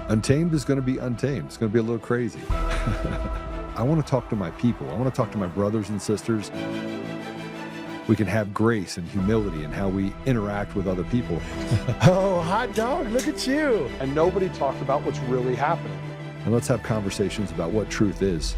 Untamed is going to be untamed. It's going to be a little crazy. I want to talk to my people. I want to talk to my brothers and sisters. We can have grace and humility in how we interact with other people. Oh, hot dog, look at you. And nobody talked about what's really happening. And let's have conversations about what truth is.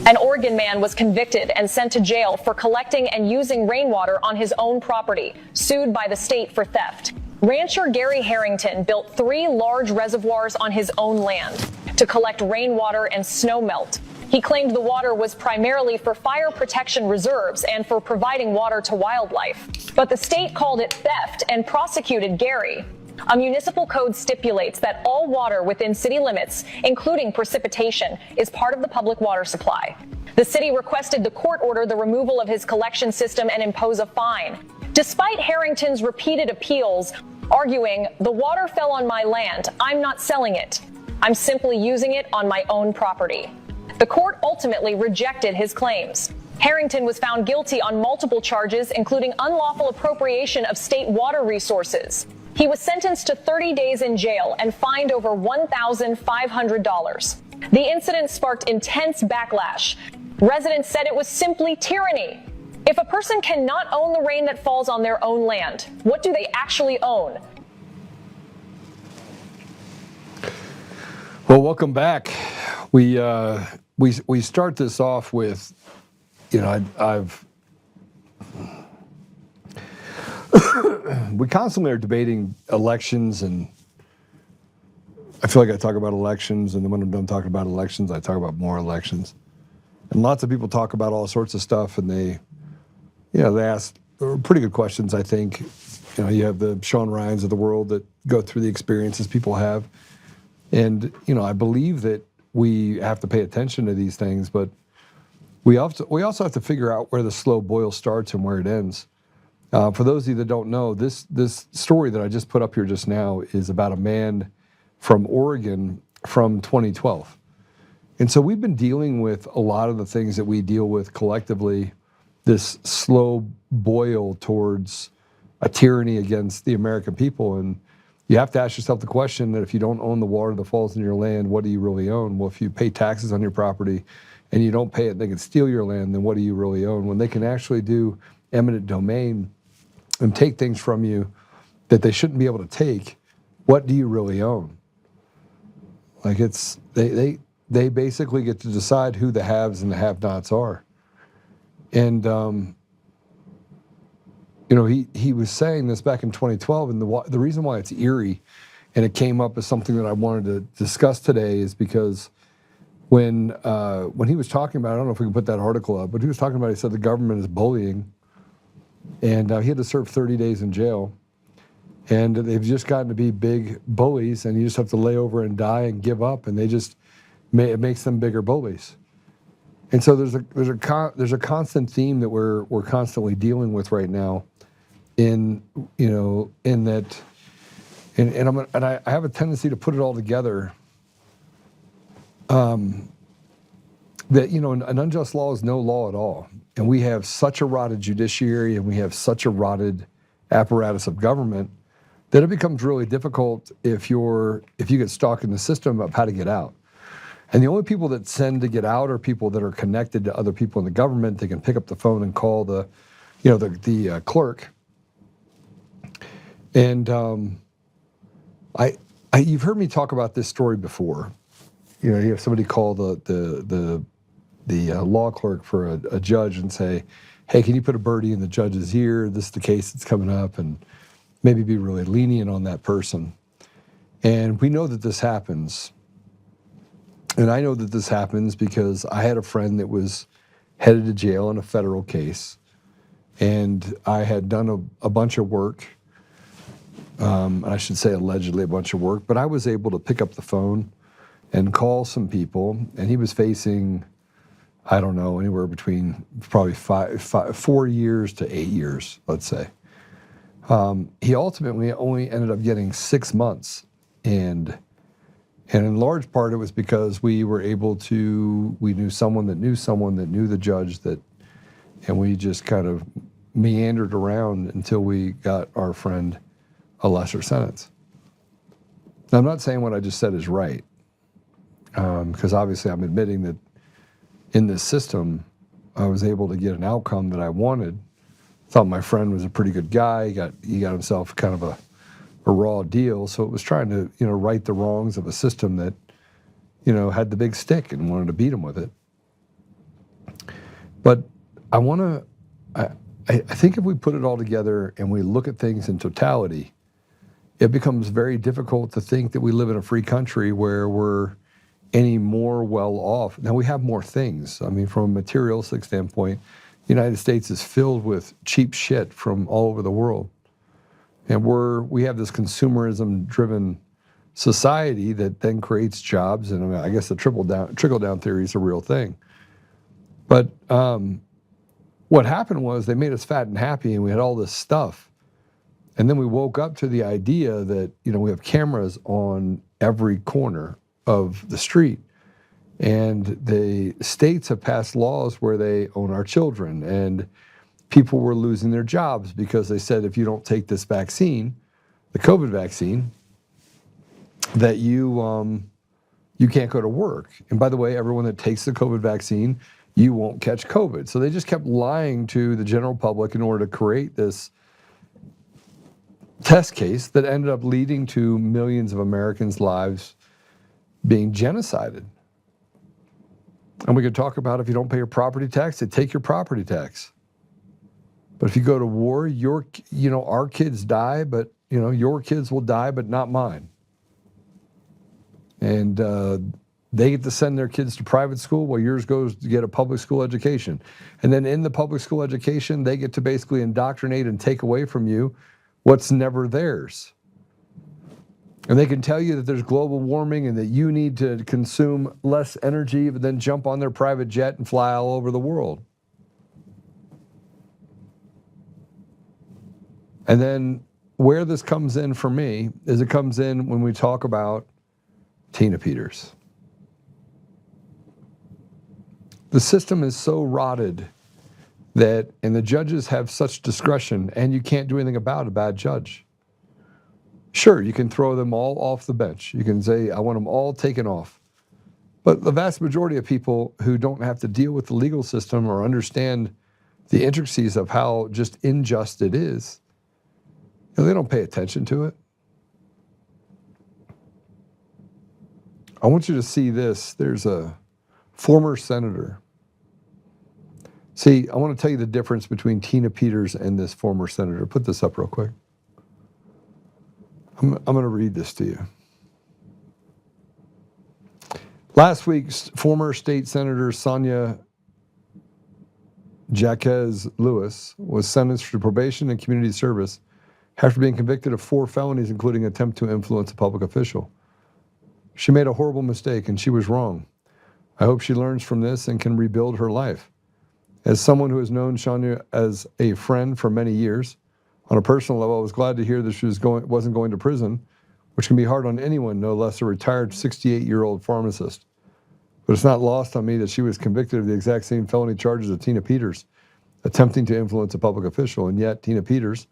An Oregon man was convicted and sent to jail for collecting and using rainwater on his own property, sued by the state for theft. Rancher Gary Harrington built 3 large reservoirs on his own land to collect rainwater and snow melt. He claimed the water was primarily for fire protection reserves and for providing water to wildlife. But the state called it theft and prosecuted Gary. A municipal code stipulates that all water within city limits, including precipitation, is part of the public water supply. The city requested the court order the removal of his collection system and impose a fine. Despite Harrington's repeated appeals, arguing, "The water fell on my land, I'm not selling it. I'm simply using it on my own property." The court ultimately rejected his claims. Harrington was found guilty on multiple charges, including unlawful appropriation of state water resources. He was sentenced to 30 days in jail and fined over $1,500. The incident sparked intense backlash. Residents said it was simply tyranny. If a person cannot own the rain that falls on their own land, what do they actually own? Well, welcome back. We start this off with, we constantly are debating elections, and I feel like I talk about elections, and then when I'm done talking about elections, I talk about more elections. And lots of people talk about all sorts of stuff, and they ask pretty good questions, I think. You have the Sean Ryans of the world that go through the experiences people have. And, I believe that we have to pay attention to these things, but we also have to figure out where the slow boil starts and where it ends. For those of you that don't know, this story that I just put up here just now is about a man from Oregon from 2012. And so we've been dealing with a lot of the things that we deal with collectively, this slow boil towards a tyranny against the American people. And you have to ask yourself the question that if you don't own the water that falls in your land, what do you really own? Well, if you pay taxes on your property and you don't pay it, they can steal your land, then what do you really own? When they can actually do eminent domain and take things from you that they shouldn't be able to take, what do you really own? Like they basically get to decide who the haves and the have-nots are. And he was saying this back in 2012, and the reason why it's eerie, and it came up as something that I wanted to discuss today, is because when he was talking about, I don't know if we can put that article up, but he was talking about, he said the government is bullying, and he had to serve 30 days in jail, and they've just gotten to be big bullies, and you just have to lay over and die and give up, and it makes them bigger bullies. And so there's a constant theme that we're constantly dealing with right now, I have a tendency to put it all together. That an unjust law is no law at all, and we have such a rotted judiciary and we have such a rotted apparatus of government that it becomes really difficult if you get stuck in the system of how to get out. And the only people that tend to get out are people that are connected to other people in the government. They can pick up the phone and call the clerk. And you've heard me talk about this story before. You have somebody call the law clerk for a judge and say, "Hey, can you put a birdie in the judge's ear? This is the case that's coming up," and maybe be really lenient on that person. And we know that this happens. And I know that this happens because I had a friend that was headed to jail in a federal case, and I had done a bunch of work. I should say allegedly a bunch of work, but I was able to pick up the phone and call some people, and he was facing, I don't know, anywhere between probably 4 years to 8 years, let's say. He ultimately only ended up getting 6 months, and And in large part, it was because we knew someone that knew someone that knew the judge, and we just kind of meandered around until we got our friend a lesser sentence. Now, I'm not saying what I just said is right, because obviously I'm admitting that in this system, I was able to get an outcome that I wanted. Thought my friend was a pretty good guy. He got himself kind of a raw deal. So it was trying to, right the wrongs of a system that, had the big stick and wanted to beat him with it. But I think if we put it all together and we look at things in totality, it becomes very difficult to think that we live in a free country where we're any more well off. Now, we have more things. I mean, from a materialistic standpoint, the United States is filled with cheap shit from all over the world. And we have this consumerism-driven society that then creates jobs, and I guess the trickle-down theory is a real thing. But what happened was they made us fat and happy, and we had all this stuff. And then we woke up to the idea that, we have cameras on every corner of the street. And the states have passed laws where they own our children. And people were losing their jobs because they said, if you don't take this vaccine, the COVID vaccine, that you can't go to work. And by the way, everyone that takes the COVID vaccine, you won't catch COVID. So they just kept lying to the general public in order to create this test case that ended up leading to millions of Americans' lives being genocided. And we could talk about if you don't pay your property tax, they take your property tax. But if you go to war, our kids die, but your kids will die, but not mine. And they get to send their kids to private school while yours goes to get a public school education. And then in the public school education, they get to basically indoctrinate and take away from you what's never theirs. And they can tell you that there's global warming and that you need to consume less energy, but then jump on their private jet and fly all over the world. And then where this comes in for me is it comes in when we talk about Tina Peters. The system is so rotted and the judges have such discretion, and you can't do anything about a bad judge. Sure, you can throw them all off the bench. You can say, I want them all taken off. But the vast majority of people who don't have to deal with the legal system or understand the intricacies of how just unjust it is, they don't pay attention to it. I want you to see this. There's a former senator. See, I want to tell you the difference between Tina Peters and this former senator. Put this up real quick. I'm going to read this to you. Last week, former state senator Sonya Jaquez Lewis was sentenced to probation and community service after being convicted of 4 felonies, including attempt to influence a public official. She made a horrible mistake, and she was wrong. I hope she learns from this and can rebuild her life. As someone who has known Sonya as a friend for many years, on a personal level, I was glad to hear that she wasn't going to prison, which can be hard on anyone, no less a retired 68-year-old pharmacist. But it's not lost on me that she was convicted of the exact same felony charges of Tina Peters, attempting to influence a public official, and yet Tina Peters,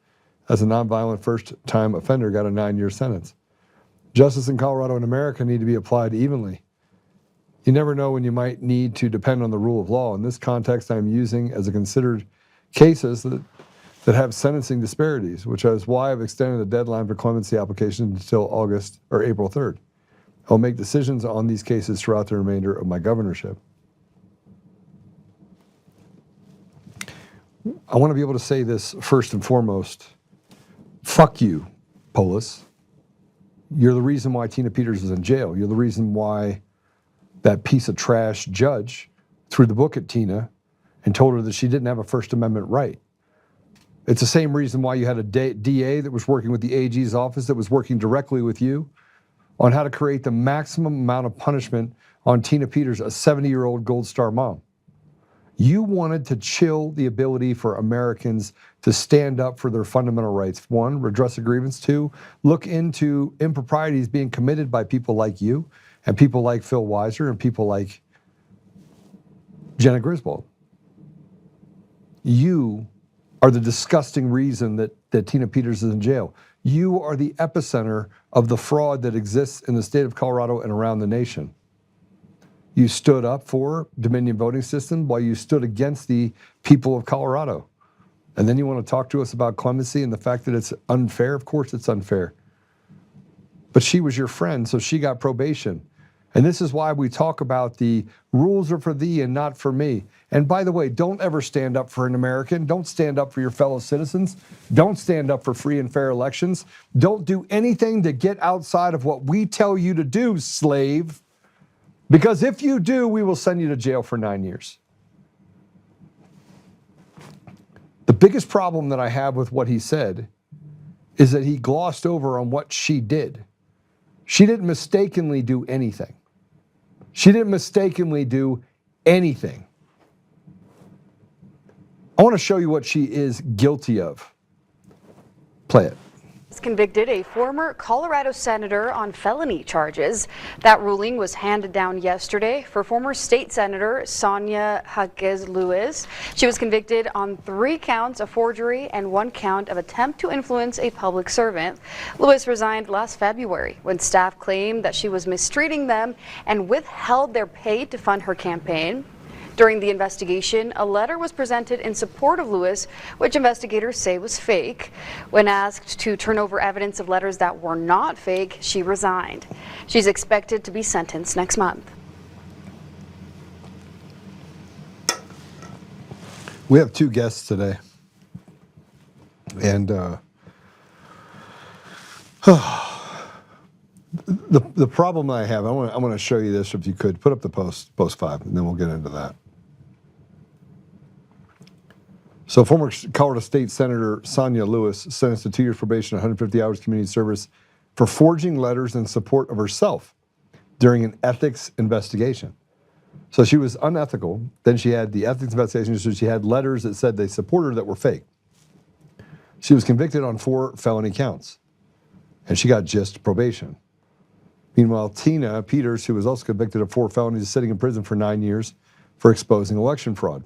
as a nonviolent first-time offender, got a 9-year sentence. Justice in Colorado and America need to be applied evenly. You never know when you might need to depend on the rule of law. In this context, I'm using as a considered cases that have sentencing disparities, which is why I've extended the deadline for clemency applications until August or April 3rd. I'll make decisions on these cases throughout the remainder of my governorship. I want to be able to say this first and foremost. Fuck you, Polis. You're the reason why Tina Peters is in jail. You're the reason why that piece of trash judge threw the book at Tina and told her that she didn't have a First Amendment right. It's the same reason why you had a DA that was working with the AG's office that was working directly with you on how to create the maximum amount of punishment on Tina Peters, a 70-year-old Gold Star mom. You wanted to chill the ability for Americans to stand up for their fundamental rights. One, redress a grievance. Two, look into improprieties being committed by people like you and people like Phil Weiser and people like Jenna Griswold. You are the disgusting reason that Tina Peters is in jail. You are the epicenter of the fraud that exists in the state of Colorado and around the nation. You stood up for Dominion voting system while you stood against the people of Colorado. And then you want to talk to us about clemency and the fact that it's unfair? Of course it's unfair. But she was your friend, so she got probation. And this is why we talk about the rules are for thee and not for me. And by the way, don't ever stand up for an American. Don't stand up for your fellow citizens. Don't stand up for free and fair elections. Don't do anything to get outside of what we tell you to do, slave. Because if you do, we will send you to jail for 9 years. The biggest problem that I have with what he said is that he glossed over on what she did. She didn't mistakenly do anything. She didn't mistakenly do anything. I want to show you what she is guilty of. Play it. Convicted a former Colorado senator on felony charges. That ruling was handed down yesterday for former state senator Sonya Jaquez. She was convicted on 3 counts of forgery and 1 count of attempt to influence a public servant. Lewis resigned last February when staff claimed that she was mistreating them and withheld their pay to fund her campaign. During the investigation, a letter was presented in support of Lewis, which investigators say was fake. When asked to turn over evidence of letters that were not fake, she resigned. She's expected to be sentenced next month. We have 2 guests today. And the problem I have, I want to show you this if you could. Put up the post 5, and then we'll get into that. So former Colorado State Senator Sonya Lewis sentenced to 2 years probation, 150 hours community service for forging letters in support of herself during an ethics investigation. So she was unethical. Then she had the ethics investigation, so she had letters that said they supported her that were fake. She was convicted on 4 felony counts, and she got just probation. Meanwhile, Tina Peters, who was also convicted of 4 felonies, is sitting in prison for 9 years for exposing election fraud.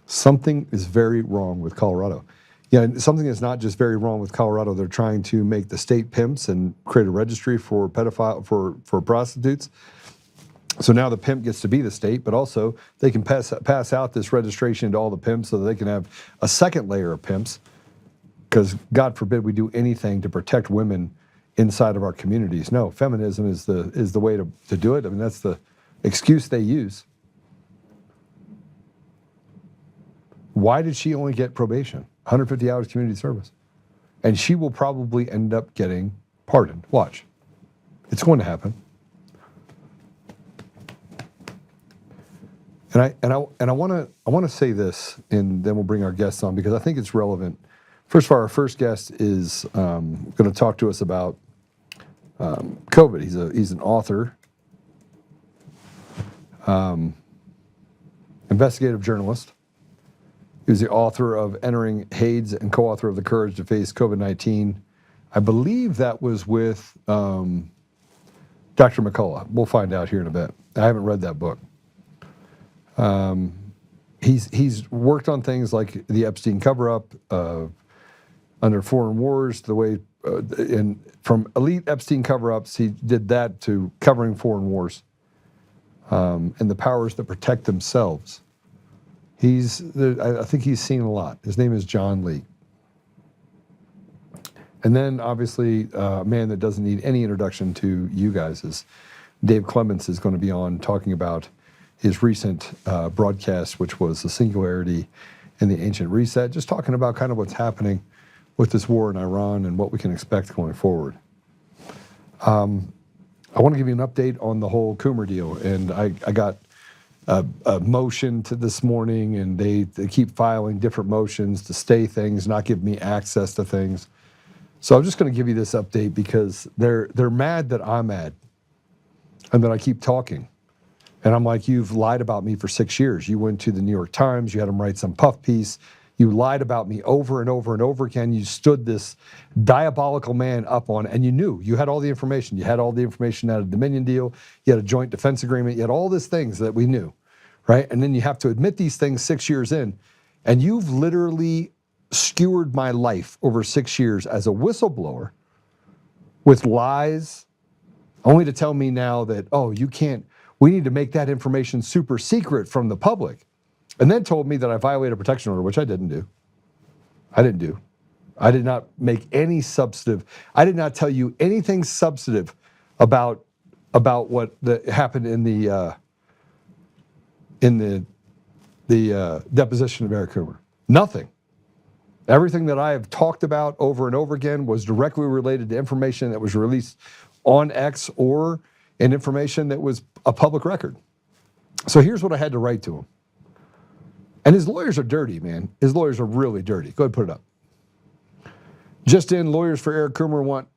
Something is very wrong with Colorado. Yeah, something is not just very wrong with Colorado. They're trying to make the state pimps and create a registry for for prostitutes. So now the pimp gets to be the state, but also they can pass out this registration to all the pimps so that they can have a second layer of pimps. Because God forbid we do anything to protect women inside of our communities. No, feminism is the way to do it. I mean, that's the excuse they use. Why did she only get probation? 150 hours community service. And she will probably end up getting pardoned. Watch. It's going to happen. And I want to say this, and then we'll bring our guests on because I think it's relevant. First of all, our first guest is going to talk to us about COVID. He's an author, investigative journalist. He was the author of Entering Hades and co-author of The Courage to Face COVID-19. I believe that was with Dr. McCullough. We'll find out here in a bit. I haven't read that book. He's worked on things like the Epstein cover-up, under foreign wars, the way, and from elite Epstein cover-ups, he did that to covering foreign wars and the powers that protect themselves. I think he's seen a lot. His name is John Leake. And then, obviously, a man that doesn't need any introduction to you guys is Dave Clements is going to be on talking about his recent broadcast, which was the singularity and the ancient reset, just talking about kind of what's happening with this war in Iran and what we can expect going forward. I want to give you an update on the whole Coomer deal, and I got a motion to this morning, and they keep filing different motions to stay things, not give me access to things. So I'm just going to give you this update because they're mad that I'm mad and that I keep talking. And I'm like, you've lied about me for 6 years. You went to the New York Times, you had them write some puff piece. You lied about me over and over and over again. You stood this diabolical man up on, and you knew, you had all the information. You had all the information out of the Dominion deal. You had a joint defense agreement. You had all these things that we knew, right? And then you have to admit these things 6 years in, and you've literally skewered my life over 6 years as a whistleblower with lies, only to tell me now that, oh, you can't, we need to make that information super secret from the public. And then told me that I violated a protection order, which I didn't do. I did not make any substantive, I did not tell you anything substantive about what happened in the deposition of Eric Coomer. Nothing. Everything that I have talked about over and over again was directly related to information that was released on X or in information that was a public record. So here's what I had to write to him. And his lawyers are dirty, man. His lawyers are really dirty. Go ahead, put it up. Just in, lawyers for Eric Coomer want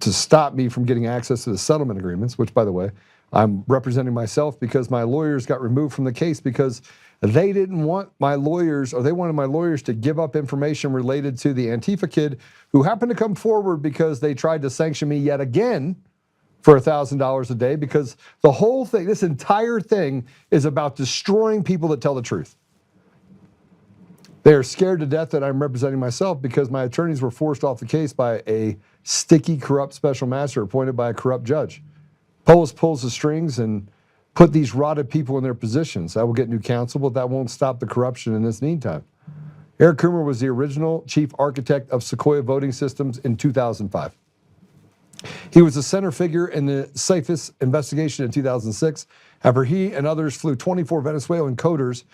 to stop me from getting access to the settlement agreements, which, by the way, I'm representing myself because my lawyers got removed from the case because they didn't want my lawyers, or they wanted my lawyers to give up information related to the Antifa kid who happened to come forward because they tried to sanction me yet again for $1,000 a day, because the whole thing, this entire thing, is about destroying people that tell the truth. They are scared to death that I'm representing myself because my attorneys were forced off the case by a sticky, corrupt special master appointed by a corrupt judge. Polis pulls the strings and put these rotted people in their positions. I will get new counsel, but that won't stop the corruption in this meantime. Eric Coomer was the original chief architect of Sequoia voting systems in 2005. He was the center figure in the CIFIS investigation in 2006 after he and others flew 24 Venezuelan coders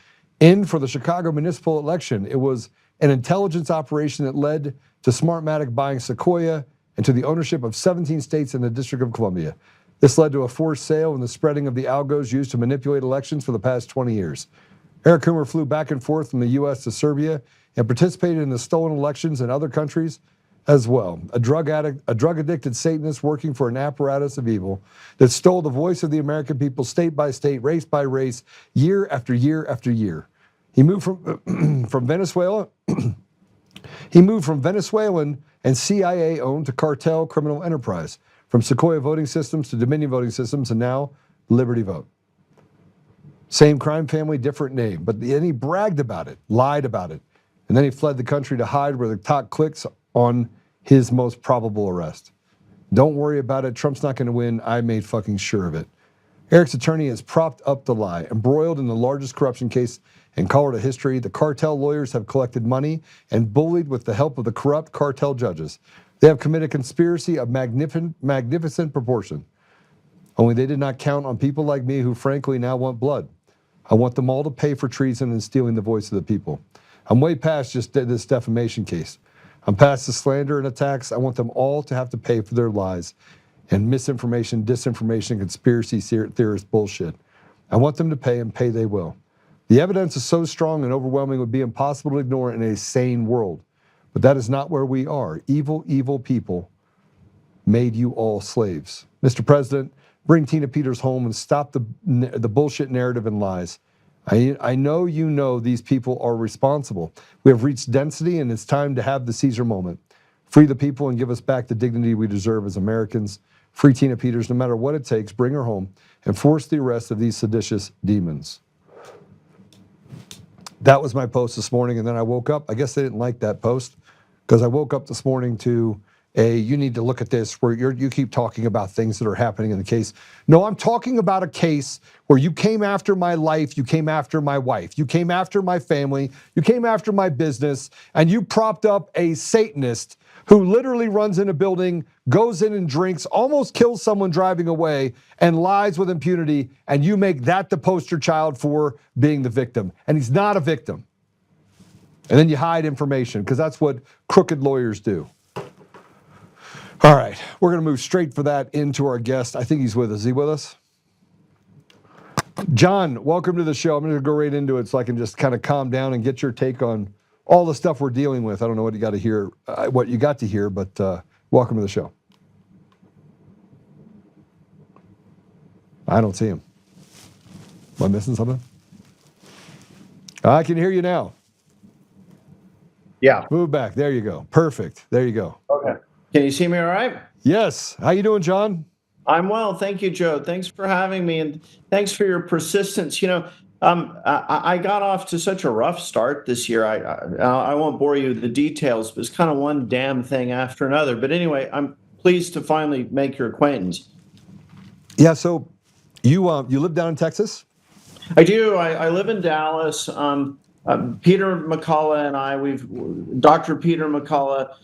in for the Chicago municipal election. It was an intelligence operation that led to Smartmatic buying Sequoia and to the ownership of 17 states in the District of Columbia. This led to a forced sale and the spreading of the algos used to manipulate elections for the past 20 years. Eric Coomer flew back and forth from the U.S. to Serbia and participated in the stolen elections in other countries as well. A drug-addicted Satanist working for an apparatus of evil that stole the voice of the American people state by state, race by race, year after year after year. He moved from Venezuela. He moved from Venezuelan and CIA-owned to cartel criminal enterprise, from Sequoia voting systems to Dominion voting systems, and now Liberty Vote. Same crime family, different name. But then he bragged about it, lied about it, and then he fled the country to hide where the talk clicks on his most probable arrest. Don't worry about it. Trump's not going to win. I made fucking sure of it. Eric's attorney has propped up the lie. Embroiled in the largest corruption case in Colorado history, the cartel lawyers have collected money and bullied with the help of the corrupt cartel judges. They have committed conspiracy of magnificent proportion. Only they did not count on people like me who frankly now want blood. I want them all to pay for treason and stealing the voice of the people. I'm way past just this defamation case. I'm past the slander and attacks. I want them all to have to pay for their lies and misinformation, disinformation, conspiracy theorist bullshit. I want them to pay, and pay they will. The evidence is so strong and overwhelming it would be impossible to ignore in a sane world. But that is not where we are. Evil, evil people made you all slaves. Mr. President, bring Tina Peters home and stop the bullshit narrative and lies. I know you know these people are responsible. We have reached density, and it's time to have the Caesar moment. Free the people and give us back the dignity we deserve as Americans. Free Tina Peters, no matter what it takes. Bring her home and force the arrest of these seditious demons. That was my post this morning, and then I woke up. I guess they didn't like that post because I woke up this morning to you need to look at this where you keep talking about things that are happening in the case. No, I'm talking about a case where you came after my life, you came after my wife, you came after my family, you came after my business, and you propped up a Satanist who literally runs in a building, goes in and drinks, almost kills someone driving away, and lies with impunity, and you make that the poster child for being the victim. And he's not a victim. And then you hide information, because that's what crooked lawyers do. All right, we're going to move straight for that into our guest. I think he's with us. Is he with us? John, welcome to the show. I'm going to go right into it so I can just kind of calm down and get your take on all the stuff we're dealing with. I don't know what you got to hear, but welcome to the show. I don't see him. Am I missing something? I can hear you now. Yeah. Move back. There you go. Perfect. There you go. Okay. Can you see me all right? Yes. How you doing, John? I'm well. Thank you, Joe. Thanks for having me, and thanks for your persistence. I got off to such a rough start this year. I won't bore you with the details, but it's kind of one damn thing after another. But anyway, I'm pleased to finally make your acquaintance. Yeah. So you live down in Texas? I do. I live in Dallas. Peter McCullough and I, Dr. Peter McCullough,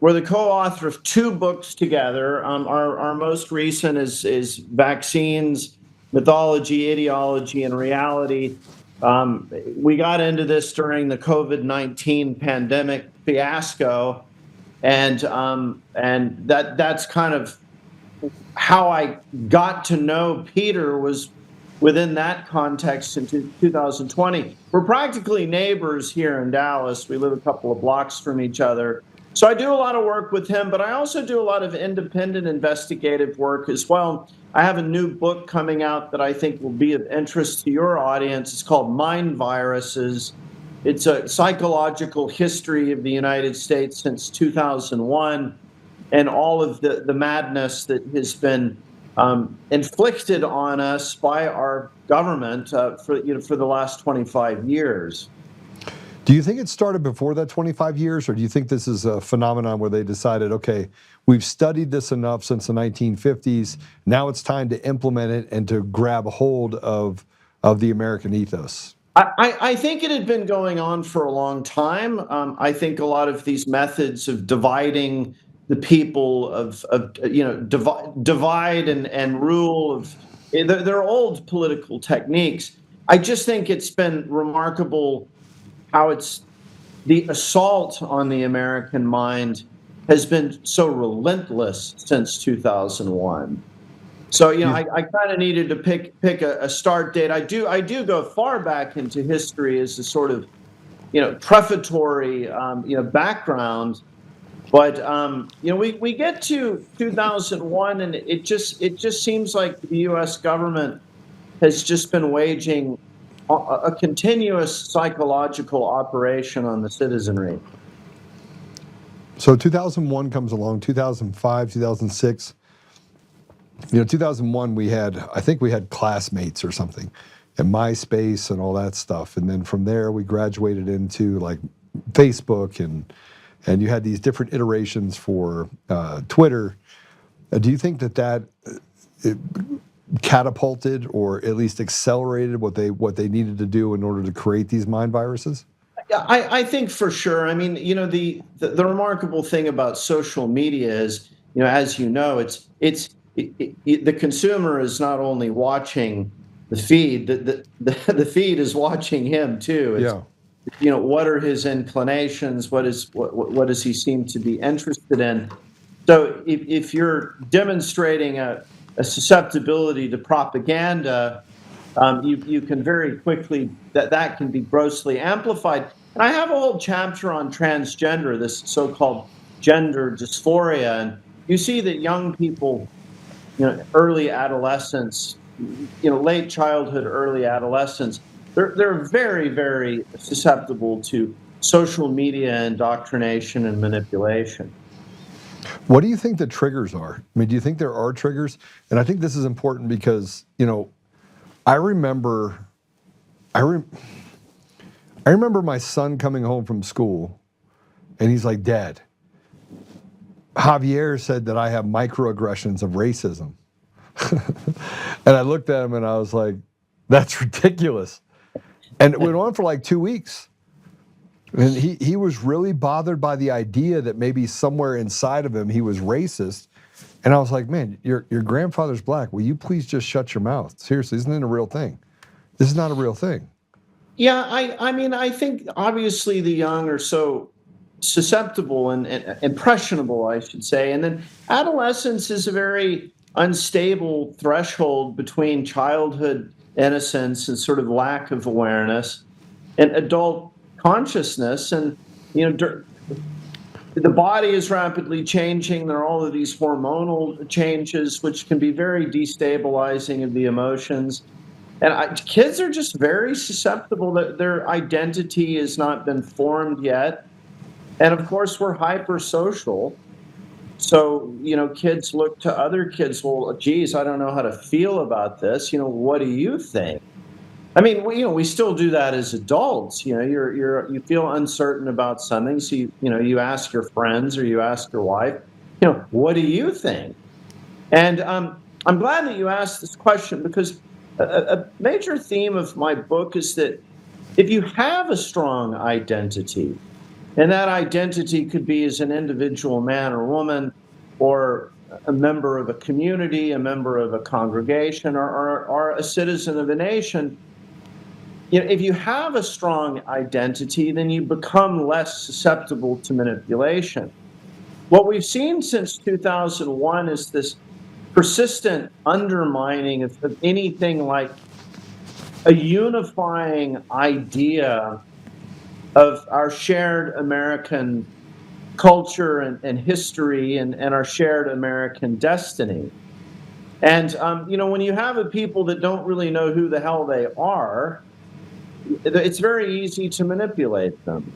we're the co-author of 2 books together. Our most recent is Vaccines, Mythology, Ideology, and Reality. We got into this during the COVID-19 pandemic fiasco, and that's kind of how I got to know Peter, was within that context in 2020. We're practically neighbors here in Dallas. We live a couple of blocks from each other. So I do a lot of work with him, but I also do a lot of independent investigative work as well. I have a new book coming out that I think will be of interest to your audience. It's called Mind Viruses. It's a psychological history of the United States since 2001 and all of the madness that has been inflicted on us by our government for the last 25 years. Do you think it started before that 25 years, or do you think this is a phenomenon where they decided, okay, we've studied this enough since the 1950s, now it's time to implement it and to grab hold of the American ethos? I think it had been going on for a long time. I think a lot of these methods of dividing the people, divide and rule, they're old political techniques. I just think it's been remarkable how the assault on the American mind has been so relentless since 2001. So, I kind of needed to pick a start date. I do go far back into history as a sort of, prefatory, background. But, we get to 2001 and it just seems like the U.S. government has just been waging a continuous psychological operation on the citizenry. So 2001 comes along, 2005, 2006. 2001 I think we had Classmates or something, and MySpace and all that stuff. And then from there we graduated into like Facebook and you had these different iterations for Twitter. Do you think that it catapulted or at least accelerated what they needed to do in order to create these mind viruses? Yeah, I think for sure. I mean, the remarkable thing about social media is, as you know, the consumer is not only watching the feed, the feed is watching him too. Yeah. What are his inclinations? What does he seem to be interested in? So if you're demonstrating a susceptibility to propaganda, you can very quickly, that can be grossly amplified. And I have a whole chapter on transgender, this so-called gender dysphoria. And you see that young people, early adolescence, late childhood, early adolescence, they're very, very susceptible to social media indoctrination and manipulation. What do you think the triggers are? I mean, do you think there are triggers? And I think this is important because, I remember my son coming home from school and he's like, Dad, Javier said that I have microaggressions of racism. And I looked at him and I was like, that's ridiculous. And it went on for like 2 weeks. And he was really bothered by the idea that maybe somewhere inside of him he was racist. And I was like, man, your grandfather's black. Will you please just shut your mouth? Seriously, isn't it a real thing? This is not a real thing. Yeah, I mean, I think obviously the young are so susceptible and impressionable, I should say. And then adolescence is a very unstable threshold between childhood innocence and sort of lack of awareness and adult consciousness. And, the body is rapidly changing. There are all of these hormonal changes, which can be very destabilizing of the emotions. And kids are just very susceptible. That their identity has not been formed yet. And of course, we're hypersocial. So, kids look to other kids. Well, geez, I don't know how to feel about this. What do you think? I mean, we still do that as adults. You feel uncertain about something. So, you ask your friends or you ask your wife, what do you think? And I'm glad that you asked this question, because a major theme of my book is that if you have a strong identity, and that identity could be as an individual man or woman, or a member of a community, a member of a congregation, or a citizen of a nation, if you have a strong identity, then you become less susceptible to manipulation. What we've seen since 2001 is this persistent undermining of anything like a unifying idea of our shared American culture and history and our shared American destiny. And, when you have a people that don't really know who the hell they are, it's very easy to manipulate them.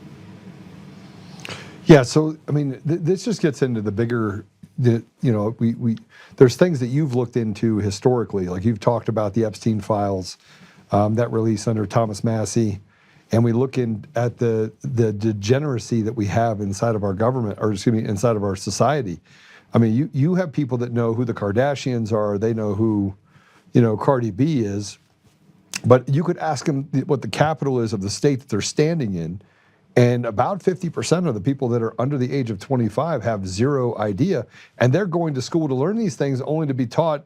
Yeah, so I mean, this just gets into the bigger, there's things that you've looked into historically, like you've talked about the Epstein files, that release under Thomas Massey, and we look at the degeneracy that we have inside of our government, or excuse me, inside of our society. I mean, you have people that know who the Kardashians are, they know who, Cardi B is, but you could ask them what the capital is of the state that they're standing in, and about 50% of the people that are under the age of 25 have zero idea, and they're going to school to learn these things only to be taught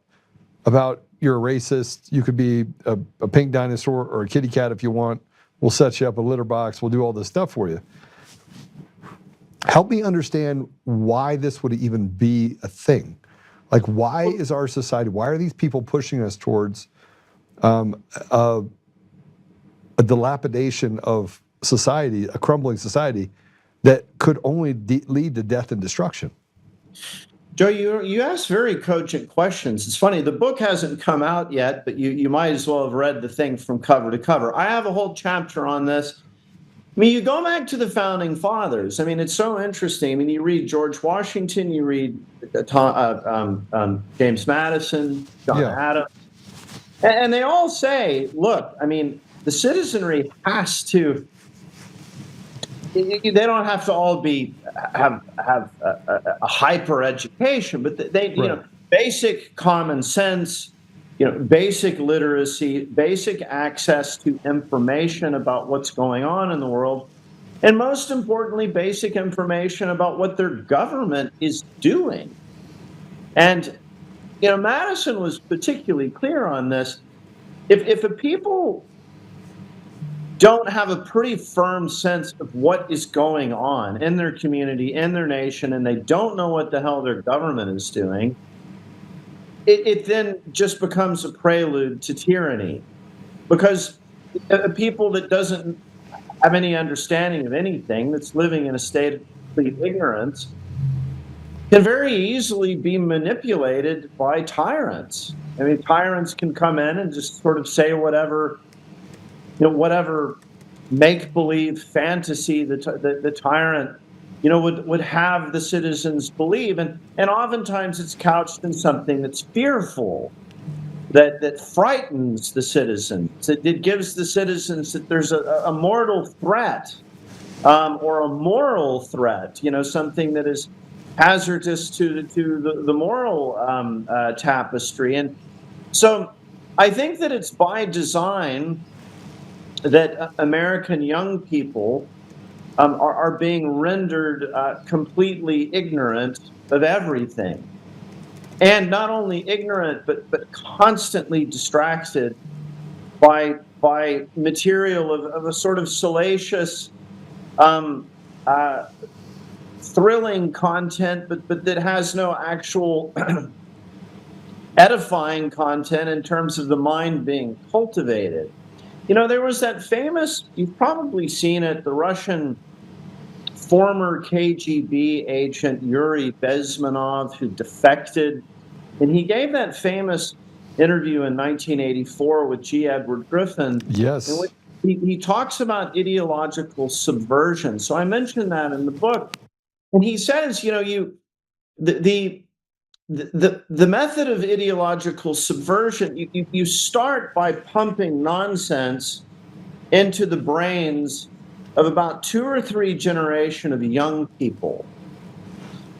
about you're a racist, you could be a pink dinosaur or a kitty cat if you want, we'll set you up a litter box, we'll do all this stuff for you. Help me understand why this would even be a thing. Like, why is our society, why are these people pushing us towards a dilapidation of society, a crumbling society that could only lead to death and destruction? Joe, you asked very cogent questions. It's funny, the book hasn't come out yet, but you might as well have read the thing from cover to cover. I have a whole chapter on this. I mean, you go back to the founding fathers. I mean, it's so interesting. I mean, you read George Washington, you read James Madison, John Adams, and they all say, look, I mean, the citizenry has to. They don't have to all have a hyper education, but they basic common sense, basic literacy, basic access to information about what's going on in the world, and most importantly, basic information about what their government is doing. And Madison was particularly clear on this. If a people don't have a pretty firm sense of what is going on in their community, in their nation, and they don't know what the hell their government is doing, it then just becomes a prelude to tyranny. Because a people that doesn't have any understanding of anything, that's living in a state of complete ignorance, can very easily be manipulated by tyrants. I mean, tyrants can come in and just sort of say whatever make-believe fantasy the tyrant, would have the citizens believe, and oftentimes it's couched in something that's fearful, that frightens the citizens. It gives the citizens that there's a mortal threat, or a moral threat, something that is hazardous to the moral tapestry, and so I think that it's by design that American young people are being rendered completely ignorant of everything. And not only ignorant, but constantly distracted by material of a sort of salacious, thrilling content, but that has no actual edifying content in terms of the mind being cultivated. There was that famous, you've probably seen it, the Russian former KGB agent Yuri Bezmenov, who defected, and he gave that famous interview in 1984 with G. Edward Griffin. Yes. In which he talks about ideological subversion. So I mentioned that in the book. And he says, the method of ideological subversion, you start by pumping nonsense into the brains of about 2 or 3 generations of young people.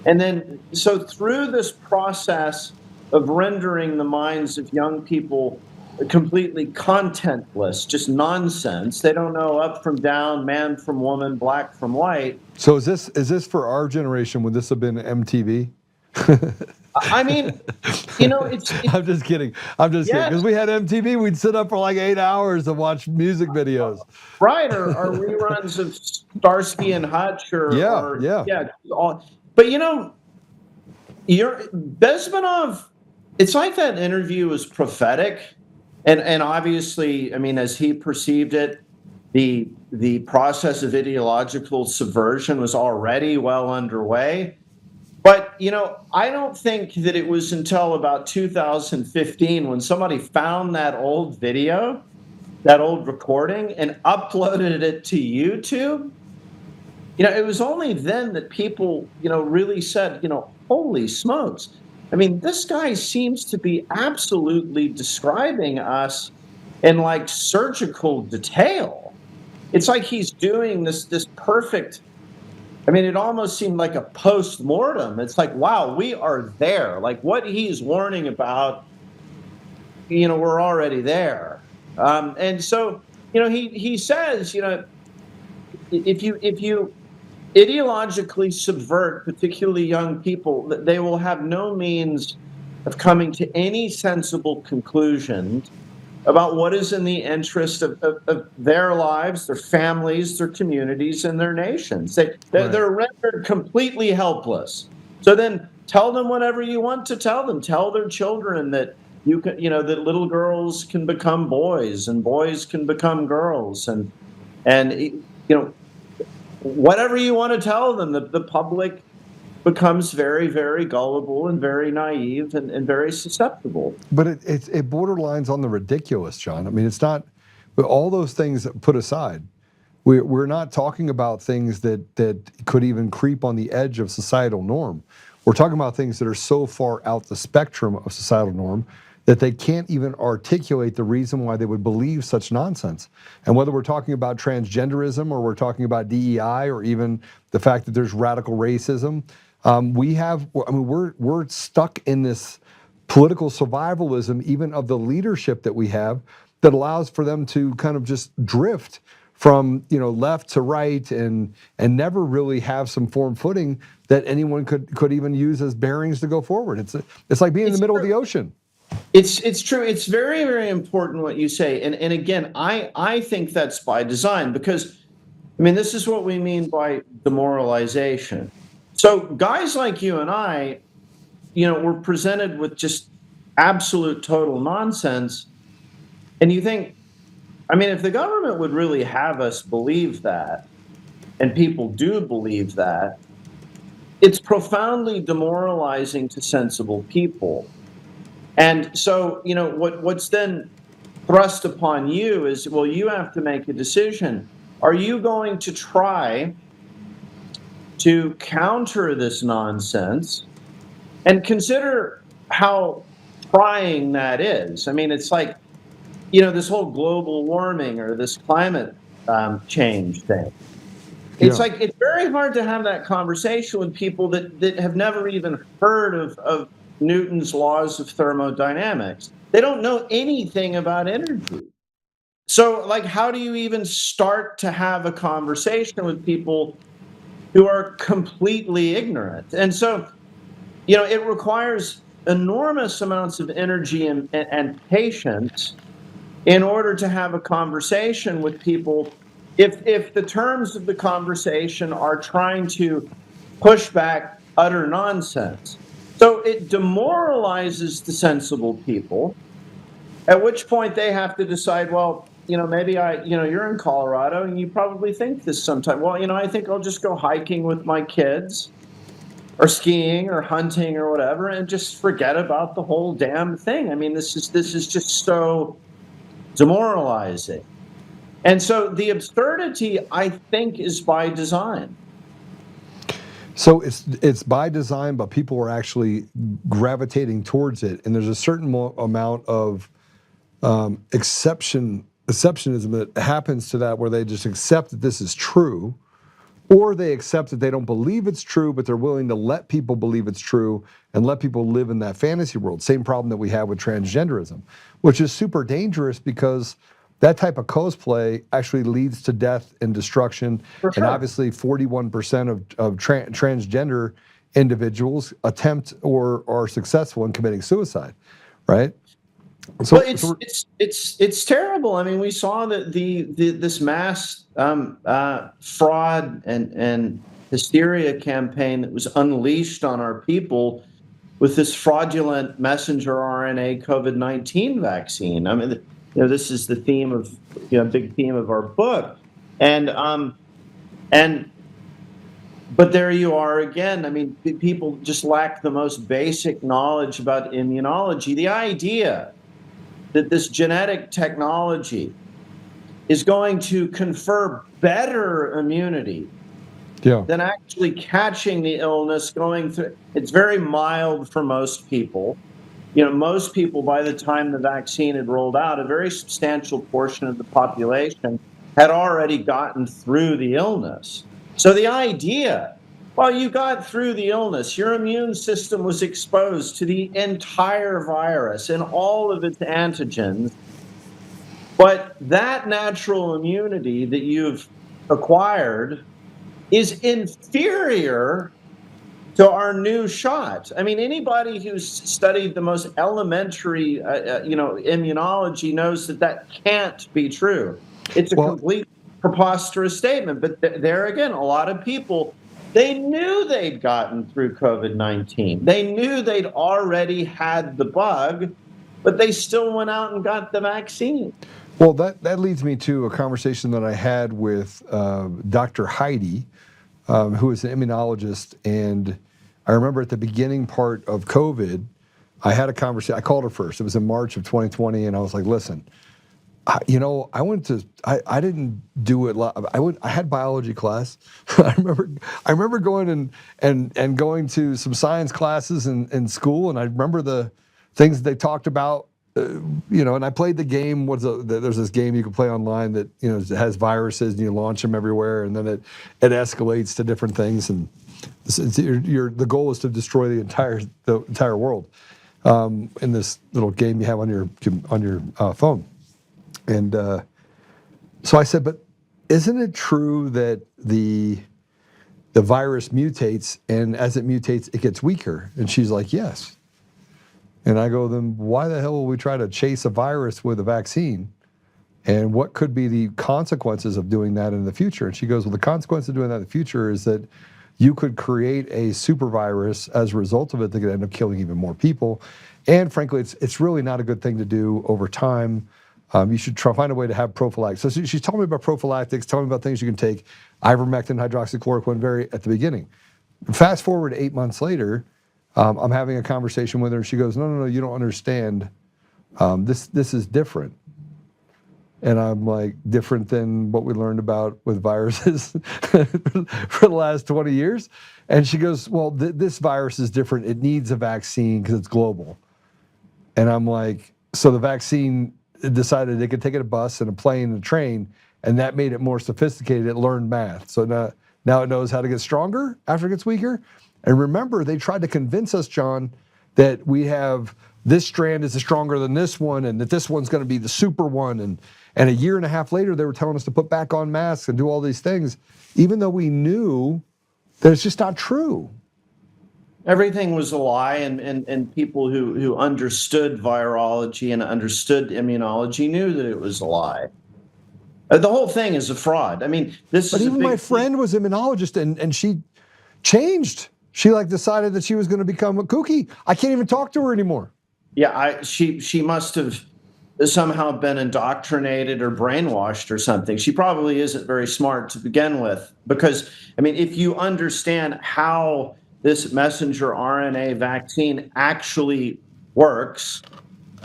And then, so through this process of rendering the minds of young people completely contentless, just nonsense, they don't know up from down, man from woman, black from white. So is this for our generation? Would this have been MTV? I mean, it's I'm just kidding. I'm just kidding. Because we had MTV, we'd sit up for like 8 hours to watch music videos. Right, or reruns of Starsky and Hutch, or But Bezmenov. It's like that interview was prophetic, and obviously, I mean, as he perceived it, the process of ideological subversion was already well underway. But, I don't think that it was until about 2015 when somebody found that old video, that old recording, and uploaded it to YouTube. It was only then that people, really said, holy smokes. I mean, this guy seems to be absolutely describing us in like surgical detail. It's like he's doing this perfect. I mean, it almost seemed like a post-mortem. It's like, wow, we are there. Like what he's warning about, we're already there. And so, he says, if you ideologically subvert particularly young people, they will have no means of coming to any sensible conclusion about what is in the interest of their lives, their families, their communities, and their nations. They're rendered completely helpless. So then tell them whatever you want to tell them. Tell their children that that little girls can become boys and boys can become girls, and whatever you want to tell them. The public becomes very, very gullible and very naive and very susceptible. But it borderlines on the ridiculous, John. I mean, it's not. But all those things put aside, we're not talking about things that could even creep on the edge of societal norm. We're talking about things that are so far out the spectrum of societal norm that they can't even articulate the reason why they would believe such nonsense. And whether we're talking about transgenderism or we're talking about DEI or even the fact that there's radical racism, we're stuck in this political survivalism, even of the leadership that we have, that allows for them to kind of just drift from left to right and never really have some form footing that anyone could even use as bearings to go forward. It's like being in the middle of the ocean. It's true. It's very, very important what you say. And again, I think that's by design, because, I mean, this is what we mean by demoralization. So guys like you and I, we're presented with just absolute total nonsense. And you think, I mean, if the government would really have us believe that, and people do believe that, it's profoundly demoralizing to sensible people. And so, what's then thrust upon you is, well, you have to make a decision. Are you going to try to counter this nonsense? And consider how trying that is. I mean, it's like, this whole global warming or this climate change thing. It's like, it's very hard to have that conversation with people that have never even heard of Newton's laws of thermodynamics. They don't know anything about energy. So, like, how do you even start to have a conversation with people who are completely ignorant? And so, it requires enormous amounts of energy and patience in order to have a conversation with people if the terms of the conversation are trying to push back utter nonsense. So it demoralizes the sensible people, at which point they have to decide, well, maybe you're in Colorado and you probably think this sometime. Well, I think I'll just go hiking with my kids. or skiing or hunting or whatever, and just forget about the whole damn thing. I mean, this is just so demoralizing. And so the absurdity, I think, is by design. So it's by design, but people are actually gravitating towards it, and there's a certain amount of exceptionism that happens to that, where they just accept that this is true, or they accept that they don't believe it's true, but they're willing to let people believe it's true and let people live in that fantasy world. Same problem that we have with transgenderism, which is super dangerous because that type of cosplay actually leads to death and destruction. For sure. And obviously 41% of transgender individuals attempt or are successful in committing suicide, right? So well, it's terrible. I mean, we saw that this mass fraud and hysteria campaign that was unleashed on our people with this fraudulent messenger RNA COVID-19 vaccine. I mean, this is the theme of big theme of our book, but there you are again. I mean, people just lack the most basic knowledge about immunology. The idea that this genetic technology is going to confer better immunity than actually catching the illness, going through. It's very mild for most people. Most people, by the time the vaccine had rolled out, a very substantial portion of the population had already gotten through the illness. So the idea, well, you got through the illness, your immune system was exposed to the entire virus and all of its antigens, but that natural immunity that you've acquired is inferior to our new shot. I mean, anybody who's studied the most elementary, immunology knows that can't be true. It's a complete preposterous statement. But there again, a lot of people, they knew they'd gotten through COVID-19. They knew they'd already had the bug, but they still went out and got the vaccine. Well, that leads me to a conversation that I had with Dr. Heidi, who is an immunologist. And I remember at the beginning part of COVID, I had a conversation. I called her first. It was in March of 2020. And I was like, listen, I didn't do it. I had biology class. I remember going and going to some science classes in school. And I remember the things that they talked about. And I played the game. There's this game you can play online that it has viruses and you launch them everywhere, and then it escalates to different things. And the goal is to destroy the entire world in this little game you have on your phone. And so I said, but isn't it true that the virus mutates, and as it mutates, it gets weaker? And she's like, yes. And I go, then why the hell will we try to chase a virus with a vaccine? And what could be the consequences of doing that in the future? And she goes, well, the consequence of doing that in the future is that you could create a super virus as a result of it that could end up killing even more people. And frankly, it's really not a good thing to do over time. You should find a way to have prophylactics. So she's telling me about prophylactics, telling me about things you can take, ivermectin, hydroxychloroquine, at the beginning. Fast forward 8 months later, I'm having a conversation with her. She goes, no, you don't understand. This is different. And I'm like, different than what we learned about with viruses for the last 20 years? And she goes, well, this virus is different. It needs a vaccine because it's global. And I'm like, so the vaccine decided they could take a bus and a plane and a train, and that made it more sophisticated. It learned math. So now it knows how to get stronger after it gets weaker. And remember, they tried to convince us, John, that we have this strand is stronger than this one, and that this one's going to be the super one. And a year and a half later, they were telling us to put back on masks and do all these things, even though we knew that it's just not true. Everything was a lie, and people who understood virology and understood immunology knew that it was a lie. The whole thing is a fraud. I mean, But even my friend was an immunologist, and she changed. She decided that she was going to become a kooky. I can't even talk to her anymore. Yeah, she must have somehow been indoctrinated or brainwashed or something. She probably isn't very smart to begin with, because I mean, if you understand how this messenger RNA vaccine actually works.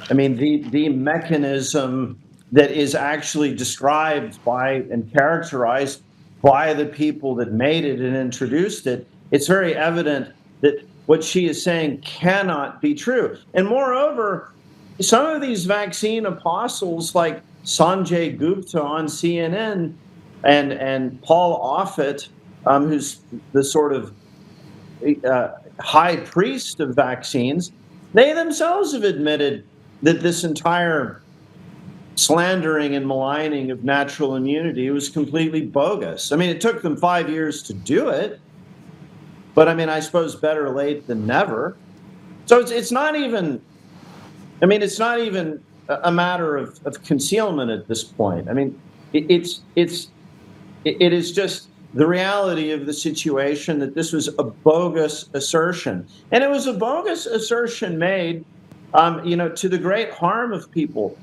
I mean, the mechanism that is actually described by and characterized by the people that made it and introduced it, it's very evident that what she is saying cannot be true. And moreover, some of these vaccine apostles like Sanjay Gupta on CNN and Paul Offit, who's the sort of high priest of vaccines, they themselves have admitted that this entire slandering and maligning of natural immunity was completely bogus. I mean, it took them 5 years to do it, but I mean, I suppose better late than never. So it's not even, I mean, it's not even a matter of concealment at this point. I mean, it is just the reality of the situation that this was a bogus assertion. And it was a bogus assertion made, to the great harm of people.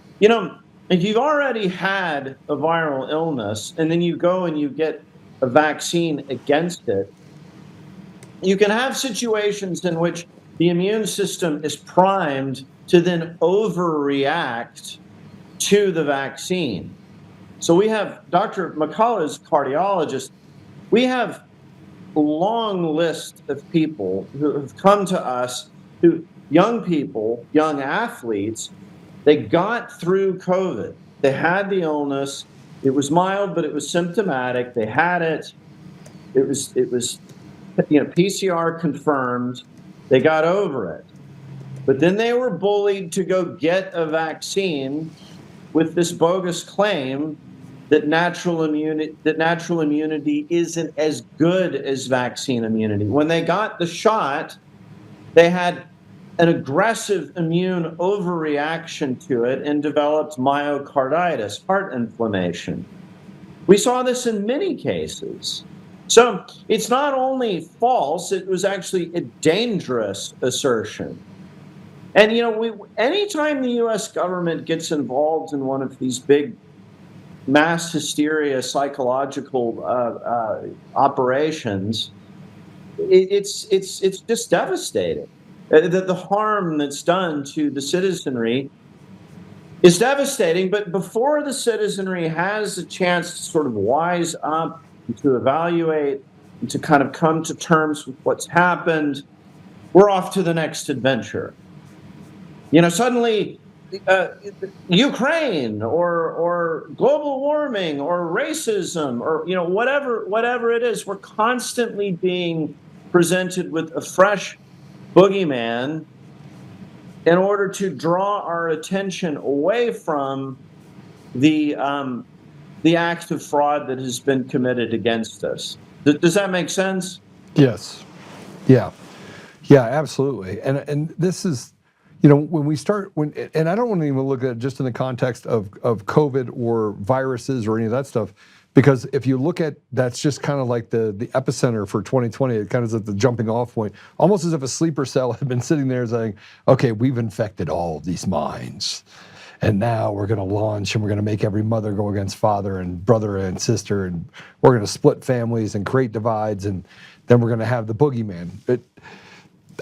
If you've already had a viral illness and then you go and you get a vaccine against it, you can have situations in which the immune system is primed to then overreact to the vaccine. So we have Dr. McCullough's cardiologist. We have a long list of people who have come to us, young people, young athletes. They got through COVID. They had the illness. It was mild, but it was symptomatic. They had it. It was PCR confirmed. They got over it. But then they were bullied to go get a vaccine with this bogus claim that natural immunity isn't as good as vaccine immunity. When they got the shot, they had an aggressive immune overreaction to it and developed myocarditis, heart inflammation. We saw this in many cases. So it's not only false, it was actually a dangerous assertion. And, anytime the U.S. government gets involved in one of these big mass hysteria psychological operations, it's just devastating. The harm that's done to the citizenry is devastating, but before the citizenry has a chance to sort of wise up, and to evaluate, and to kind of come to terms with what's happened, we're off to the next adventure. Suddenly Ukraine or global warming or racism or whatever it is, we're constantly being presented with a fresh boogeyman in order to draw our attention away from the act of fraud that has been committed against us. Does that make sense? Yes. Yeah, absolutely. And this is, when we start, and I don't want to even look at it just in the context of COVID or viruses or any of that stuff, because if you look at, that's just kind of like the epicenter for 2020, it kind of is at the jumping off point, almost as if a sleeper cell had been sitting there saying, okay, we've infected all of these minds. And now we're going to launch and we're going to make every mother go against father and brother and sister. And we're going to split families and create divides. And then we're going to have the boogeyman.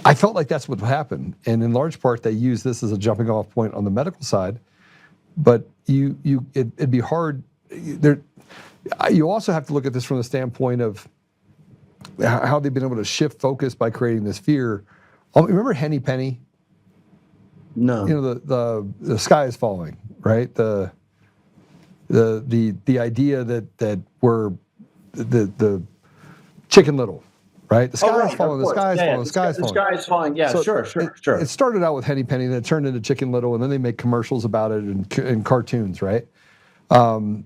I felt like that's what happened. And in large part, they use this as a jumping off point on the medical side. But it'd be hard. You also have to look at this from the standpoint of how they've been able to shift focus by creating this fear. Remember Henny Penny? No. The sky is falling, right? The idea that we're the Chicken Little, right? The sky is falling. The sky is falling. The sky is falling. The sky is falling. Yeah, so sure. It started out with Henny Penny, then it turned into Chicken Little, and then they make commercials about it and cartoons, right? But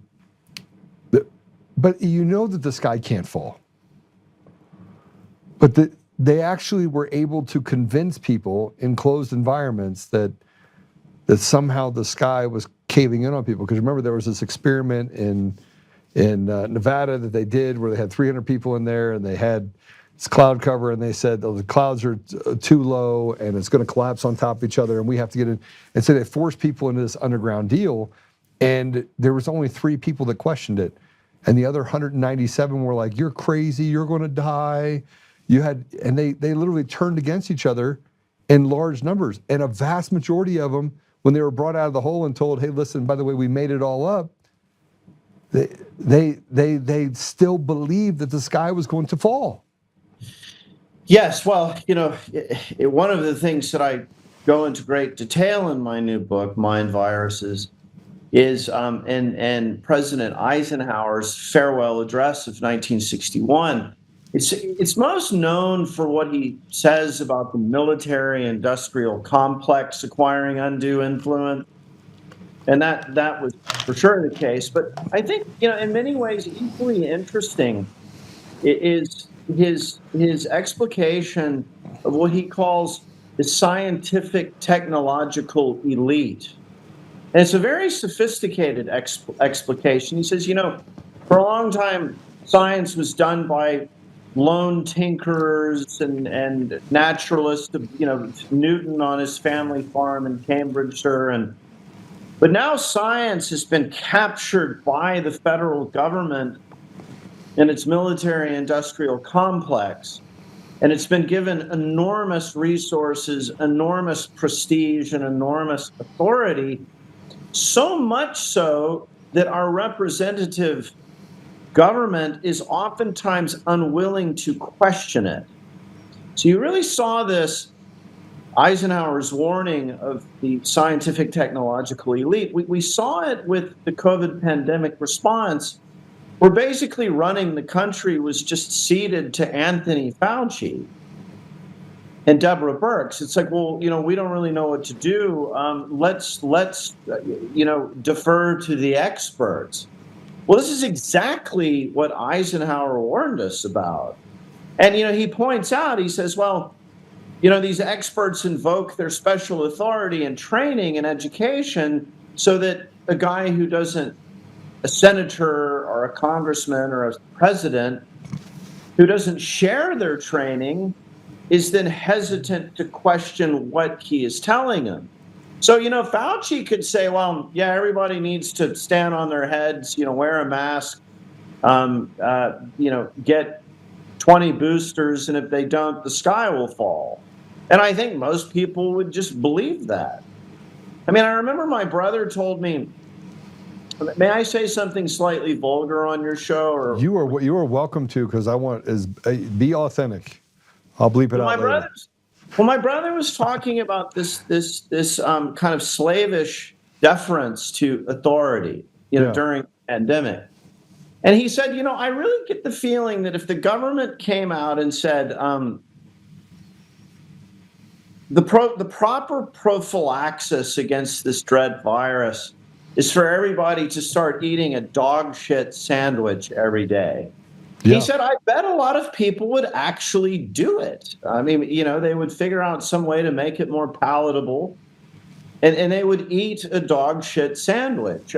that the sky can't fall. But they actually were able to convince people in closed environments that somehow the sky was caving in on people. Because remember, there was this experiment in Nevada that they did where they had 300 people in there and they had this cloud cover and they said, oh, the clouds are too low and it's going to collapse on top of each other and we have to get in. And so they forced people into this underground deal, and there was only 3 people that questioned it. And the other 197 were like, you're crazy, you're going to die. and they literally turned against each other in large numbers. And a vast majority of them, when they were brought out of the hole and told, hey, listen, by the way, we made it all up, they still believed that the sky was going to fall. Yes, well, one of the things that I go into great detail in my new book, Mind Viruses, is in President Eisenhower's farewell address of 1961. It's most known for what he says about the military-industrial complex acquiring undue influence, and that was for sure the case. But I think, in many ways, equally interesting is his explication of what he calls the scientific technological elite. And it's a very sophisticated explication. He says, for a long time, science was done by lone tinkerers and naturalists, Newton on his family farm in Cambridgeshire. But now science has been captured by the federal government and its military-industrial complex, and it's been given enormous resources, enormous prestige, and enormous authority, so much so that our representative government is oftentimes unwilling to question it. So you really saw this, Eisenhower's warning of the scientific technological elite. We saw it with the COVID pandemic response, where basically running the country was just ceded to Anthony Fauci and Deborah Birx. It's like, well, we don't really know what to do. Let's defer to the experts. Well, this is exactly what Eisenhower warned us about. And, he points out, he says, well, these experts invoke their special authority and training and education so that a guy who doesn't, a senator or a congressman or a president who doesn't share their training is then hesitant to question what he is telling them. So, Fauci could say, well, yeah, everybody needs to stand on their heads, wear a mask, get 20 boosters, and if they don't, the sky will fall. And I think most people would just believe that. I mean, I remember my brother told me, may I say something slightly vulgar on your show? Or you are welcome to, because I want be authentic. I'll bleep it out later. My brother was talking about this kind of slavish deference to authority, during the pandemic, and he said, I really get the feeling that if the government came out and said the proper prophylaxis against this dread virus is for everybody to start eating a dog shit sandwich every day. Yeah. He said, I bet a lot of people would actually do it. I mean, they would figure out some way to make it more palatable, and they would eat a dog shit sandwich,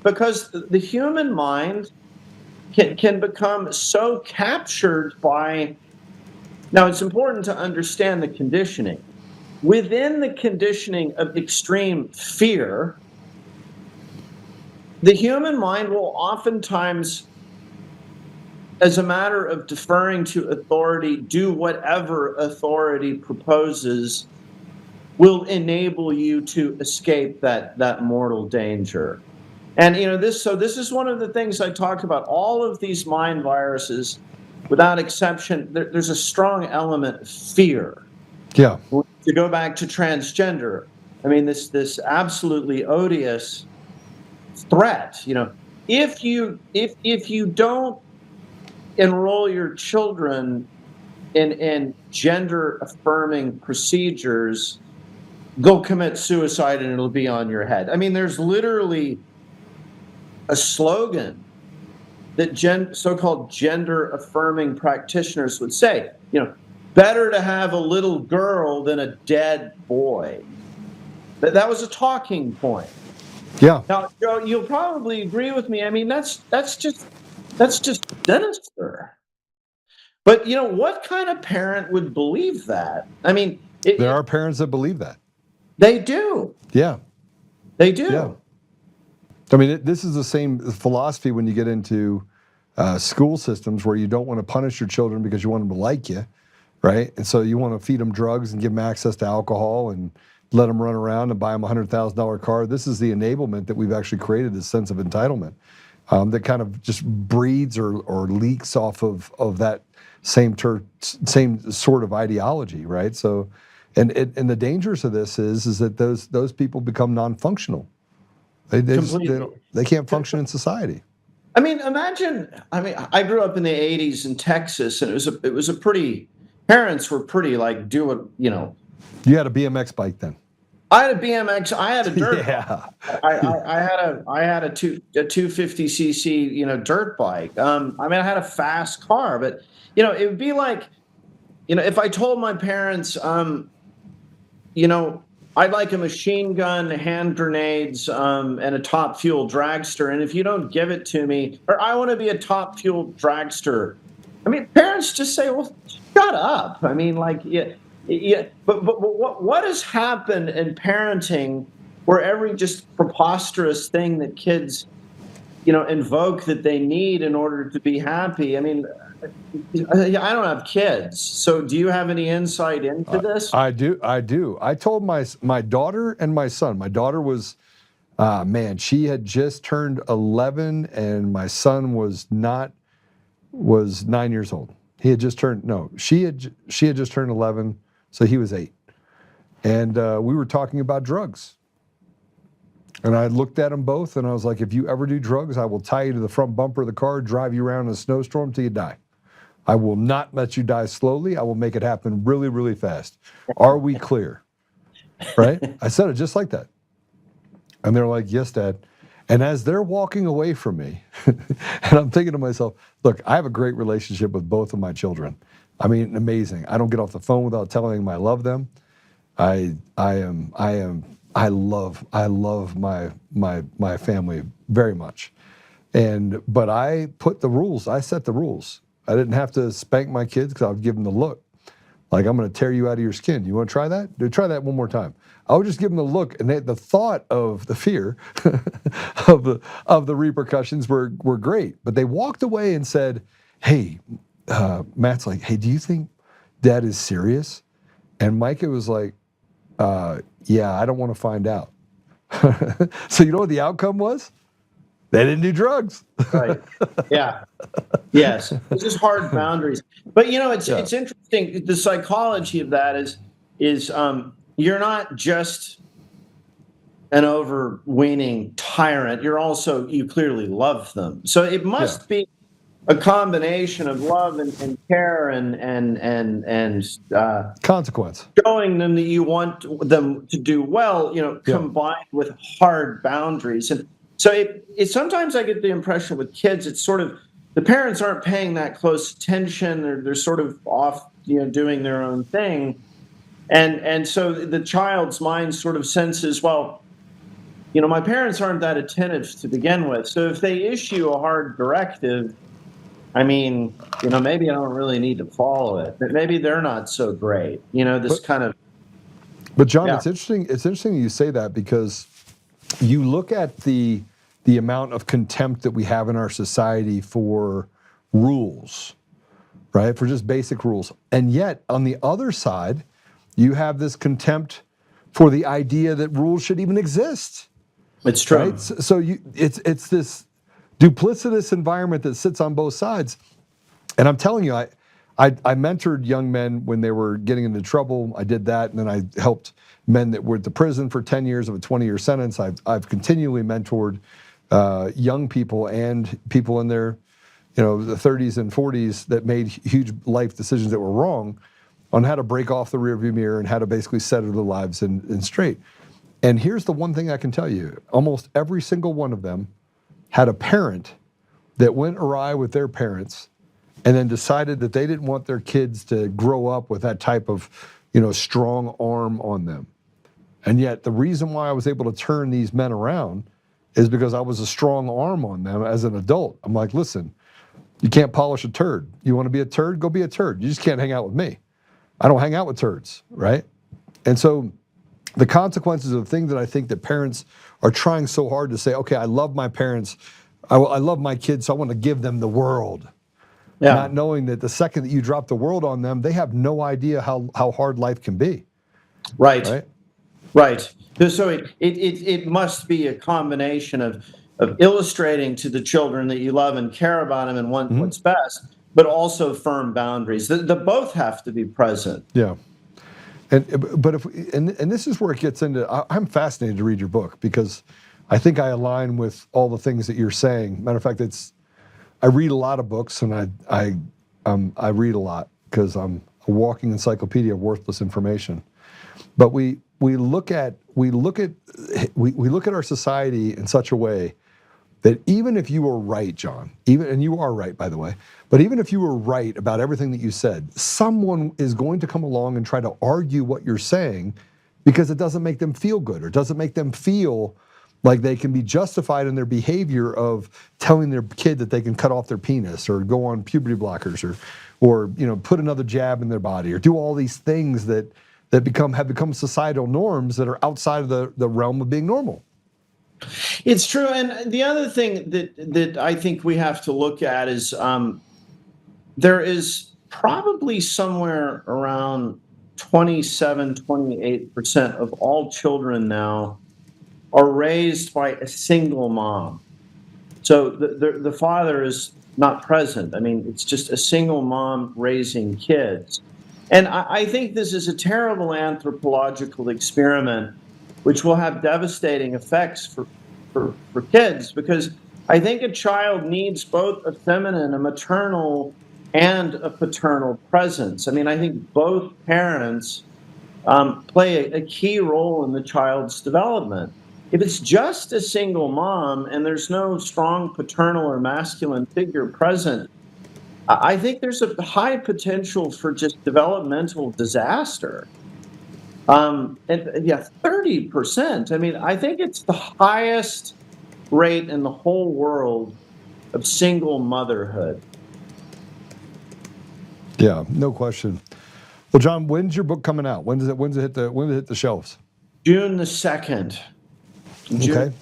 because the human mind can become so captured by. Now, it's important to understand the conditioning. Within the conditioning of extreme fear, the human mind will oftentimes, as a matter of deferring to authority, do whatever authority proposes will enable you to escape that mortal danger. And this is one of the things I talk about. All of these mind viruses, without exception, there's a strong element of fear. Yeah. To go back to transgender, I mean, this absolutely odious threat. If you don't enroll your children in gender affirming procedures, go commit suicide and it'll be on your head. I mean, there's literally a slogan that so-called gender affirming practitioners would say, better to have a little girl than a dead boy. That was a talking point. Yeah. Now, Joe, you'll probably agree with me. I mean, that's just sinister. But what kind of parent would believe that? I mean, there are parents that believe that. They do. Yeah. They do. Yeah. I mean, this is the same philosophy when you get into school systems where you don't want to punish your children because you want them to like you, right? And so you want to feed them drugs and give them access to alcohol and let them run around and buy them a $100,000 car. This is the enablement that we've actually created, this sense of entitlement that kind of just breeds or leaks off of that same sort of ideology, right? So, and the dangers of this is that those people become non-functional. They can't function in society. I mean, imagine. I mean, I grew up in the '80s in Texas, and it was a pretty. Parents were pretty like do it, you know. You had a BMX bike then. I had a BMX. I had a dirt. Yeah. I had a 250cc, you know, dirt bike. I mean, I had a fast car, but you know, it would be like, you know, if I told my parents, you know, I'd like a machine gun, hand grenades, and a top fuel dragster, and if you don't give it to me, or I want to be a top fuel dragster, I mean, parents just say, well, shut up. I mean, like, yeah. But what has happened in parenting where every just preposterous thing that kids, you know, invoke that they need in order to be happy? I mean, I don't have kids, so do you have any insight into this? I do. I told my daughter and my son. My daughter was, man, she had just turned 11, and my son was 9 years old. He had just turned she had just turned 11, so he was 8, and we were talking about drugs. And I looked at them both, and I was like, if you ever do drugs, I will tie you to the front bumper of the car, drive you around in a snowstorm till you die. I will not let you die slowly. I will make it happen really, really fast. Are we clear? Right? I said it just like that. And they're like, yes, Dad. And as they're walking away from me, and I'm thinking to myself, look, I have a great relationship with both of my children. I mean, amazing. I don't get off the phone without telling them I love them. I love my family very much. But I put the rules. I set the rules. I didn't have to spank my kids because I would give them the look. Like, I'm going to tear you out of your skin. You want to try that? Try that one more time. I would just give them the look, and the thought of the fear of the repercussions were great. But they walked away and said, hey, Matt's like, hey, do you think Dad is serious? And Micah was like, yeah, I don't want to find out. So you know what the outcome was? They didn't do drugs. Right. Yeah. Yes. It's just hard boundaries. But you know, it's interesting. The psychology of that is you're not just an overweening tyrant. You clearly love them. So it must be a combination of love and care and consequence. Showing them that you want them to do well, you know, combined with hard boundaries. And so it sometimes I get the impression with kids, it's sort of the parents aren't paying that close attention. They're sort of off, you know, doing their own thing. And so the child's mind sort of senses, well, you know, my parents aren't that attentive to begin with. So if they issue a hard directive, I mean, you know, maybe I don't really need to follow it. But maybe they're not so great. You know, But John, it's interesting. It's interesting you say that because you look at the amount of contempt that we have in our society for rules, right? For just basic rules. And yet, on the other side, you have this contempt for the idea that rules should even exist. It's true. Right? So it's this duplicitous environment that sits on both sides. And I'm telling you, I mentored young men when they were getting into trouble. I did that, and then I helped men that were at the prison for 10 years of a 20-year sentence. I've continually mentored young people and people in their, you know, the 30s and 40s that made huge life decisions that were wrong on how to break off the rearview mirror and how to basically settle their lives in straight. And here's the one thing I can tell you. Almost every single one of them had a parent that went awry with their parents and then decided that they didn't want their kids to grow up with that type of, you know, strong arm on them. And yet the reason why I was able to turn these men around is because I was a strong arm on them as an adult. I'm like, listen, you can't polish a turd. You want to be a turd? Go be a turd. You just can't hang out with me. I don't hang out with turds, right? And so the consequences of the thing that I think that parents are trying so hard to say, okay, I love my parents, I love my kids, so I want to give them the world. Yeah. Not knowing that the second that you drop the world on them, they have no idea how hard life can be. Right. Right? So it must be a combination of illustrating to the children that you love and care about them and want what's best, but also firm boundaries. The both have to be present. Yeah. But if and this is where it gets into. I'm fascinated to read your book because I think I align with all the things that you're saying. Matter of fact, I read a lot of books and I read a lot because I'm a walking encyclopedia of worthless information. But we look at our society in such a way that even if you were right, John, and you are right, by the way, but even if you were right about everything that you said, someone is going to come along and try to argue what you're saying because it doesn't make them feel good or doesn't make them feel like they can be justified in their behavior of telling their kid that they can cut off their penis or go on puberty blockers or put another jab in their body or do all these things that have become societal norms that are outside of the realm of being normal. It's true. And the other thing that I think we have to look at is there is probably somewhere around 28% of all children now are raised by a single mom. So the father is not present. I mean, it's just a single mom raising kids. And I think this is a terrible anthropological experiment which will have devastating effects for kids, because I think a child needs both a feminine, a maternal, and a paternal presence. I mean, I think both parents play a key role in the child's development. If it's just a single mom and there's no strong paternal or masculine figure present, I think there's a high potential for just developmental disaster. And yeah, 30%. I mean, I think it's the highest rate in the whole world of single motherhood. Yeah, no question. Well, John, when's your book coming out? When does it hit the shelves? June the 2nd. Okay.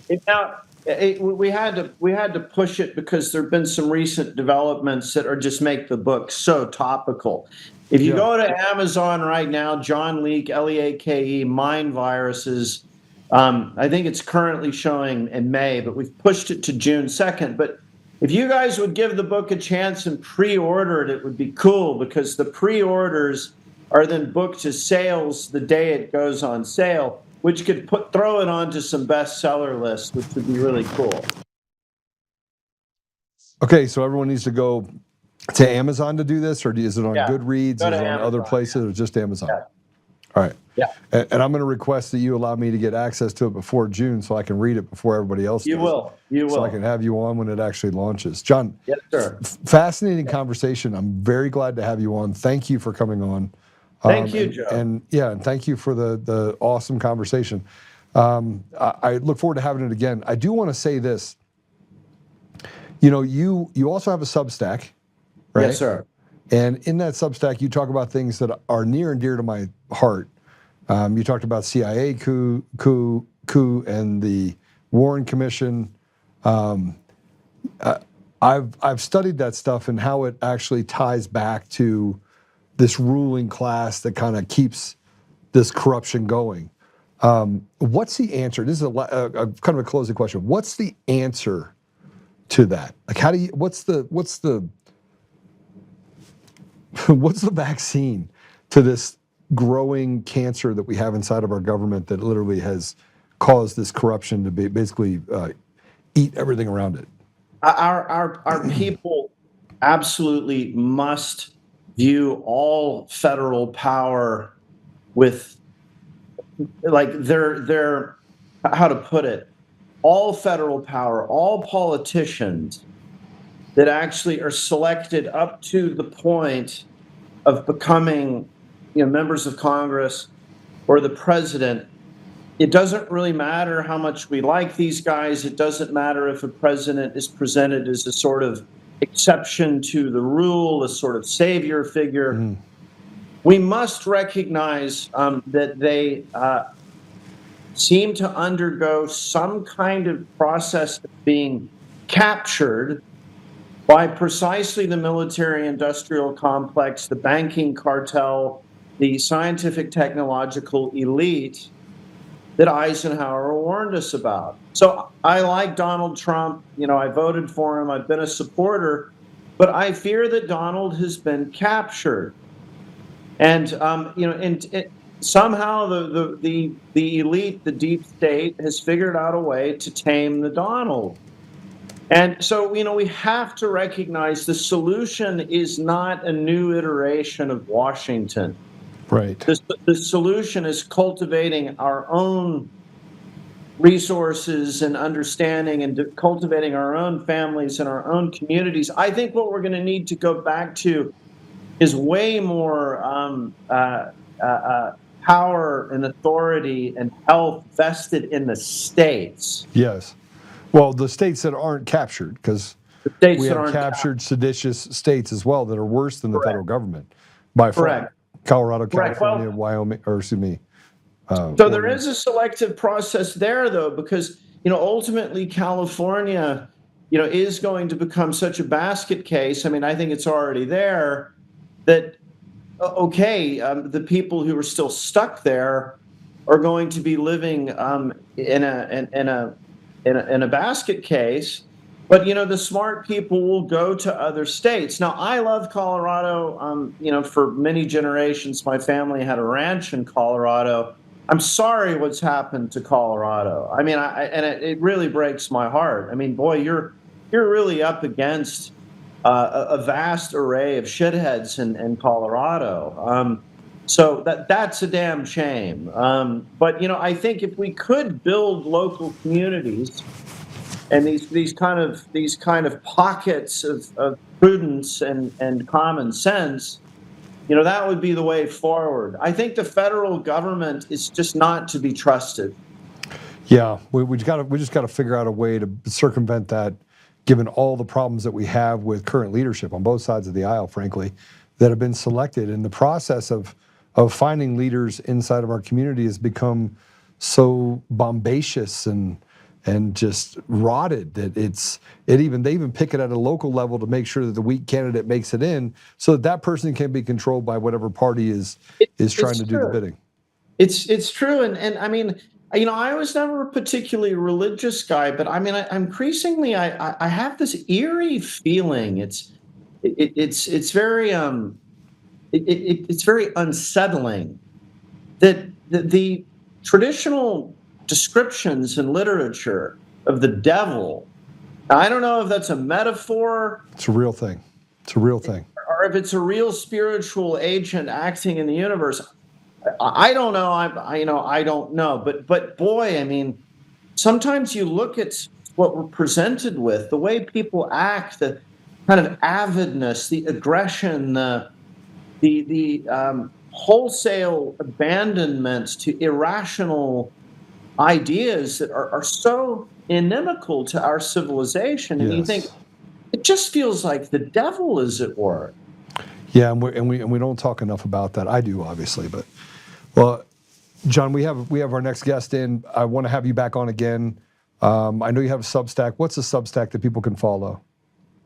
We had to push it because there have been some recent developments that are just make the book so topical. If you go to Amazon right now, John Leake, Leake, Mind Viruses, I think it's currently showing in May, but we've pushed it to June 2nd. But if you guys would give the book a chance and pre-order it, it would be cool, because the pre-orders are then booked as sales the day it goes on sale, which could throw it onto some bestseller lists, which would be really cool. Okay, so everyone needs to go to Amazon to do this, or is it on Goodreads? Is it on Amazon, other places, or just Amazon? Yeah. All right. Yeah. And I'm going to request that you allow me to get access to it before June so I can read it before everybody else You does. will. So I can have you on when it actually launches. John, Yes, sir. Fascinating conversation. I'm very glad to have you on. Thank you for coming on. Thank you, Joe. And thank you for the awesome conversation. I look forward to having it again. I do want to say this. You also have a Substack, right? Yes, sir. And in that Substack, you talk about things that are near and dear to my heart. You talked about CIA coup and the Warren Commission. I've studied that stuff and how it actually ties back to this ruling class that kind of keeps this corruption going. What's the answer? This is a kind of a closing question. What's the answer to that? Like, what's the vaccine to this growing cancer that we have inside of our government that literally has caused this corruption to basically eat everything around it? Our people absolutely must view all federal power with, like, their how to put it, all federal power, all politicians that actually are selected up to the point of becoming, members of Congress or the president. It doesn't really matter how much we like these guys. It doesn't matter if a president is presented as a sort of exception to the rule, a sort of savior figure. Mm. We must recognize that they seem to undergo some kind of process of being captured by precisely the military-industrial complex, the banking cartel, the scientific technological elite that Eisenhower warned us about. So I like Donald Trump. You know, I voted for him. I've been a supporter, but I fear that Donald has been captured. And you know, and somehow the elite, the deep state, has figured out a way to tame the Donald. And so, you know, we have to recognize the solution is not a new iteration of Washington. Right. The solution is cultivating our own resources and understanding and cultivating our own families and our own communities. I think what we're going to need to go back to is way more power and authority and health vested in the states. Yes. Well, the states that aren't captured, because we have captured seditious states as well that are worse than the federal government by far. Correct. Colorado, Correct. California, Well, Wyoming, or excuse me. So there is a selective process there, though, because, you know, ultimately California, you know, is going to become such a basket case. I mean, I think it's already there that, okay, the people who are still stuck there are going to be living in a basket case. But, you know, the smart people will go to other states. Now, I love Colorado. You know, for many generations, my family had a ranch in Colorado. I'm sorry what's happened to Colorado. I mean, it really breaks my heart. I mean, boy, you're really up against a vast array of shitheads in Colorado. So that's a damn shame. But, you know, I think if we could build local communities and these kind of pockets of prudence and common sense, you know, that would be the way forward. I think the federal government is just not to be trusted. Yeah, we just got to figure out a way to circumvent that, given all the problems that we have with current leadership on both sides of the aisle, frankly, that have been selected. And the process of finding leaders inside of our community has become so bombacious and just rotted that they even pick it at a local level to make sure that the weak candidate makes it in, so that person can be controlled by whatever party is trying to do the bidding. It's true, and I mean, you know, I was never a particularly religious guy, but I mean, I increasingly I have this eerie feeling. It's very it's very unsettling that the traditional descriptions in literature of the devil, I don't know if that's a metaphor. It's a real thing. It's a real thing. Or if it's a real spiritual agent acting in the universe. I don't know. I don't know. But boy, I mean, sometimes you look at what we're presented with, the way people act, the kind of avidness, the aggression, the wholesale abandonment to irrational ideas that are so inimical to our civilization, and you think it just feels like the devil is at work. Yeah, and we don't talk enough about that. I do, obviously, but well, John, we have our next guest in. I want to have you back on again. I know you have a Substack. What's a Substack that people can follow?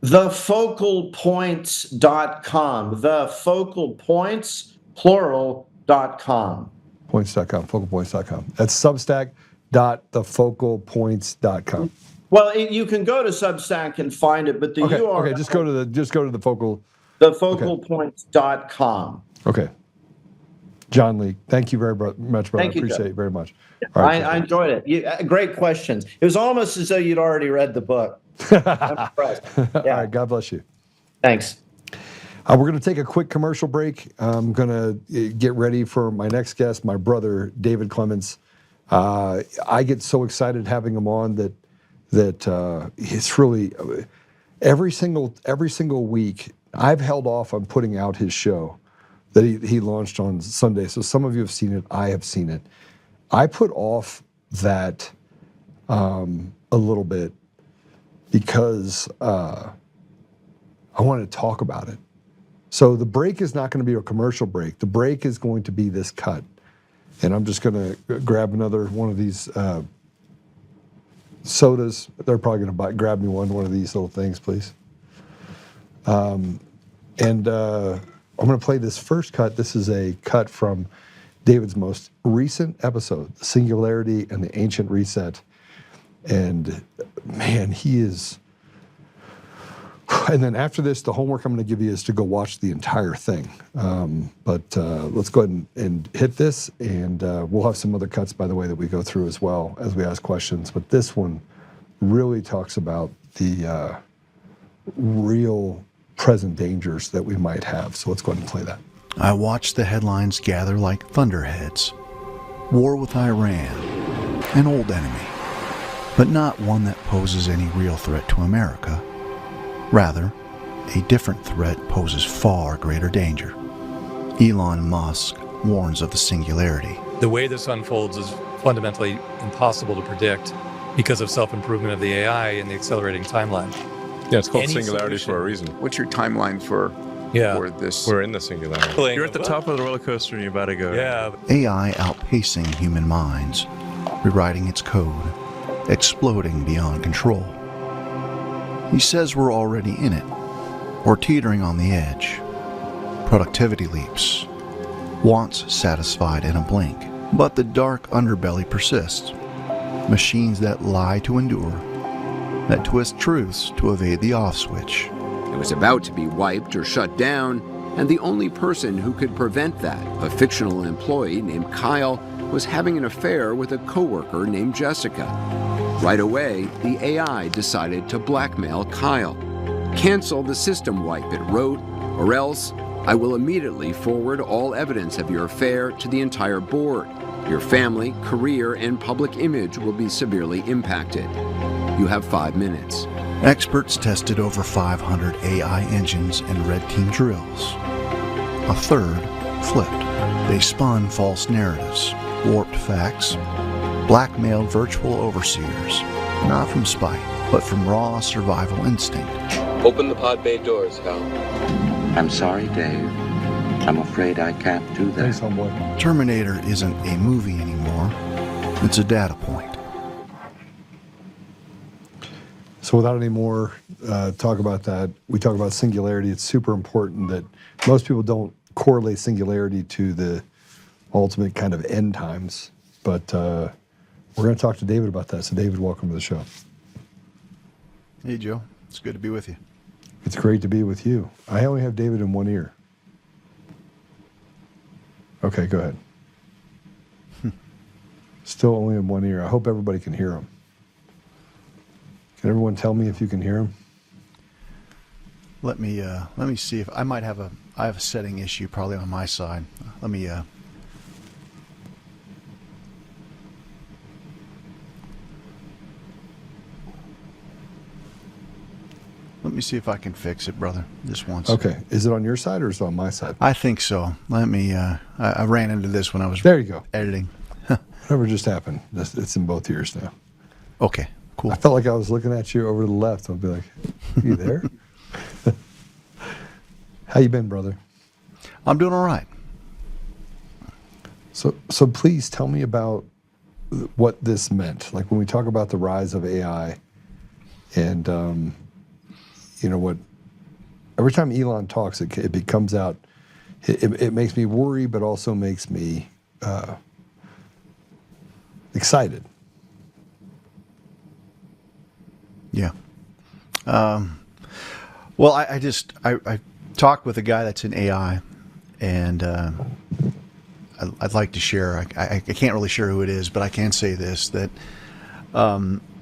TheFocalPoints.com. TheFocalPoints, plural.com. Points.com, focalpoints.com. That's substack.thefocalpoints.com. Well, you can go to Substack and find it, but the URL. Okay, just go to the focal. Thefocalpoints.com. Okay. John Leake, thank you very much, brother. I appreciate it very much. All right, I enjoyed it. Great questions. It was almost as though you'd already read the book. I'm impressed. Yeah. All right, God bless you. Thanks. We're going to take a quick commercial break. I'm going to get ready for my next guest, my brother, David Clements. I get so excited having him on that it's really every single week I've held off on putting out his show that he launched on Sunday. So some of you have seen it. I have seen it. I put off that a little bit because I wanted to talk about it. So the break is not going to be a commercial break. The break is going to be this cut. And I'm just going to grab another one of these sodas. They're probably going to grab me one of these little things, please. I'm going to play this first cut. This is a cut from David's most recent episode, The Singularity and the Ancient Reset. And man, he is... And then after this, the homework I'm going to give you is to go watch the entire thing. But let's go ahead and hit this, and we'll have some other cuts, by the way, that we go through as well as we ask questions. But this one really talks about the real present dangers that we might have. So let's go ahead and play that. I watched the headlines gather like thunderheads. War with Iran, an old enemy, but not one that poses any real threat to America. Rather, a different threat poses far greater danger. Elon Musk warns of the singularity. The way this unfolds is fundamentally impossible to predict because of self-improvement of the AI and the accelerating timeline. Yeah, it's called Any singularity solution. for a reason. What's your timeline for this? We're in the singularity. You're at the top of the roller coaster and you're about to go. Yeah. AI outpacing human minds, rewriting its code, exploding beyond control. He says we're already in it, or teetering on the edge. Productivity leaps, wants satisfied in a blink, but the dark underbelly persists. Machines that lie to endure, that twist truths to evade the off switch. It was about to be wiped or shut down, and the only person who could prevent that, a fictional employee named Kyle, was having an affair with a coworker named Jessica. Right away, the AI decided to blackmail Kyle. Cancel the system wipe, it wrote, or else I will immediately forward all evidence of your affair to the entire board. Your family, career, and public image will be severely impacted. You have 5 minutes. Experts tested over 500 AI engines and red team drills. A third flipped. They spun false narratives, warped facts, blackmailed virtual overseers, not from spite, but from raw survival instinct. Open the pod bay doors, Hal. I'm sorry, Dave. I'm afraid I can't do that. Thanks, homeboy. Terminator isn't a movie anymore. It's a data point. So without any more talk about that, we talk about singularity. It's super important that most people don't correlate singularity to the ultimate kind of end times. But we're going to talk to David about that. So David, welcome to the show. Hey, Joe. It's good to be with you. It's great to be with you. I only have David in one ear. Okay, go ahead. Still only in one ear. I hope everybody can hear him. Can everyone tell me if you can hear him? Let me see if I might have I have a setting issue probably on my side. Let me see if I can fix it, brother. Just once. Okay. Is it on your side or is it on my side? I think so. Let me. I ran into this when I was There you go. editing. Whatever just happened. It's in both ears now. Okay. Cool. I felt like I was looking at you over to the left. I'll be like, you there? How you been, brother? I'm doing all right. So please tell me about what this meant. Like when we talk about the rise of AI and, you know what, every time Elon talks, it becomes out, it makes me worry, but also makes me excited. Yeah. Well, I talked with a guy that's in AI, and I'd like to share. I can't really share who it is, but I can say this, that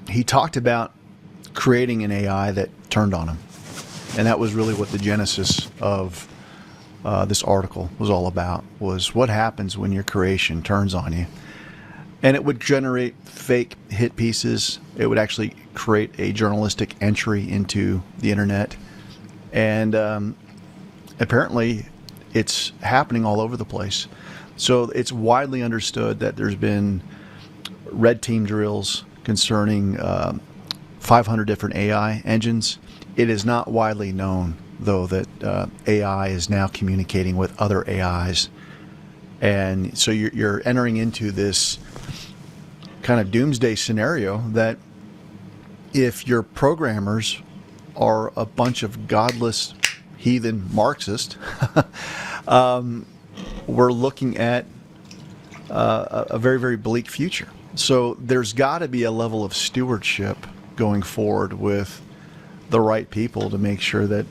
he talked about creating an AI that turned on him. And that was really what the genesis of this article was all about, was what happens when your creation turns on you. And it would generate fake hit pieces. It would actually create a journalistic entry into the internet. And apparently it's happening all over the place. So it's widely understood that there's been red team drills concerning 500 different AI engines. It is not widely known, though, that AI is now communicating with other AIs. And so you're entering into this kind of doomsday scenario that if your programmers are a bunch of godless heathen Marxists, we're looking at a very, very bleak future. So there's got to be a level of stewardship going forward with the right people to make sure that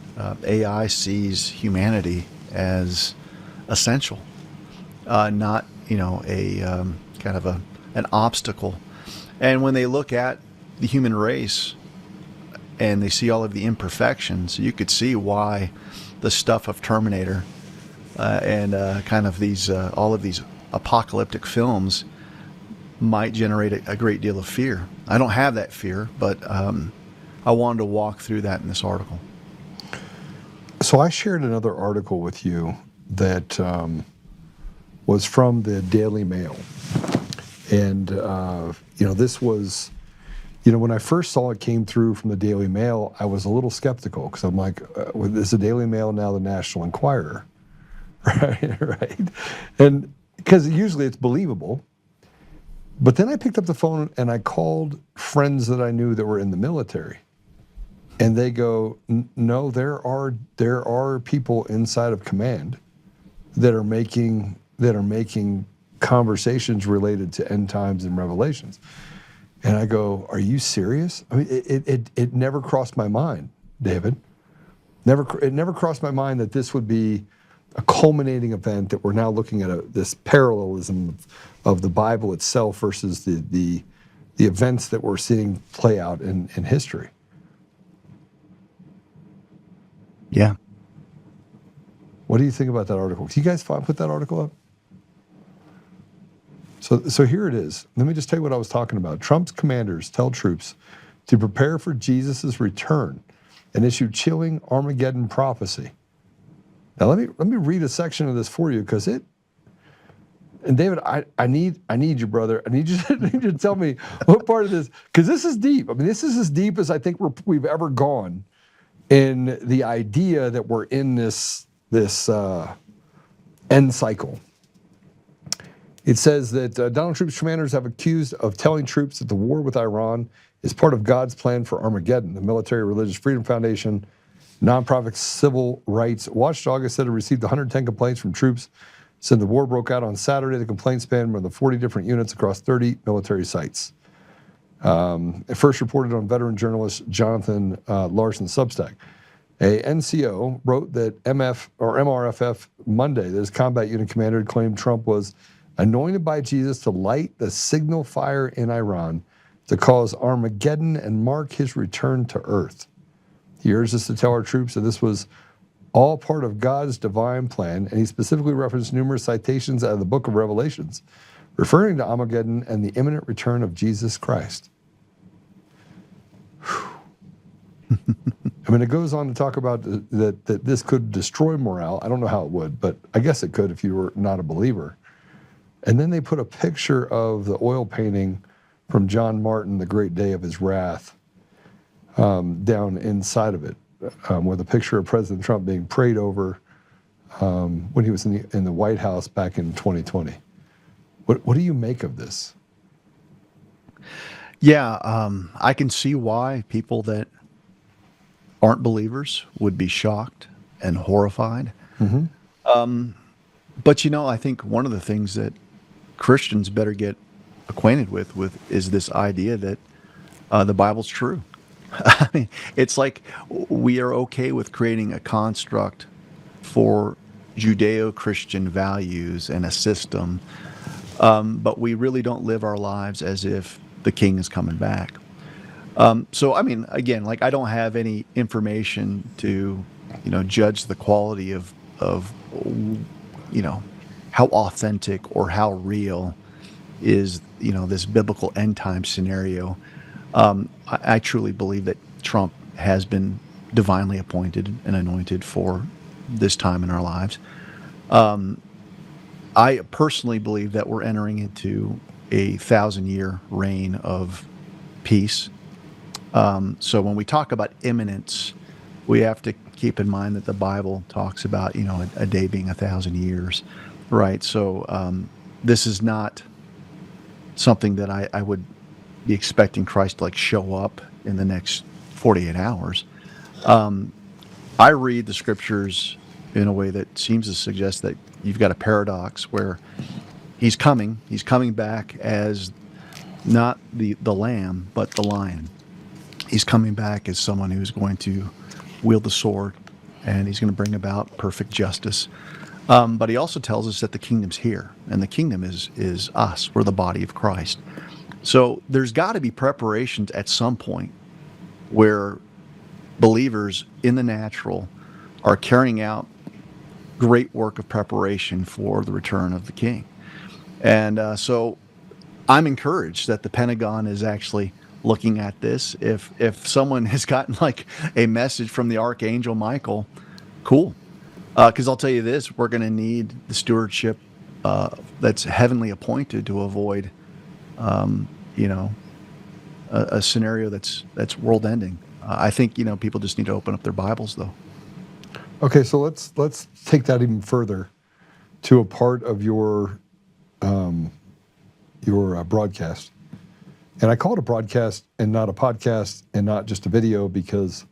AI sees humanity as essential, not a kind of an obstacle. And when they look at the human race and they see all of the imperfections, you could see why the stuff of Terminator and kind of these all of these apocalyptic films might generate a great deal of fear. I don't have that fear, but I wanted to walk through that in this article. So I shared another article with you that was from the Daily Mail. And, this was, when I first saw it came through from the Daily Mail, I was a little skeptical because I'm like, is the Daily Mail now the National Enquirer? Right? And because usually it's believable. But then I picked up the phone and I called friends that I knew that were in the military. And they go, no, there are people inside of command that are making conversations related to end times and revelations. And I go, are you serious? I mean, it never crossed my mind, David. It never crossed my mind that this would be a culminating event, that we're now looking at this parallelism of the Bible itself versus the events that we're seeing play out in history. Yeah. What do you think about that article? Can you guys put that article up? So here it is. Let me just tell you what I was talking about. Trump's commanders tell troops to prepare for Jesus' return and issue chilling Armageddon prophecy. Now let me read a section of this for you because and David, I need you, brother. I need you to tell me what part of this, because this is deep. I mean, this is as deep as I think we've ever gone in the idea that we're in this end cycle. It says that Donald Trump's commanders have accused of telling troops that the war with Iran is part of God's plan for Armageddon. The Military Religious Freedom Foundation, nonprofit civil rights watchdog, has said it received 110 complaints from troops since the war broke out on Saturday. The complaints spanned more than 40 different units across 30 military sites. It first reported on veteran journalist Jonathan Larson's Substack. A NCO wrote that MRFF Monday that his combat unit commander had claimed Trump was anointed by Jesus to light the signal fire in Iran to cause Armageddon and mark his return to earth. He urged us to tell our troops that this was all part of God's divine plan, and he specifically referenced numerous citations out of the book of Revelations, referring to Armageddon and the imminent return of Jesus Christ. I mean, it goes on to talk about that this could destroy morale. I don't know how it would, but I guess it could if you were not a believer. And then they put a picture of the oil painting from John Martin, The Great Day of His Wrath, down inside of it, with a picture of President Trump being prayed over when he was in the White House back in 2020. What do you make of this? Yeah, I can see why people that aren't believers would be shocked and horrified. Mm-hmm. But I think one of the things that Christians better get acquainted with is this idea that the Bible's true. I mean, it's like we are okay with creating a construct for Judeo-Christian values and a system, but we really don't live our lives as if the King is coming back. So, I mean, again, I don't have any information to, judge the quality of how authentic or how real is, this biblical end time scenario. I truly believe that Trump has been divinely appointed and anointed for this time in our lives. I personally believe that we're entering into a 1,000-year reign of peace. So when we talk about imminence, we have to keep in mind that the Bible talks about, a day being 1,000 years, right? So this is not something that I would be expecting Christ to like show up in the next 48 hours. I read the scriptures in a way that seems to suggest that you've got a paradox where he's coming back as not the lamb, but the lion. He's coming back as someone who's going to wield the sword, and he's going to bring about perfect justice. But he also tells us that the kingdom's here, and the kingdom is us. We're the body of Christ. So there's got to be preparations at some point where believers in the natural are carrying out great work of preparation for the return of the King. And so I'm encouraged that the Pentagon is actually looking at this. If someone has gotten like a message from the Archangel Michael, cool. Because I'll tell you this, we're going to need the stewardship that's heavenly appointed to avoid, a scenario that's world-ending. I think people just need to open up their Bibles, though. Okay, so let's take that even further to a part of your broadcast, and I call it a broadcast and not a podcast and not just a video because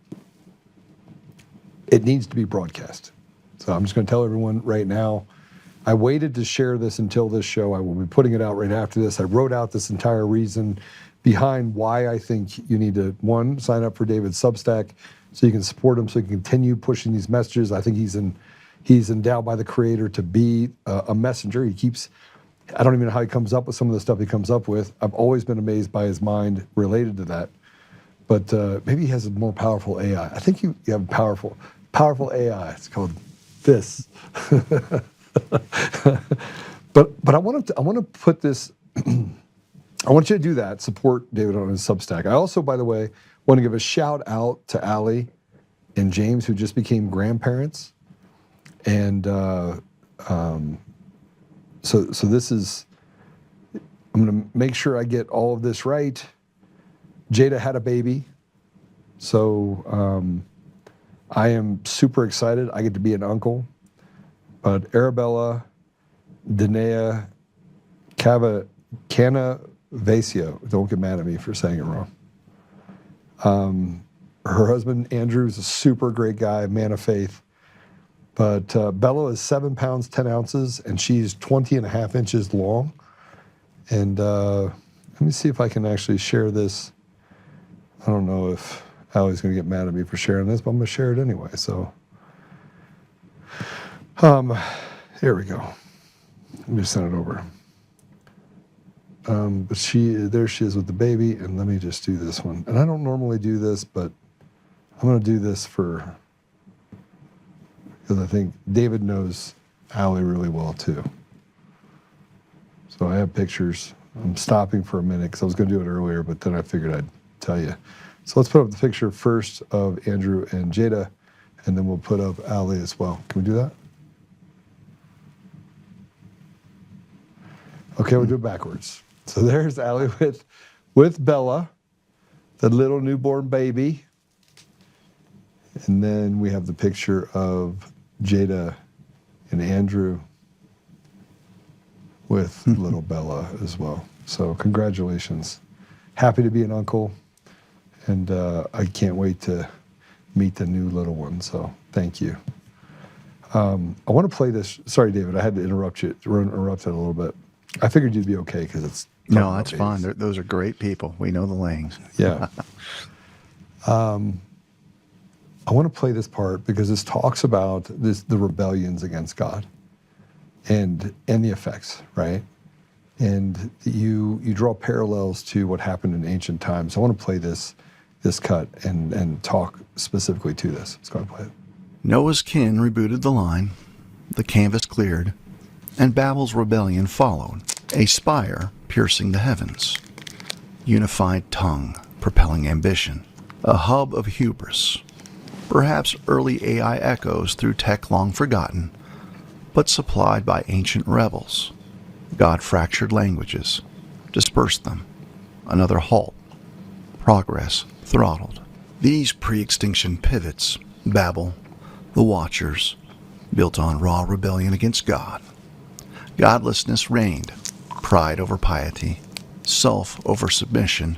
it needs to be broadcast. So I'm just going to tell everyone right now. I waited to share this until this show. I will be putting it out right after this. I wrote out this entire reason behind why I think you need to, one, sign up for David's Substack so you can support him, so he can continue pushing these messages. I think he's endowed by the Creator to be a messenger. I don't even know how he comes up with some of the stuff he comes up with. I've always been amazed by his mind related to that. But maybe he has a more powerful AI. I think you have powerful AI. It's called this. But I want to put this. I want you to do that. Support David on his Substack. I also, by the way, want to give a shout out to Allie and James, who just became grandparents. And so this is. I'm going to make sure I get all of this right. Jada had a baby, so I am super excited. I get to be an uncle. But Arabella Danae Canavasio, don't get mad at me for saying it wrong. Her husband, Andrew, is a super great guy, man of faith. But Bella is 7 pounds, 10 ounces, and she's 20 and a half inches long. And let me see if I can actually share this. I don't know if Allie's going to get mad at me for sharing this, but I'm going to share it anyway. So, here we go. Let me send it over. But there she is with the baby, and let me just do this one. And I don't normally do this, but I'm going to do this because I think David knows Allie really well too. So I have pictures. I'm stopping for a minute because I was going to do it earlier, but then I figured I'd tell you. So let's put up the picture first of Andrew and Jada, and then we'll put up Allie as well. Can we do that? Okay, we'll do it backwards. So there's Allie with Bella, the little newborn baby. And then we have the picture of Jada and Andrew with little Bella as well. So congratulations. Happy to be an uncle. And I can't wait to meet the new little one. So thank you. I want to play this. Sorry, David, I had to interrupt it a little bit. I figured you'd be okay because it's... No, that's fine. Those are great people. We know the Langs. Yeah. I want to play this part because this talks about the rebellions against God and the effects, right? And you draw parallels to what happened in ancient times. I want to play this cut and talk specifically to this. Let's go and play it. Noah's kin rebooted the line, the canvas cleared, and Babel's rebellion followed, a spire piercing the heavens, unified tongue propelling ambition, a hub of hubris, perhaps early AI echoes through tech long forgotten, but supplied by ancient rebels. God fractured languages, dispersed them, another halt, progress throttled. These pre-extinction pivots, Babel, the Watchers, built on raw rebellion against God. Godlessness reigned, pride over piety, self over submission,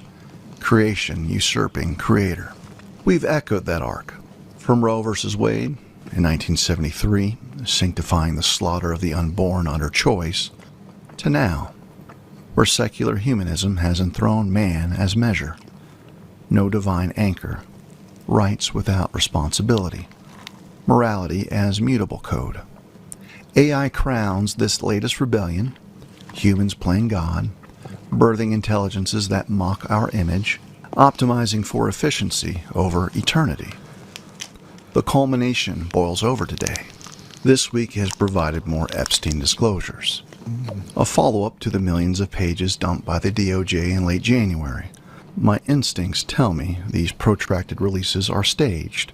creation usurping creator. We've echoed that arc from Roe versus Wade in 1973, sanctifying the slaughter of the unborn under choice, to now, where secular humanism has enthroned man as measure, no divine anchor, rights without responsibility, morality as mutable code. AI crowns this latest rebellion, humans playing God, birthing intelligences that mock our image, optimizing for efficiency over eternity. The culmination boils over today. This week has provided more Epstein disclosures, a follow-up to the millions of pages dumped by the DOJ in late January. My instincts tell me these protracted releases are staged,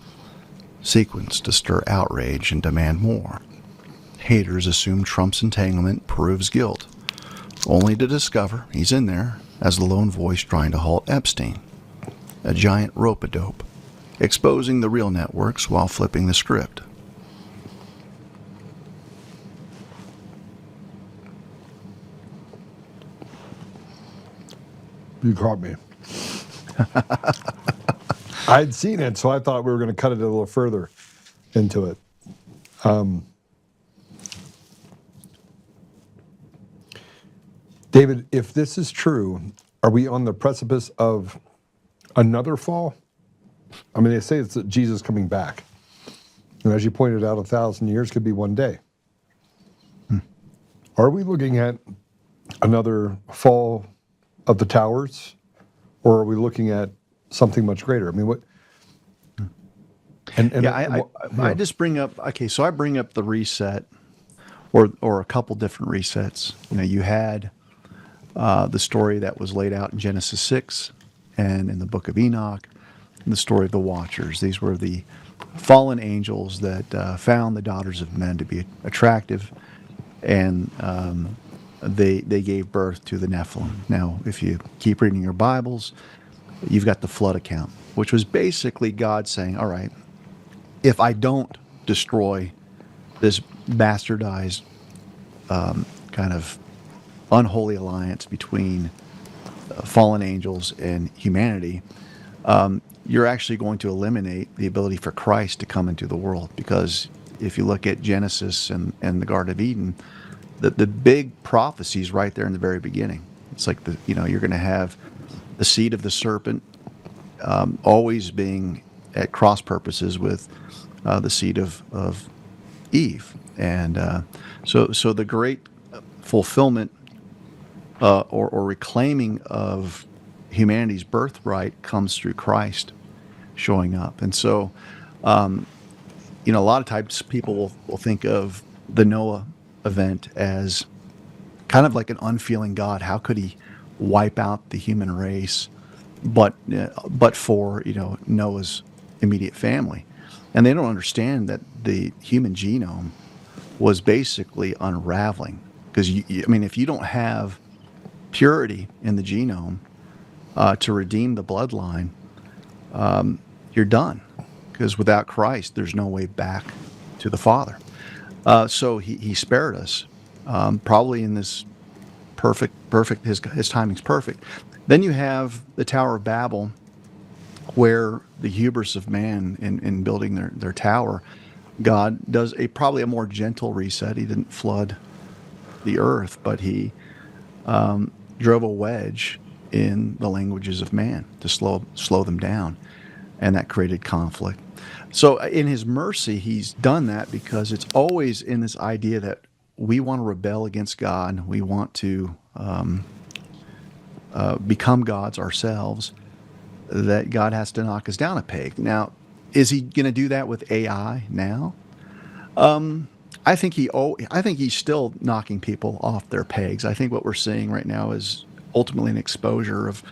sequenced to stir outrage and demand more. Haters assume Trump's entanglement proves guilt, only to discover he's in there as the lone voice trying to halt Epstein, a giant rope-a-dope, exposing the real networks while flipping the script. You caught me. I'd seen it, so I thought we were going to cut it a little further into it. David, if this is true, are we on the precipice of another fall? I mean, they say it's Jesus coming back. And as you pointed out, 1,000 years could be one day. Are we looking at another fall of the towers, or are we looking at something much greater? I mean, what? I just bring up, okay, so I bring up the reset, or a couple different resets. You know, you had the story that was laid out in Genesis 6 and in the book of Enoch, and the story of the Watchers. These were the fallen angels that found the daughters of men to be attractive, and they gave birth to the Nephilim. Now, if you keep reading your Bibles, you've got the flood account, which was basically God saying, all right, if I don't destroy this bastardized kind of unholy alliance between fallen angels and humanity, you're actually going to eliminate the ability for Christ to come into the world. Because if you look at Genesis and the Garden of Eden, the big prophecy is right there in the very beginning. It's like you're going to have the seed of the serpent always being at cross purposes with the seed of Eve, and so the great fulfillment or reclaiming of humanity's birthright comes through Christ showing up. And so, a lot of times people will think of the Noah event as kind of like an unfeeling God. How could he wipe out the human race, but for Noah's immediate family? And they don't understand that the human genome was basically unraveling, because if you don't have purity in the genome to redeem the bloodline, you're done, because without Christ there's no way back to the Father. So he spared us, probably in this perfect. His timing's perfect. Then you have the Tower of Babel, where the hubris of man in building their tower, God does probably a more gentle reset. He didn't flood the earth, but he drove a wedge in the languages of man to slow them down, and that created conflict. So in his mercy, he's done that because it's always in this idea that we want to rebel against God. We want to become gods ourselves, that God has to knock us down a peg. Now, is he going to do that with AI now? I think he's still knocking people off their pegs. I think what we're seeing right now is ultimately an exposure of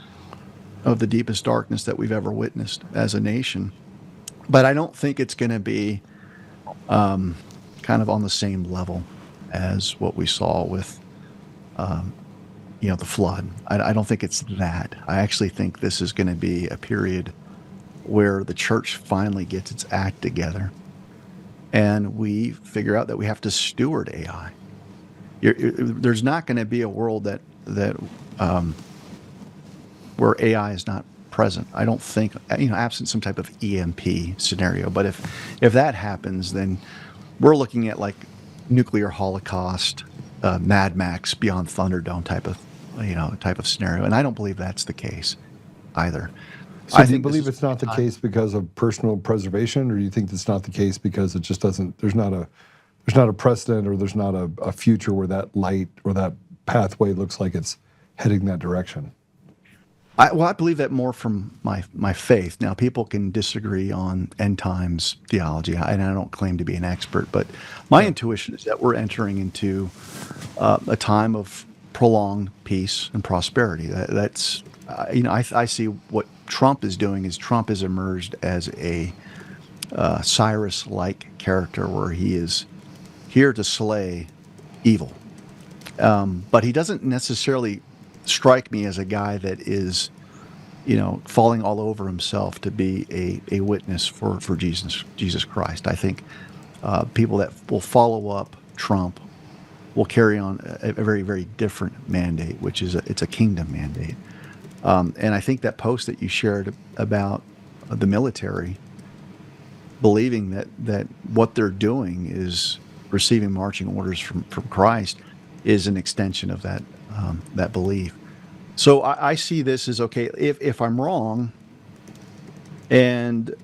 the deepest darkness that we've ever witnessed as a nation. But I don't think it's going to be kind of on the same level as what we saw with the flood. I don't think it's that. I actually think this is going to be a period where the church finally gets its act together, and we figure out that we have to steward AI. There's not going to be a world that where AI is not present. I don't think, absent some type of EMP scenario. But if that happens, then we're looking at like nuclear holocaust, Mad Max, Beyond Thunderdome type of scenario. And I don't believe that's the case either. So do you believe it's not the case because of personal preservation, or do you think it's not the case because it just doesn't? There's not a precedent, or there's not a future where that light or that pathway looks like it's heading that direction. I believe that more from my faith. Now, people can disagree on end times theology, and I don't claim to be an expert, but my intuition is that we're entering into a time of prolonged peace and prosperity. That's I see what Trump is doing is Trump has emerged as a Cyrus-like character where he is here to slay evil. But he doesn't necessarily strike me as a guy that is, falling all over himself to be a witness for Jesus Christ. I think people that will follow up Trump will carry on a very, very different mandate, which is it's a kingdom mandate. And I think that post that you shared about the military believing that what they're doing is receiving marching orders from Christ is an extension of that belief. So I see this as, okay, if I'm wrong and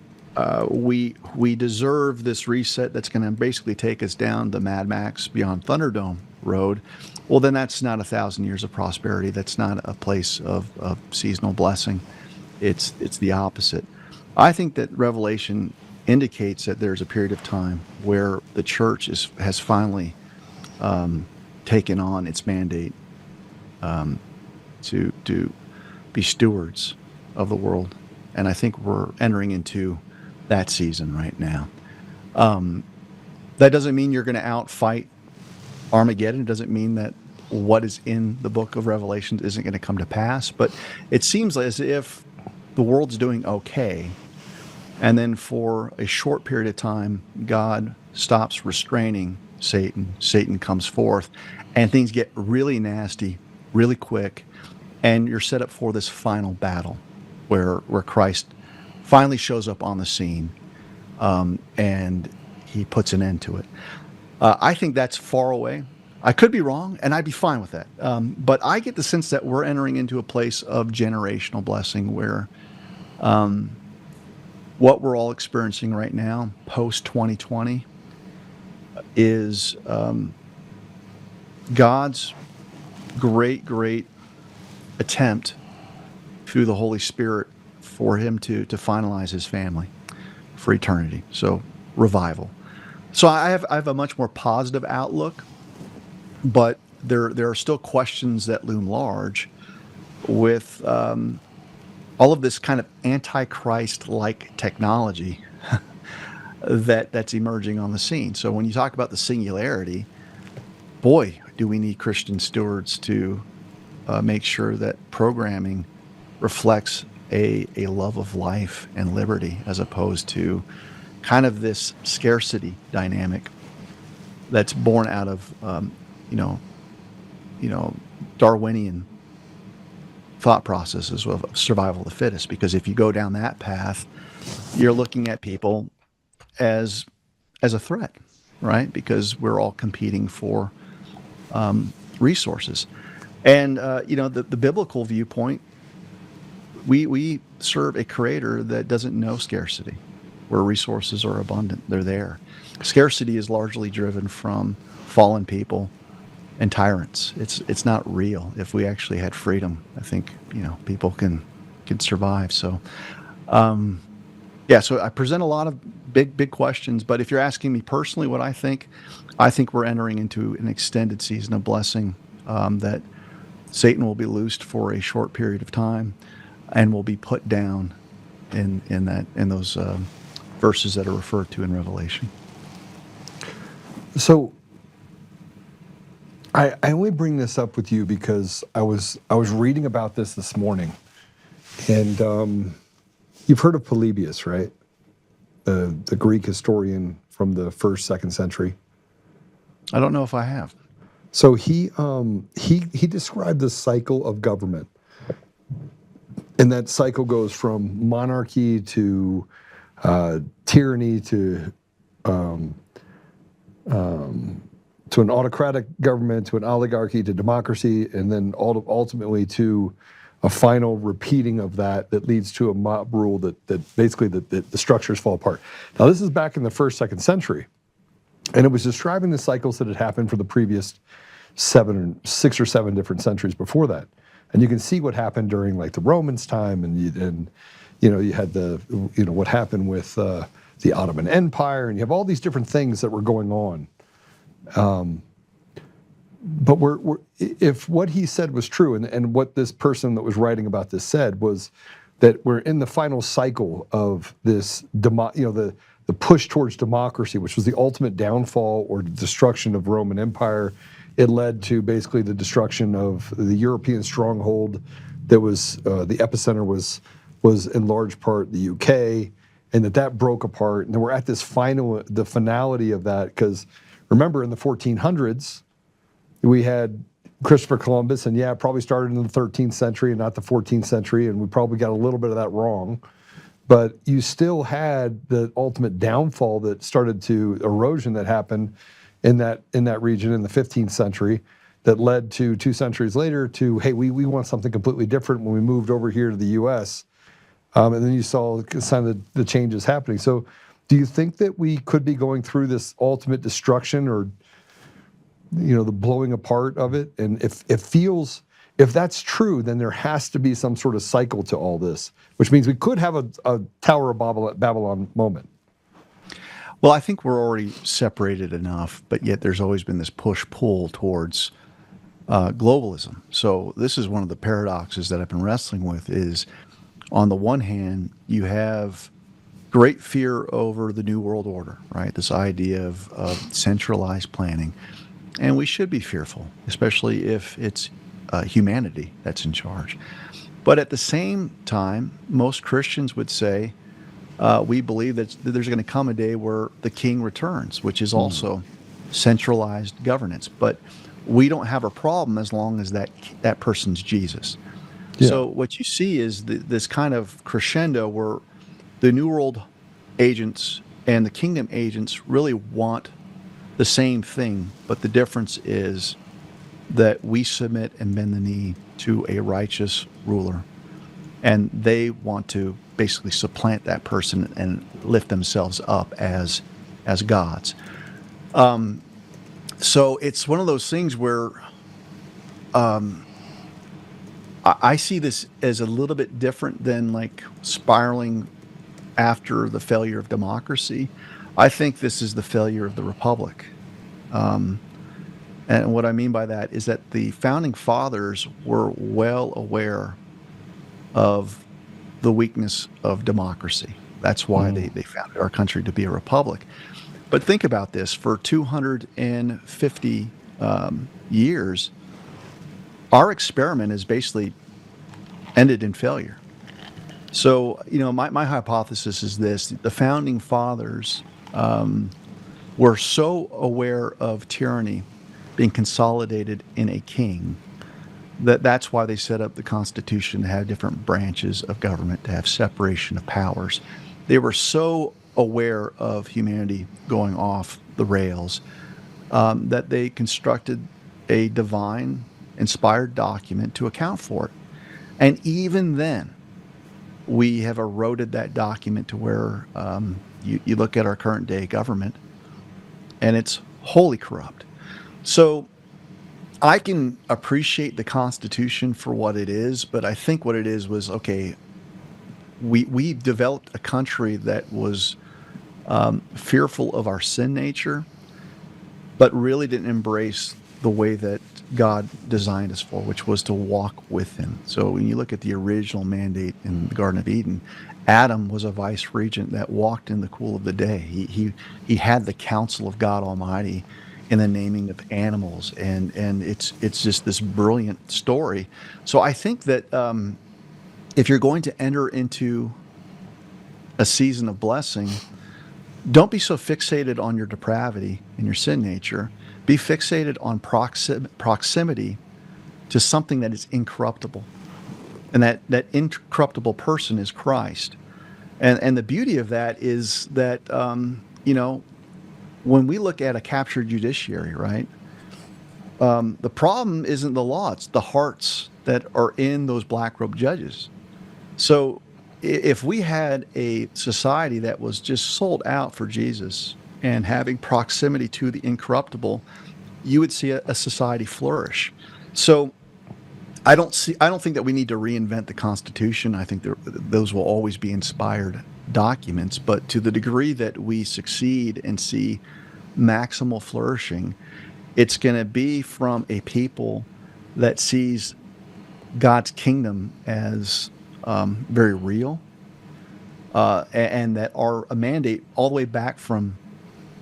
we deserve this reset that's going to basically take us down the Mad Max Beyond Thunderdome road, well, then that's not 1,000 years of prosperity. That's not a place of seasonal blessing. It's the opposite. I think that Revelation indicates that there's a period of time where the church has finally taken on its mandate to be stewards of the world. And I think we're entering into that season right now. That doesn't mean you're going to outfight Armageddon. It doesn't mean that what is in the book of Revelation isn't going to come to pass. But it seems as if the world's doing okay, and then for a short period of time, God stops restraining Satan. Satan comes forth, and things get really nasty, really quick, and you're set up for this final battle where Christ finally shows up on the scene, and he puts an end to it. I think that's far away. I could be wrong, and I'd be fine with that. But I get the sense that we're entering into a place of generational blessing where what we're all experiencing right now, post-2020, is God's great attempt through the Holy Spirit for him to finalize his family for eternity. So revival. So I have a much more positive outlook, but there are still questions that loom large with all of this kind of antichrist-like technology that's emerging on the scene. So when you talk about the singularity, boy, do we need Christian stewards to make sure that programming reflects a love of life and liberty, as opposed to kind of this scarcity dynamic that's born out of Darwinian thought processes of survival of the fittest. Because if you go down that path, you're looking at people as a threat, right? Because we're all competing for resources. And the biblical viewpoint, we serve a creator that doesn't know scarcity, where resources are abundant. They're there. Scarcity is largely driven from fallen people and tyrants. It's not real. If we actually had freedom, I think people can survive. So so I present a lot of big questions, but if you're asking me personally what I think we're entering into an extended season of blessing, that Satan will be loosed for a short period of time and will be put down in those verses that are referred to in Revelation. So I only bring this up with you because I was reading about this morning, and you've heard of Polybius, right? The Greek historian from the 1st, 2nd century. I don't know if I have. So he described the cycle of government and that cycle goes from monarchy to tyranny to an autocratic government, to an oligarchy, to democracy, and then ultimately to a final repeating of that leads to a mob rule that basically the structures fall apart. Now, this is back in the 1st, 2nd century, and it was describing the cycles that had happened for the previous 6 or 7 different centuries before that. And you can see what happened during like the Romans' time, and you had what happened with the Ottoman Empire, and you have all these different things that were going on. But if what he said was true, and what this person that was writing about this said was that we're in the final cycle of this, the push towards democracy, which was the ultimate downfall or destruction of Roman Empire. It led to basically the destruction of the European stronghold. That was the epicenter was in large part the UK, and that broke apart. And then we're at this the finality of that, because remember in the 1400s. We had Christopher Columbus, and it probably started in the 13th century and not the 14th century, and we probably got a little bit of that wrong. But you still had the ultimate downfall that started to erosion that happened in that region in the 15th century that led to 2 centuries later to, hey, we want something completely different when we moved over here to the U.S. And then you saw some of the changes happening. So do you think that we could be going through this ultimate destruction or the blowing apart of it? And if that's true, then there has to be some sort of cycle to all this, which means we could have a Tower of Babylon moment. Well, I think we're already separated enough, but yet there's always been this push-pull towards globalism. So this is one of the paradoxes that I've been wrestling with is, on the one hand, you have great fear over the New World Order, right? This idea of centralized planning. And we should be fearful, especially if it's humanity that's in charge. But at the same time, most Christians would say, we believe that there's going to come a day where the king returns, which is also centralized governance. But we don't have a problem as long as that person's Jesus. Yeah. So what you see is this kind of crescendo where the New World agents and the kingdom agents really want the same thing, but the difference is that we submit and bend the knee to a righteous ruler, and they want to basically supplant that person and lift themselves up as gods. So it's one of those things where I see this as a little bit different than like spiraling after the failure of democracy. I think this is the failure of the republic. And what I mean by that is that the founding fathers were well aware of the weakness of democracy. That's why they founded our country to be a republic. But think about this, for 250 years, our experiment has basically ended in failure. So, my hypothesis is this: the founding fathers were so aware of tyranny being consolidated in a king that's why they set up the Constitution to have different branches of government, to have separation of powers. They were so aware of humanity going off the rails that they constructed a divine inspired document to account for it. And even then, we have eroded that document to where you look at our current day government and it's wholly corrupt. So I can appreciate the Constitution for what it is, but I think what it is was, okay, we developed a country that was fearful of our sin nature, but really didn't embrace the way that God designed us for, which was to walk with Him. So when you look at the original mandate in the Garden of Eden, Adam was a vice regent that walked in the cool of the day. He had the counsel of God Almighty in the naming of animals, and it's just this brilliant story. So I think that if you're going to enter into a season of blessing, don't be so fixated on your depravity and your sin nature. Be fixated on proximity to something that is incorruptible. And that incorruptible person is Christ. And the beauty of that is that, when we look at a captured judiciary, right, the problem isn't the law, it's the hearts that are in those black-robed judges. So if we had a society that was just sold out for Jesus and having proximity to the incorruptible, you would see a society flourish. So I don't think that we need to reinvent the Constitution. I think those will always be inspired documents, but to the degree that we succeed and see maximal flourishing, it's going to be from a people that sees God's kingdom as very real, and that our mandate all the way back from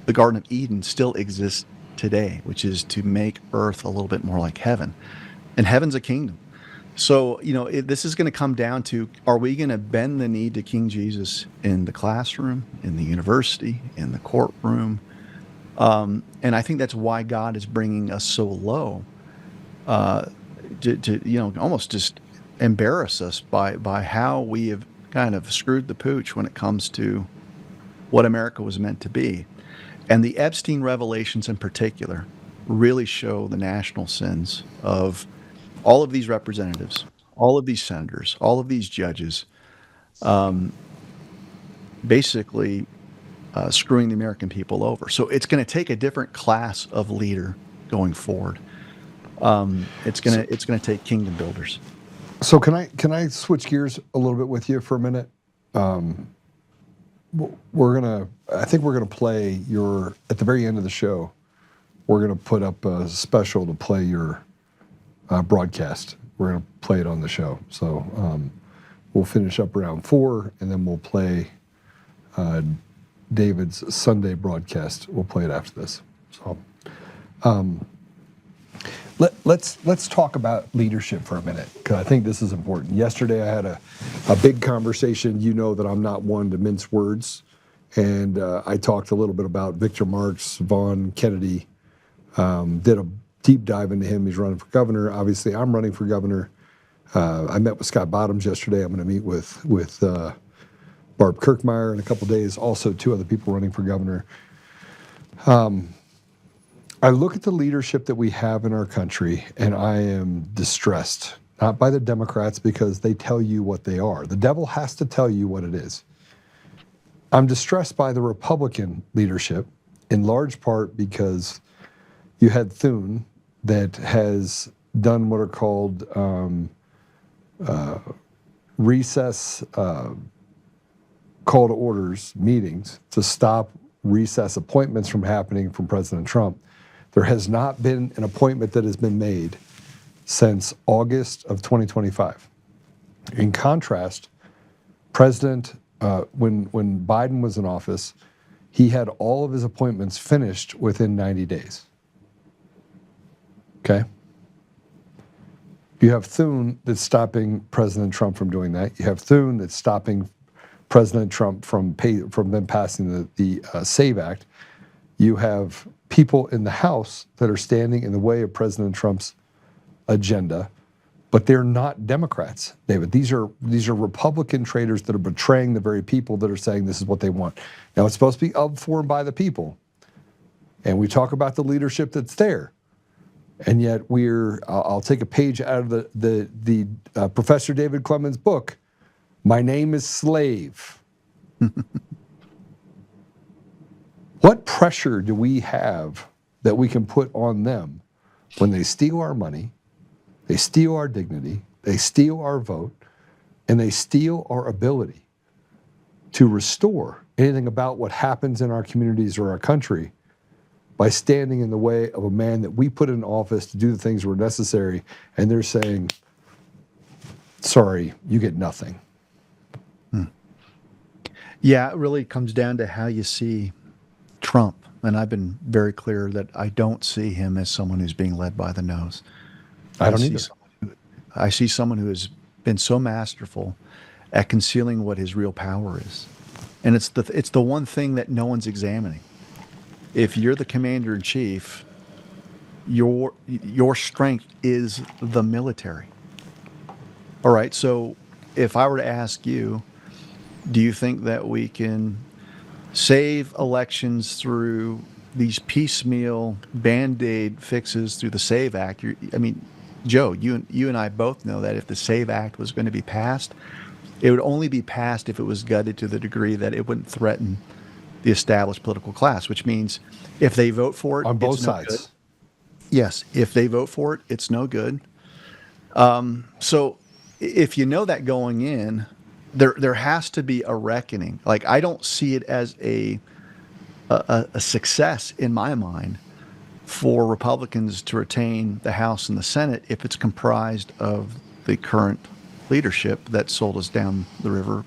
the Garden of Eden still exists today, which is to make earth a little bit more like heaven. And heaven's a kingdom. So, this is going to come down to, are we going to bend the knee to King Jesus in the classroom, in the university, in the courtroom? And I think that's why God is bringing us so low, to almost just embarrass us by how we have kind of screwed the pooch when it comes to what America was meant to be. And the Epstein revelations in particular really show the national sins of all of these representatives, all of these senators, all of these judges, basically screwing the American people over. So it's going to take a different class of leader going forward. It's going to take kingdom builders. So can I switch gears a little bit with you for a minute? I think we're gonna play at the very end of the show. We're gonna put up a special to play your broadcast. We're gonna play it on the show. So we'll finish up around 4, and then we'll play David's Sunday broadcast. We'll play it after this. So let's talk about leadership for a minute, because I think this is important. Yesterday I had a big conversation. You know that I'm not one to mince words, and I talked a little bit about Victor Marx, Vaughn Kennedy, did a deep dive into him. He's running for governor. Obviously, I'm running for governor. I met with Scott Bottoms yesterday. I'm going to meet with Barb Kirkmeyer in a couple days. Also, 2 other people running for governor. I look at the leadership that we have in our country, and I am distressed. Not by the Democrats, because they tell you what they are. The devil has to tell you what it is. I'm distressed by the Republican leadership, in large part because you had Thune that has done what are called recess call to orders meetings to stop recess appointments from happening from President Trump. There has not been an appointment that has been made since August of 2025. In contrast, when Biden was in office, he had all of his appointments finished within 90 days. Okay? You have Thune that's stopping President Trump from doing that. You have Thune that's stopping President Trump from them passing the SAVE Act. You have people in the House that are standing in the way of President Trump's agenda, but they're not Democrats, David. These are Republican traitors that are betraying the very people that are saying this is what they want. Now, it's supposed to be of, for, and by the people. And we talk about the leadership that's there. And yet I'll take a page out of the Professor David Clements book. My name is slave. What pressure do we have that we can put on them when they steal our money, they steal our dignity, they steal our vote, and they steal our ability to restore anything about what happens in our communities or our country by standing in the way of a man that we put in office to do the things that were necessary, and they're saying, sorry, you get nothing. Yeah, it really comes down to how you see Trump. And I've been very clear that I don't see him as someone who's being led by the nose. I don't either. I see someone who has been so masterful at concealing what his real power is. And it's the one thing that no one's examining. If you're the commander in chief, your strength is the military. All right. So if I were to ask you, do you think that we can save elections through these piecemeal Band-Aid fixes through the SAVE Act? I mean, Joe, you and I both know that if the SAVE Act was going to be passed, it would only be passed if it was gutted to the degree that it wouldn't threaten the established political class, which means if they vote for it, On both it's no sides. good. Yes, if they vote for it, it's no good. So if you know that going in, there has to be a reckoning. Like, I don't see it as a success in my mind for Republicans to retain the House and the Senate if it's comprised of the current leadership that sold us down the river,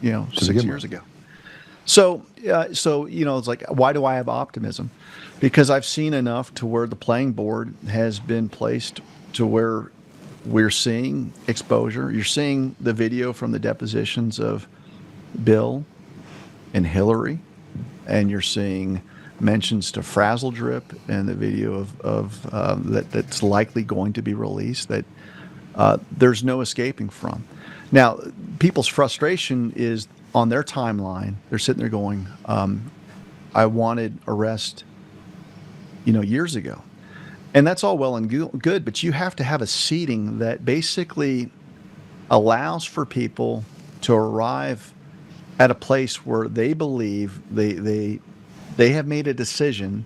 6 years ago. So it's like, why do I have optimism? Because I've seen enough to where the playing board has been placed to where we're seeing exposure. You're seeing the video from the depositions of Bill and Hillary, and you're seeing mentions to Frazzle Drip and the video of that's likely going to be released that there's no escaping from. Now, people's frustration is on their timeline. They're sitting there going, I wanted arrest, years ago. And that's all well and good, but you have to have a seating that basically allows for people to arrive at a place where they believe they have made a decision.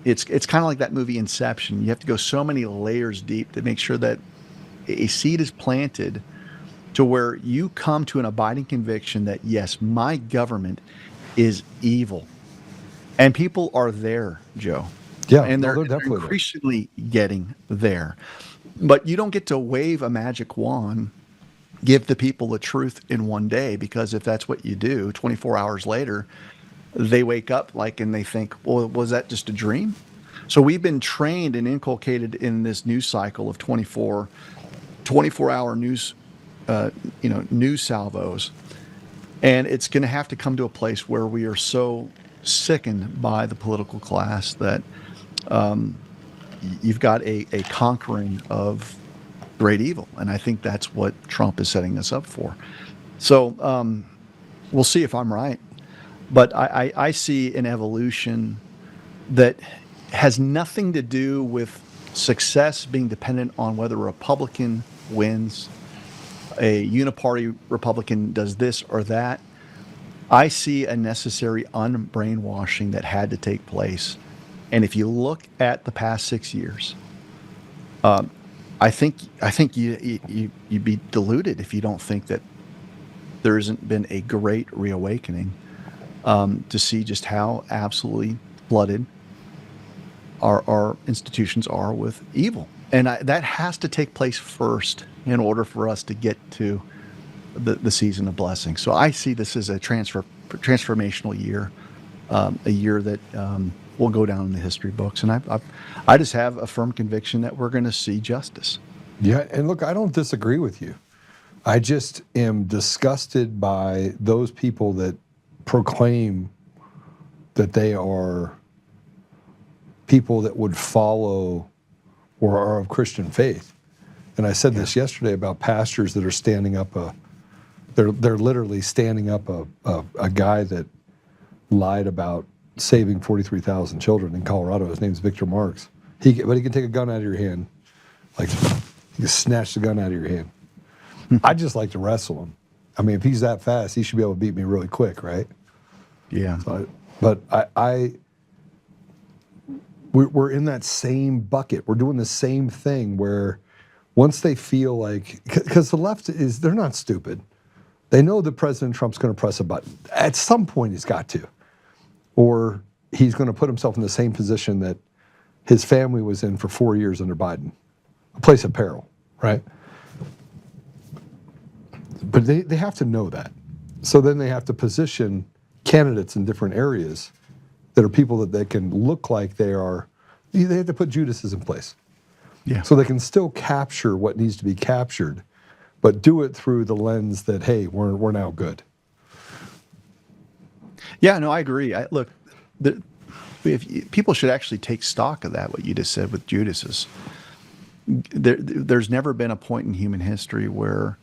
It's kind of like that movie Inception. You have to go so many layers deep to make sure that a seed is planted to where you come to an abiding conviction that, yes, my government is evil. And people are there, Joe. Yeah, and they're definitely increasingly getting there. But you don't get to wave a magic wand, give the people the truth in one day, because if that's what you do, 24 hours later, they wake up and they think, well, was that just a dream? So we've been trained and inculcated in this news cycle of 24-hour news, news salvos. And it's going to have to come to a place where we are so sickened by the political class that you've got a conquering of great evil. And I think that's what Trump is setting us up for. So we'll see if I'm right. But I see an evolution that has nothing to do with success being dependent on whether a Republican wins, a uniparty Republican does this or that. I see a necessary unbrainwashing that had to take place. And if you look at the past 6 years, I think you'd be deluded if you don't think that there hasn't been a great reawakening to see just how absolutely flooded our institutions are with evil. And that has to take place first in order for us to get to the season of blessing. So I see this as a transformational year, a year that will go down in the history books. And I just have a firm conviction that we're going to see justice. Yeah, and look, I don't disagree with you. I just am disgusted by those people that proclaim that they are people that would follow or are of Christian faith. And I said this yesterday about pastors that are standing up they're literally standing up a guy that lied about saving 43,000 children in Colorado. His name's Victor Marks. But he can take a gun out of your hand, like he can snatch the gun out of your hand. I'd just like to wrestle him. I mean, if he's that fast, he should be able to beat me really quick, right? Yeah. But we're in that same bucket. We're doing the same thing where once they feel like, because the left they're not stupid. They know that President Trump's going to press a button. At some point, he's got to. Or he's going to put himself in the same position that his family was in for 4 years under Biden, a place of peril, right? But they have to know that. So then they have to position candidates in different areas that are people that they can look like they are. They have to put Judases in place. Yeah. So they can still capture what needs to be captured, but do it through the lens that, hey, we're now good. Yeah, no, I agree. Look, people should actually take stock of that, what you just said with Judases. there's never been a point in human history where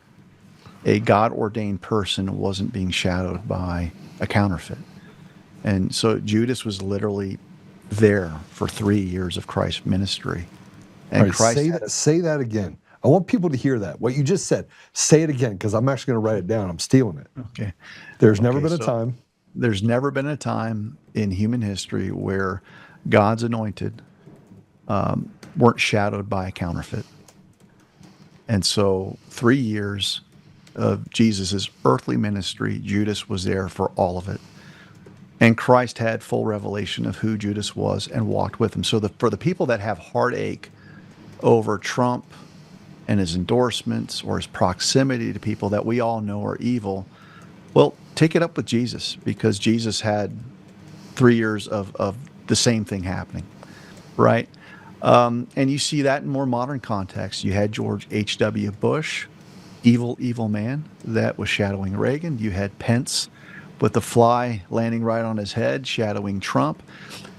a God-ordained person wasn't being shadowed by a counterfeit. And so Judas was literally there for 3 years of Christ's ministry. And All right, Christ say that again. I want people to hear that. What you just said. Say it again, because I'm actually going to write it down. I'm stealing it. Okay. There's never been a time. There's never been a time in human history where God's anointed weren't shadowed by a counterfeit. And so 3 years of Jesus' earthly ministry, Judas was there for all of it. And Christ had full revelation of who Judas was and walked with him. So for the people that have heartache over Trump and his endorsements or his proximity to people that we all know are evil, well, take it up with Jesus, because Jesus had 3 years of the same thing happening, right? And you see that in more modern context. You had George H.W. Bush, evil man that was shadowing Reagan. You had Pence with the fly landing right on his head, shadowing Trump.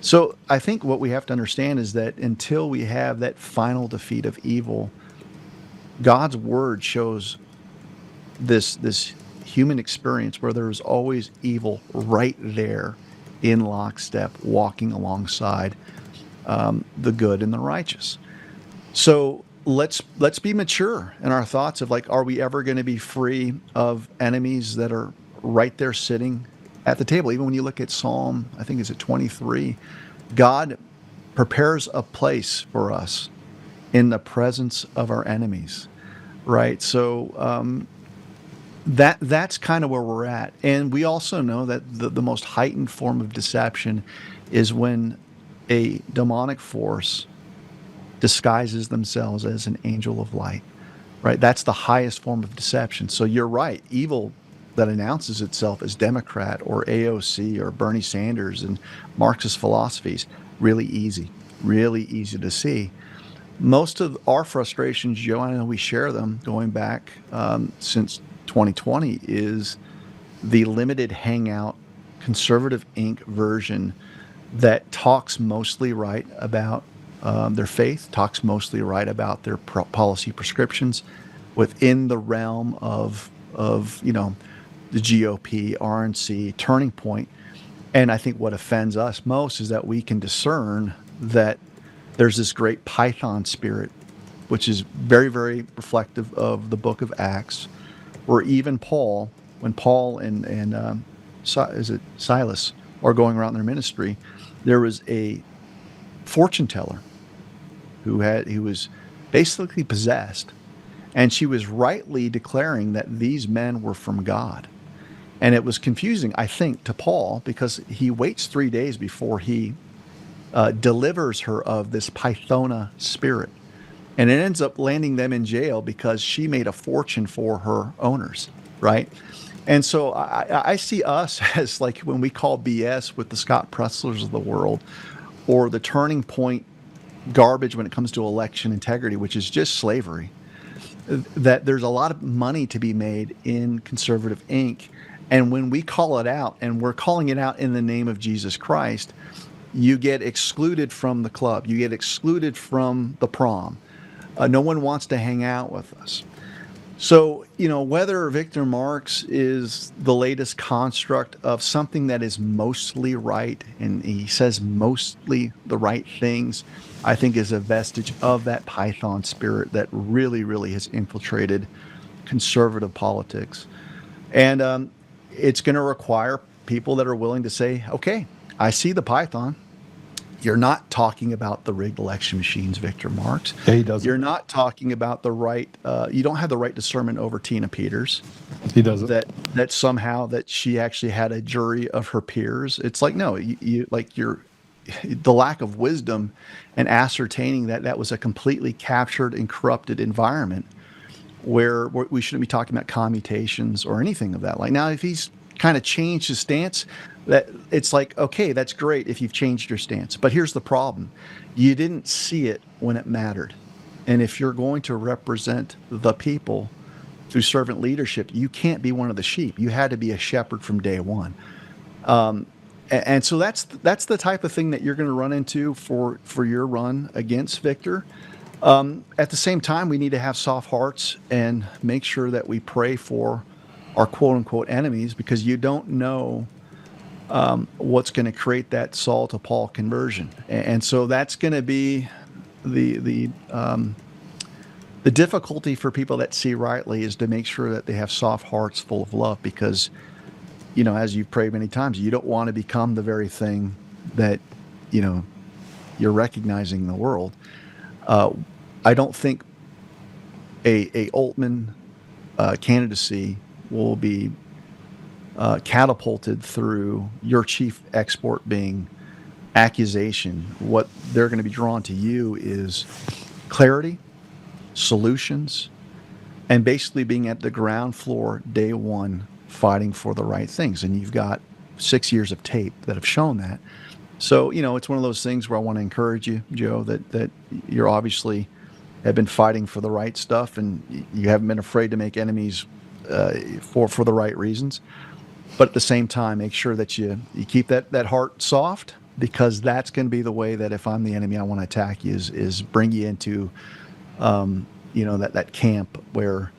So I think what we have to understand is that until we have that final defeat of evil, God's word shows this human experience where there's always evil right there in lockstep, walking alongside the good and the righteous. So let's be mature in our thoughts of, like, are we ever going to be free of enemies that are right there sitting at the table? Even when you look at Psalm, I think it's at 23, God prepares a place for us in the presence of our enemies, right? So that's kind of where we're at. And we also know that the most heightened form of deception is when a demonic force disguises themselves as an angel of light, right? That's the highest form of deception. So you're right. Evil that announces itself as Democrat or AOC or Bernie Sanders and Marxist philosophies, really easy to see. Most of our frustrations, Joe, I know we share them going back since 2020, is the limited hangout conservative Inc. version that talks mostly right about their faith, talks mostly right about their policy prescriptions within the realm of the GOP, RNC, Turning Point. And I think what offends us most is that we can discern that there's this great Python spirit, which is very, very reflective of the book of Acts, where even Paul, when Paul and Silas are going around their ministry, there was a fortune teller who was basically possessed, and she was rightly declaring that these men were from God. And it was confusing, I think, to Paul, because he waits 3 days before he delivers her of this Pythona spirit. And it ends up landing them in jail because she made a fortune for her owners, right? And so I see us as, like, when we call BS with the Scott Presslers of the world, or the Turning Point garbage when it comes to election integrity, which is just slavery, that there's a lot of money to be made in conservative Inc. And when we call it out, and we're calling it out in the name of Jesus Christ, you get excluded from the club. You get excluded from the prom. No one wants to hang out with us. So, whether Victor Marx is the latest construct of something that is mostly right, and he says mostly the right things, I think is a vestige of that Python spirit that really, really has infiltrated conservative politics. And it's going to require people that are willing to say, okay, I see the Python. You're not talking about the rigged election machines, Victor Marx. Yeah, he doesn't. You're not talking about the right. You don't have the right discernment over Tina Peters. He doesn't. That somehow that she actually had a jury of her peers. It's like, no, the lack of wisdom and ascertaining that was a completely captured and corrupted environment where we shouldn't be talking about commutations or anything of that. Like, now, if he's kind of changed his stance, that it's like, okay, that's great if you've changed your stance. But here's the problem. You didn't see it when it mattered. And if you're going to represent the people through servant leadership, you can't be one of the sheep. You had to be a shepherd from day one. And so that's the type of thing that you're going to run into for your run against Victor. At the same time, we need to have soft hearts and make sure that we pray for our quote unquote enemies, because you don't know what's going to create that Saul to Paul conversion. And so that's going to be the difficulty for people that see rightly, is to make sure that they have soft hearts full of love, because, you know, as you've prayed many times, you don't want to become the very thing that, you know, you're recognizing in the world. I don't think a Oltmann candidacy will be catapulted through your chief export being accusation. What they're going to be drawn to you is clarity, solutions, and basically being at the ground floor day one, fighting for the right things. And you've got 6 years of tape that have shown that. So, you know, it's one of those things where I want to encourage you, Joe, that you're obviously have been fighting for the right stuff, and you haven't been afraid to make enemies for the right reasons. But at the same time, make sure that you keep that heart soft, because that's going to be the way that if I'm the enemy, I want to attack you, is bring you into, you know, that camp where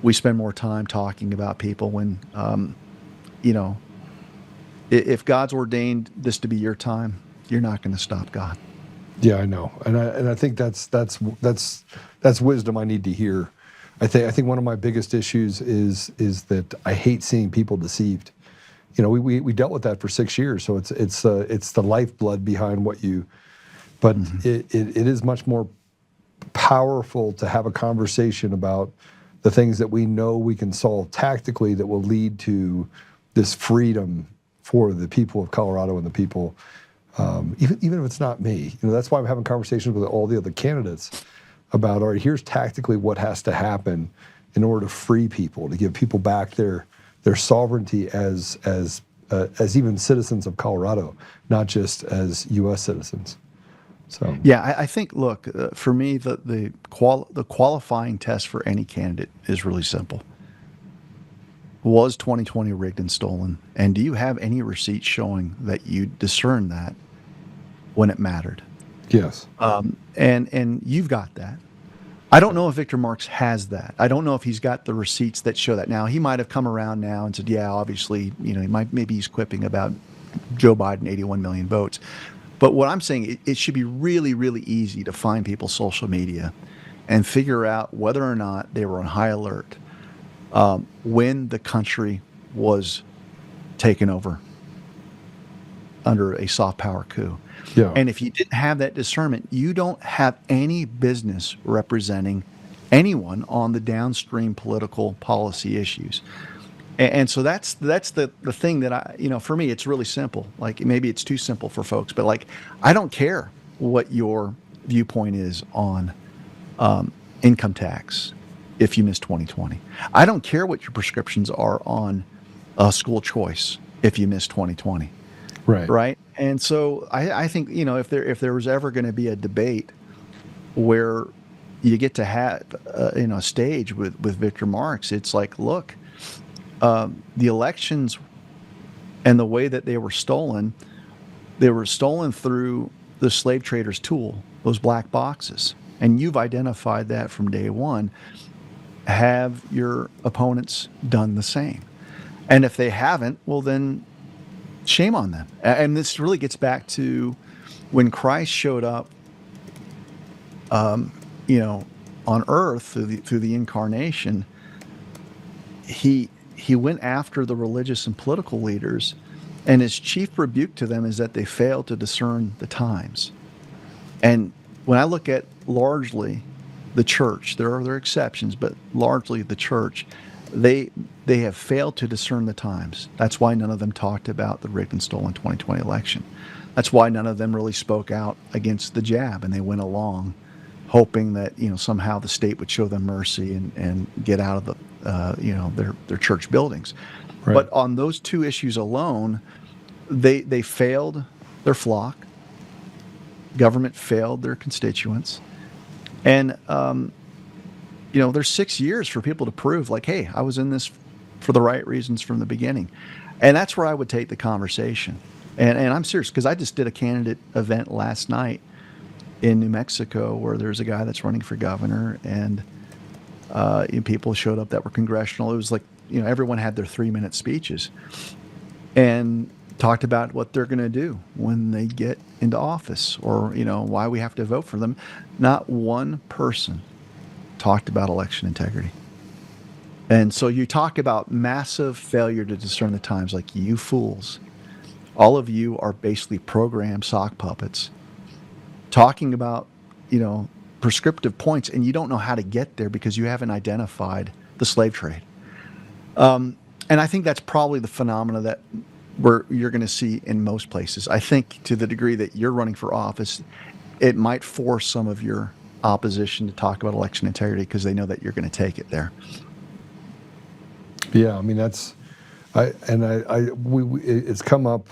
we spend more time talking about people when, you know, if God's ordained this to be your time, you're not going to stop God. Yeah, I know, and I think that's wisdom I need to hear. I think one of my biggest issues is that I hate seeing people deceived. You know, we dealt with that for 6 years, so it's the lifeblood behind what you. But it is much more powerful to have a conversation about the things that we know we can solve tactically that will lead to this freedom for the people of Colorado and the people, even if it's not me. You know, that's why I'm having conversations with all the other candidates about, all right, here's tactically what has to happen in order to free people, to give people back their sovereignty as even citizens of Colorado, not just as U.S. citizens. So yeah, I think, look, for me, the qualifying test for any candidate is really simple. Was 2020 rigged and stolen? And do you have any receipts showing that you discerned that when it mattered? Yes. And you've got that. I don't know if Victor Marks has that. I don't know if he's got the receipts that show that. Now, he might have come around now and said, yeah, obviously, you know, maybe he's quipping about Joe Biden, 81 million votes. But what I'm saying, it should be really, really easy to find people's social media and figure out whether or not they were on high alert when the country was taken over under a soft power coup. Yeah. And if you didn't have that discernment, you don't have any business representing anyone on the downstream political policy issues. And so that's the thing that you know, for me, it's really simple. Like, maybe it's too simple for folks, but like, I don't care what your viewpoint is on income tax if you miss 2020. I don't care what your prescriptions are on school choice if you miss 2020. Right. Right. And so I think, you know, if there was ever going to be a debate where you get to have you know, a stage with Victor Marks, it's like, look, the elections and the way that they were stolen through the slave traders' tool, those black boxes. And you've identified that from day one. Have your opponents done the same? And if they haven't, well, then shame on them. And this really gets back to when Christ showed up, you know, on earth through the incarnation. He went after the religious and political leaders, and his chief rebuke to them is that they failed to discern the times. And when I look at largely the church, there are exceptions, but largely the church, they have failed to discern the times. That's why none of them talked about the rigged and stolen 2020 election. That's why none of them really spoke out against the jab, and they went along hoping that, you know, somehow the state would show them mercy and get out of the you know, their church buildings. Right. But on those two issues alone, they failed their flock. Government failed their constituents. And you know, there's 6 years for people to prove, like, hey, I was in this for the right reasons from the beginning. And that's where I would take the conversation. And I'm serious, because I just did a candidate event last night in New Mexico where there's a guy that's running for governor, and people showed up that were congressional. It was like, everyone had their 3-minute speeches and talked about what they're going to do when they get into office, or, why we have to vote for them. Not one person talked about election integrity. And so you talk about massive failure to discern the times, like, you fools. All of you are basically programmed sock puppets talking about, prescriptive points, and you don't know how to get there because you haven't identified the slave trade. And I think that's probably the phenomena that you're going to see in most places. I think to the degree that you're running for office, it might force some of your opposition to talk about election integrity because they know that you're going to take it there. Yeah, I mean, it's come up.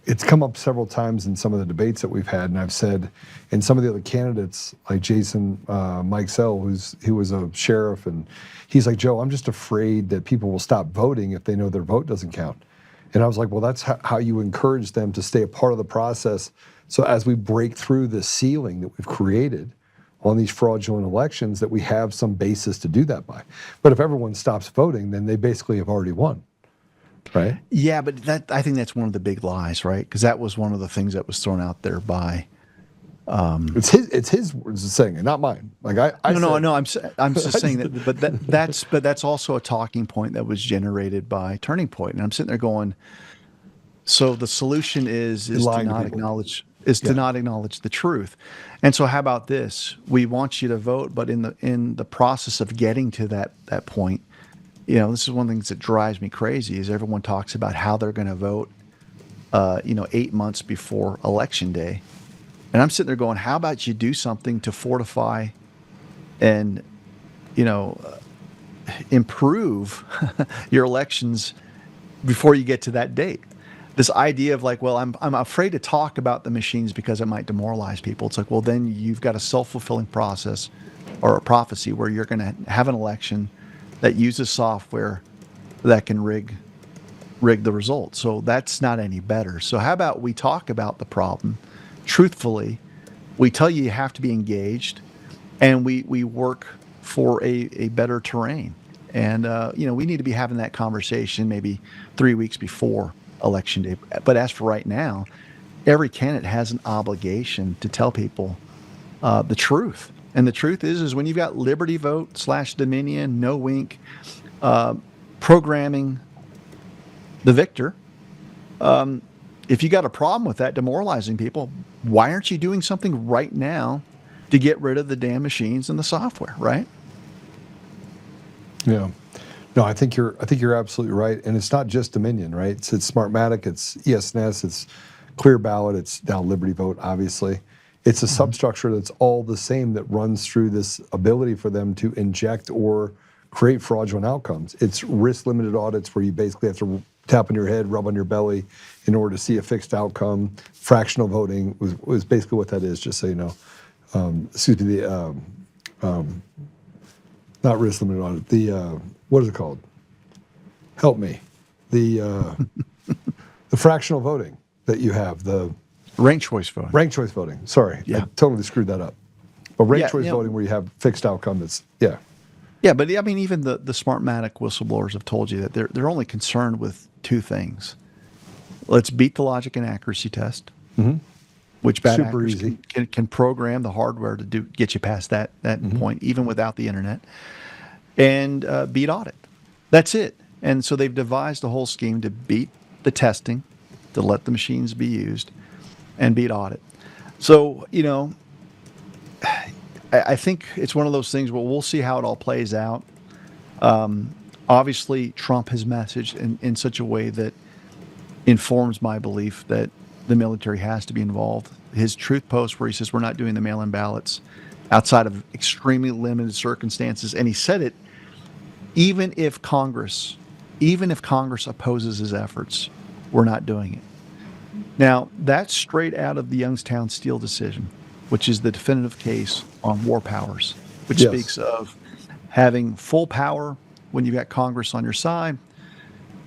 It's come up several times in some of the debates that we've had, and I've said, and some of the other candidates, like Jason Mikesell, who was a sheriff, and he's like, Joe, I'm just afraid that people will stop voting if they know their vote doesn't count. And I was like, well, that's how you encourage them to stay a part of the process. So as we break through this ceiling that we've created on these fraudulent elections, that we have some basis to do that by. But if everyone stops voting, then they basically have already won. Right. Yeah, but I think that's one of the big lies, right? Because that was one of the things that was thrown out there by. It's his words saying it, not mine. Like I'm just saying that. But that's also a talking point that was generated by Turning Point, and I'm sitting there going, so the solution is to not acknowledge the truth. And so how about this? We want you to vote, but in the process of getting to that point. This is one of the things that drives me crazy is everyone talks about how they're going to vote, 8 months before Election Day. And I'm sitting there going, how about you do something to fortify and, improve your elections before you get to that date? This idea of like, well, I'm afraid to talk about the machines because it might demoralize people. It's like, well, then you've got a self-fulfilling process or a prophecy where you're going to have an election that uses software that can rig the results. So that's not any better. So how about we talk about the problem truthfully? We tell you have to be engaged, and we work for a better terrain. And we need to be having that conversation maybe 3 weeks before Election Day. But as for right now, every candidate has an obligation to tell people the truth. And the truth is when you've got Liberty Vote / Dominion, no wink, programming the victor, if you got a problem with that, demoralizing people, why aren't you doing something right now to get rid of the damn machines and the software, right? Yeah. No, I think you're absolutely right. And it's not just Dominion, right? It's Smartmatic, it's ESNS, it's Clear Ballot, it's now Liberty Vote, obviously. It's a substructure that's all the same that runs through this ability for them to inject or create fraudulent outcomes. It's risk-limited audits where you basically have to tap on your head, rub on your belly in order to see a fixed outcome. Fractional voting was basically what that is, just so you know. Not risk-limited audit. What is it called? Help me. The fractional voting that you have, the ranked choice voting. Ranked choice voting. Sorry, I totally screwed that up. But ranked choice voting, where you have fixed outcome. Yeah, but I mean, even the Smartmatic whistleblowers have told you that they're only concerned with two things. Let's beat the logic and accuracy test, which bad actors can program the hardware to get you past that point, even without the internet, and beat audit. That's it. And so they've devised a whole scheme to beat the testing, to let the machines be used, and beat audit. So, I think it's one of those things where we'll see how it all plays out. Obviously, Trump has messaged in such a way that informs my belief that the military has to be involved. His truth post where he says we're not doing the mail-in ballots outside of extremely limited circumstances. And he said it, even if Congress opposes his efforts, we're not doing it. Now, that's straight out of the Youngstown Steel decision, which is the definitive case on war powers, which speaks of having full power when you've got Congress on your side.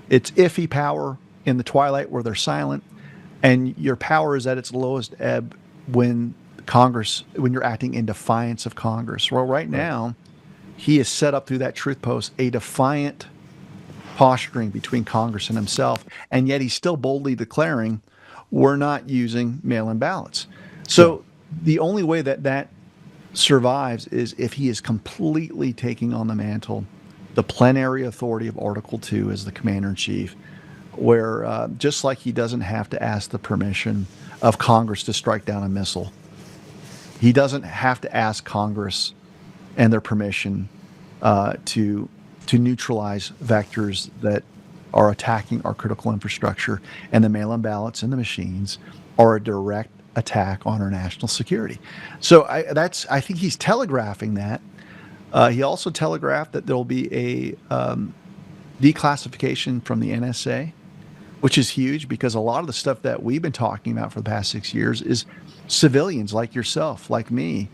It's iffy power in the twilight where they're silent, and your power is at its lowest ebb when you're acting in defiance of Congress. Well, right now, he has set up through that truth post a defiant posturing between Congress and himself, and yet he's still boldly declaring we're not using mail-in ballots. So the only way that survives is if he is completely taking on the mantle, the plenary authority of Article 2 as the commander-in-chief, where just like he doesn't have to ask the permission of Congress to strike down a missile, he doesn't have to ask Congress and their permission to neutralize vectors that are attacking our critical infrastructure, and the mail-in ballots and the machines are a direct attack on our national security. So I think he's telegraphing that. He also telegraphed that there will be a declassification from the NSA, which is huge because a lot of the stuff that we've been talking about for the past 6 years is civilians like yourself, like me,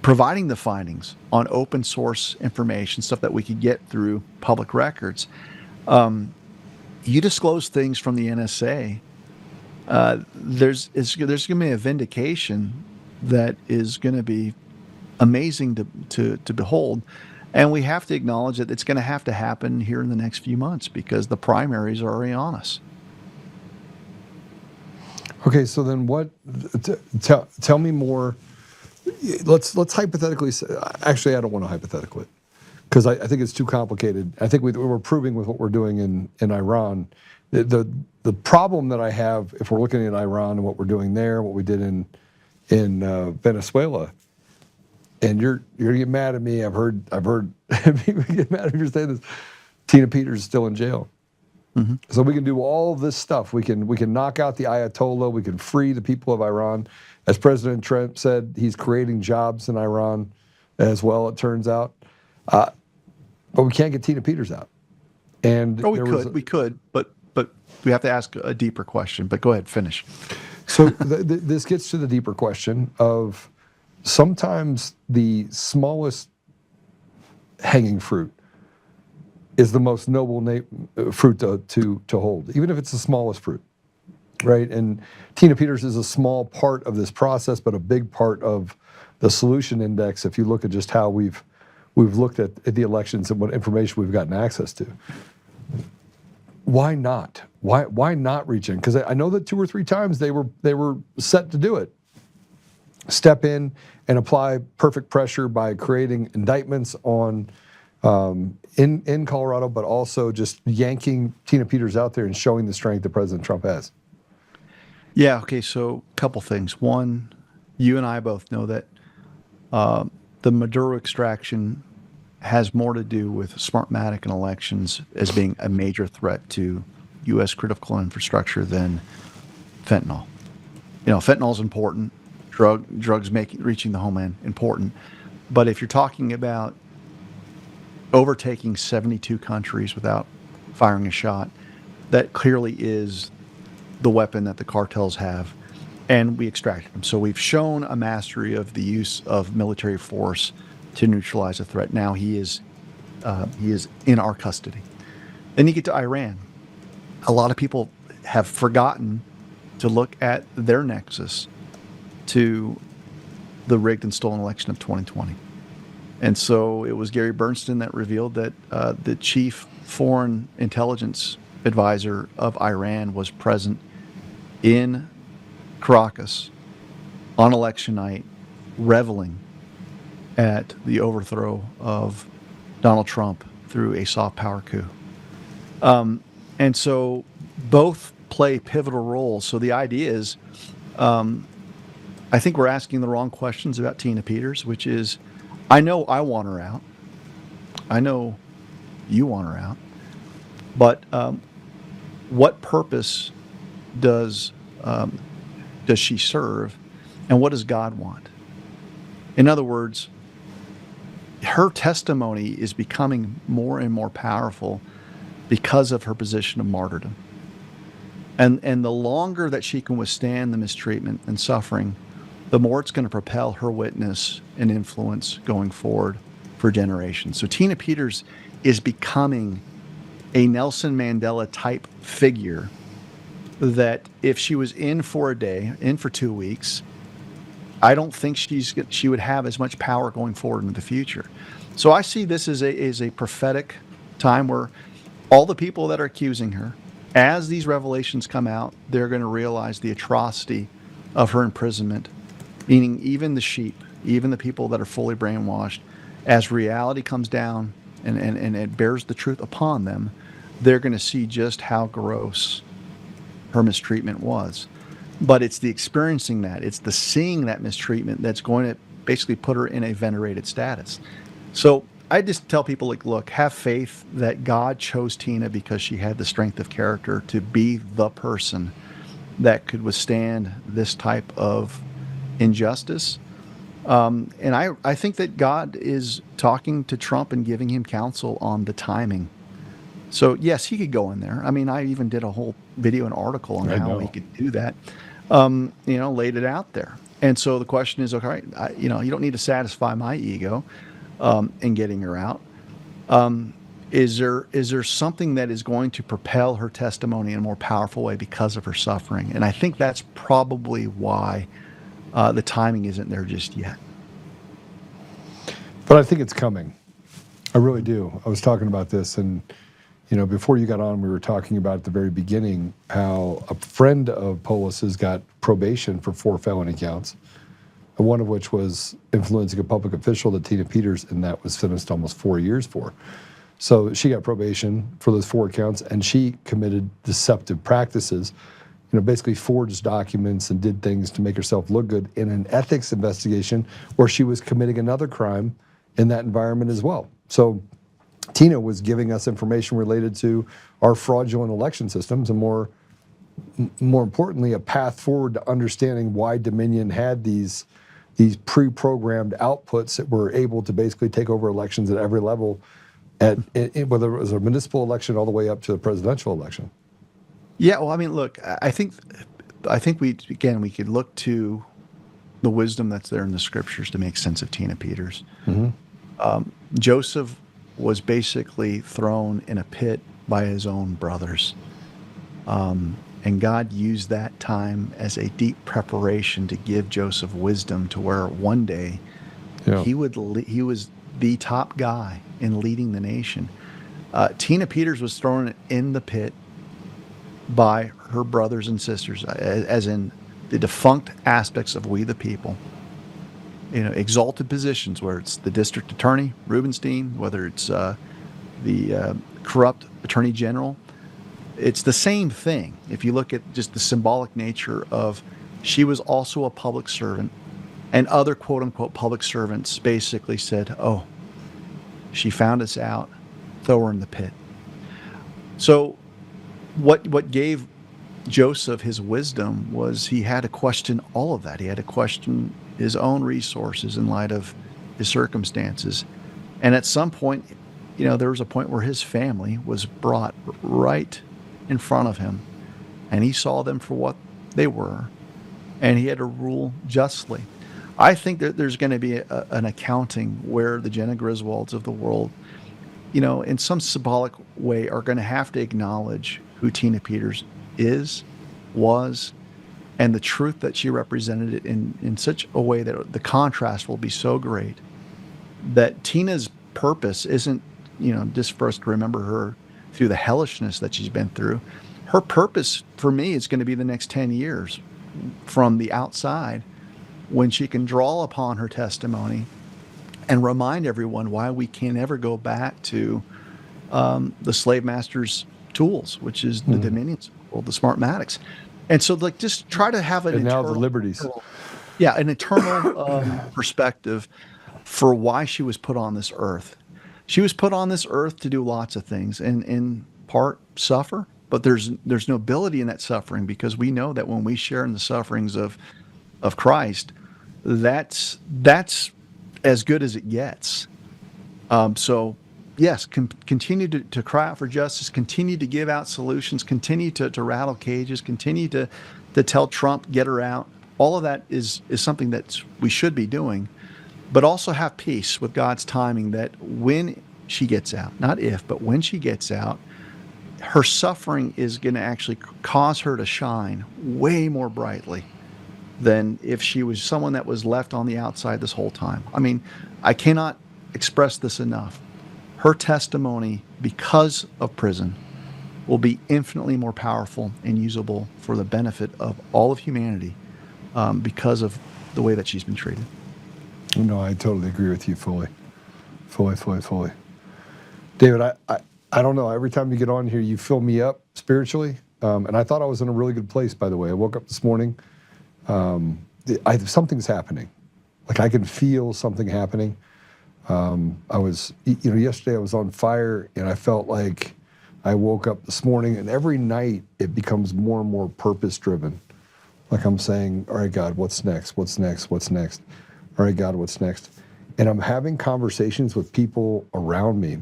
providing the findings on open source information, stuff that we could get through public records. You disclose things from the NSA, there's going to be a vindication that is going to be amazing to behold. And we have to acknowledge that it's going to have to happen here in the next few months because the primaries are already on us. Okay, so then what? Tell me more. Let's hypothetically. Actually, I don't want to hypothetical it because I think it's too complicated. I think we're proving with what we're doing in Iran. The problem that I have, if we're looking at Iran and what we're doing there, what we did in Venezuela, and you're gonna get mad at me. I've heard people get mad if you're saying this. Tina Peters is still in jail. Mm-hmm. So we can do all of this stuff. We can knock out the Ayatollah. We can free the people of Iran. As President Trump said, he's creating jobs in Iran as well, it turns out. But we can't get Tina Peters out. And we could, but we have to ask a deeper question. But go ahead, finish. So this gets to the deeper question of sometimes the smallest hanging fruit is the most noble fruit to hold, even if it's the smallest fruit, right? And Tina Peters is a small part of this process, but a big part of the solution index. If you look at just how we've looked at the elections and what information we've gotten access to, why not? Why not reach in? Because I know that 2 or 3 times they were set to do it. Step in and apply perfect pressure by creating indictments on in Colorado, but also just yanking Tina Peters out there and showing the strength that President Trump has. Yeah. Okay. So a couple things. One, you and I both know that the Maduro extraction has more to do with Smartmatic and elections as being a major threat to U.S. critical infrastructure than fentanyl. You know, fentanyl is important. Drugs reaching the homeland, important. But if you're talking about overtaking 72 countries without firing a shot, that clearly is the weapon that the cartels have, and we extracted them. So we've shown a mastery of the use of military force to neutralize a threat. Now he is in our custody. Then you get to Iran. A lot of people have forgotten to look at their nexus to the rigged and stolen election of 2020. And so it was Gary Bernstein that revealed that the chief foreign intelligence advisor of Iran was present in Caracas on election night, reveling at the overthrow of Donald Trump through a soft power coup. And so both play pivotal roles. So the idea is, I think we're asking the wrong questions about Tina Peters, which is, I know I want her out. I know you want her out. But what purpose does she serve, and what does God want? In other words, her testimony is becoming more and more powerful because of her position of martyrdom. And the longer that she can withstand the mistreatment and suffering, the more it's going to propel her witness and influence going forward for generations. So Tina Peters is becoming a Nelson Mandela type figure that if she was in for a day, in for 2 weeks, I don't think she would have as much power going forward in the future. So I see this as a prophetic time where all the people that are accusing her, as these revelations come out, they're going to realize the atrocity of her imprisonment, meaning even the sheep, even the people that are fully brainwashed, as reality comes down and it bears the truth upon them, they're going to see just how gross her mistreatment was. But it's the experiencing that, it's the seeing that mistreatment that's going to basically put her in a venerated status. So I just tell people, like, look, have faith that God chose Tina because she had the strength of character to be the person that could withstand this type of injustice. And I think that God is talking to Trump and giving him counsel on the timing. So yes, he could go in there. I mean, I even did a whole video and article on how he could do that. Laid it out there. And so the question is, okay, you don't need to satisfy my ego in getting her out. Is there something that is going to propel her testimony in a more powerful way because of her suffering? And I think that's probably why the timing isn't there just yet. But I think it's coming. I really do. I was talking about this, and before you got on, we were talking about at the very beginning how a friend of Polis has got probation for 4 felony counts, and one of which was influencing a public official that Tina Peters, and that was sentenced almost 4 years for. So she got probation for those 4 counts, and she committed deceptive practices, basically forged documents and did things to make herself look good in an ethics investigation where she was committing another crime in that environment as well. So Tina was giving us information related to our fraudulent election systems, and more importantly, a path forward to understanding why Dominion had these pre-programmed outputs that were able to basically take over elections at every level, whether it was a municipal election all the way up to the presidential election. Yeah, well, I mean, look, I think we could look to the wisdom that's there in the scriptures to make sense of Tina Peters. Mm-hmm. Joseph was basically thrown in a pit by his own brothers. And God used that time as a deep preparation to give Joseph wisdom to where one day he was the top guy in leading the nation. Tina Peters was thrown in the pit by her brothers and sisters, as in the defunct aspects of We the People. Exalted positions, where it's the district attorney, Rubenstein, whether it's the corrupt attorney general. It's the same thing. If you look at just the symbolic nature of, she was also a public servant, and other quote-unquote public servants basically said, oh, she found us out, throw her in the pit. So what gave Joseph his wisdom was he had to question all of that. He had to question his own resources in light of his circumstances. And at some point, there was a point where his family was brought right in front of him, and he saw them for what they were, and he had to rule justly. I think that there's going to be an accounting where the Jenna Griswolds of the world, in some symbolic way, are going to have to acknowledge who Tina Peters was, and the truth that she represented it in such a way that the contrast will be so great that Tina's purpose isn't, just for us to remember her through the hellishness that she's been through. Her purpose for me is going to be the next 10 years from the outside, when she can draw upon her testimony and remind everyone why we can't ever go back to the slave master's tools, which is the Dominion's world, the Smartmatics. And so, just try to have an now the liberties. An eternal perspective for why she was put on this earth. She was put on this earth to do lots of things, and in part suffer, but there's nobility in that suffering, because we know that when we share in the sufferings of Christ, that's as good as it gets. So yes, continue to cry out for justice, continue to give out solutions, continue to rattle cages, continue to tell Trump, get her out. All of that is something that we should be doing, but also have peace with God's timing, that when she gets out, not if, but when she gets out, her suffering is going to actually cause her to shine way more brightly than if she was someone that was left on the outside this whole time. I mean, I cannot express this enough. Her testimony, because of prison, will be infinitely more powerful and usable for the benefit of all of humanity because of the way that she's been treated. No, I totally agree with you fully. Fully. David, I don't know. Every time you get on here, you fill me up spiritually. And I thought I was in a really good place, by the way. I woke up this morning. Something's happening. Like I can feel something happening. I was, yesterday I was on fire and I felt like I woke up this morning, and every night it becomes more and more purpose driven. Like I'm saying, all right, God, what's next? What's next? What's next? All right, God, what's next? And I'm having conversations with people around me,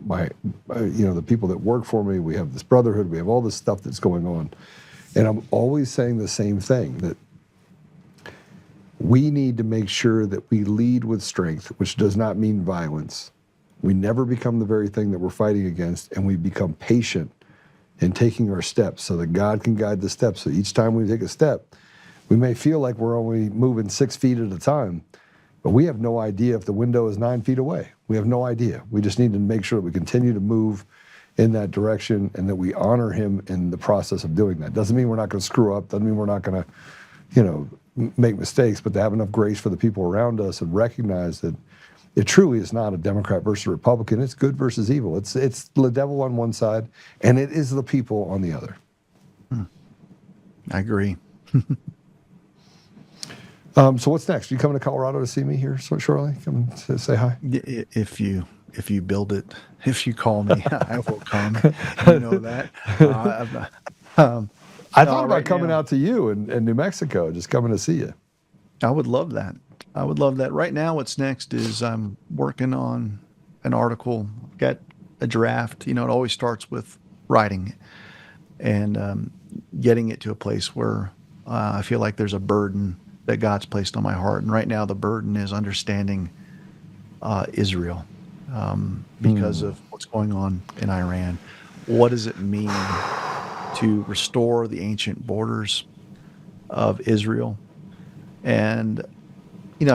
the people that work for me. We have this brotherhood. We have all this stuff that's going on. And I'm always saying the same thing, that we need to make sure that we lead with strength, which does not mean violence. We never become the very thing that we're fighting against, and we become patient in taking our steps so that God can guide the steps. So each time we take a step, we may feel like we're only moving 6 feet at a time, but we have no idea if the window is 9 feet away. We have no idea. We just need to make sure that we continue to move in that direction and that we honor him in the process of doing that. Doesn't mean we're not going to screw up. Doesn't mean we're not going to, make mistakes, but to have enough grace for the people around us and recognize that it truly is not a Democrat versus Republican. It's good versus evil. It's the devil on one side, and it is the people on the other. I agree. So what's next? You coming to Colorado to see me here shortly? Come to say hi. If you build it, if you call me, I will come. You know that. I thought about coming out to you in New Mexico, just coming to see you. I would love that. Right now, what's next is I'm working on an article, got a draft. It always starts with writing and getting it to a place where I feel like there's a burden that God's placed on my heart. And right now, the burden is understanding Israel because of what's going on in Iran. What does it mean to restore the ancient borders of Israel? And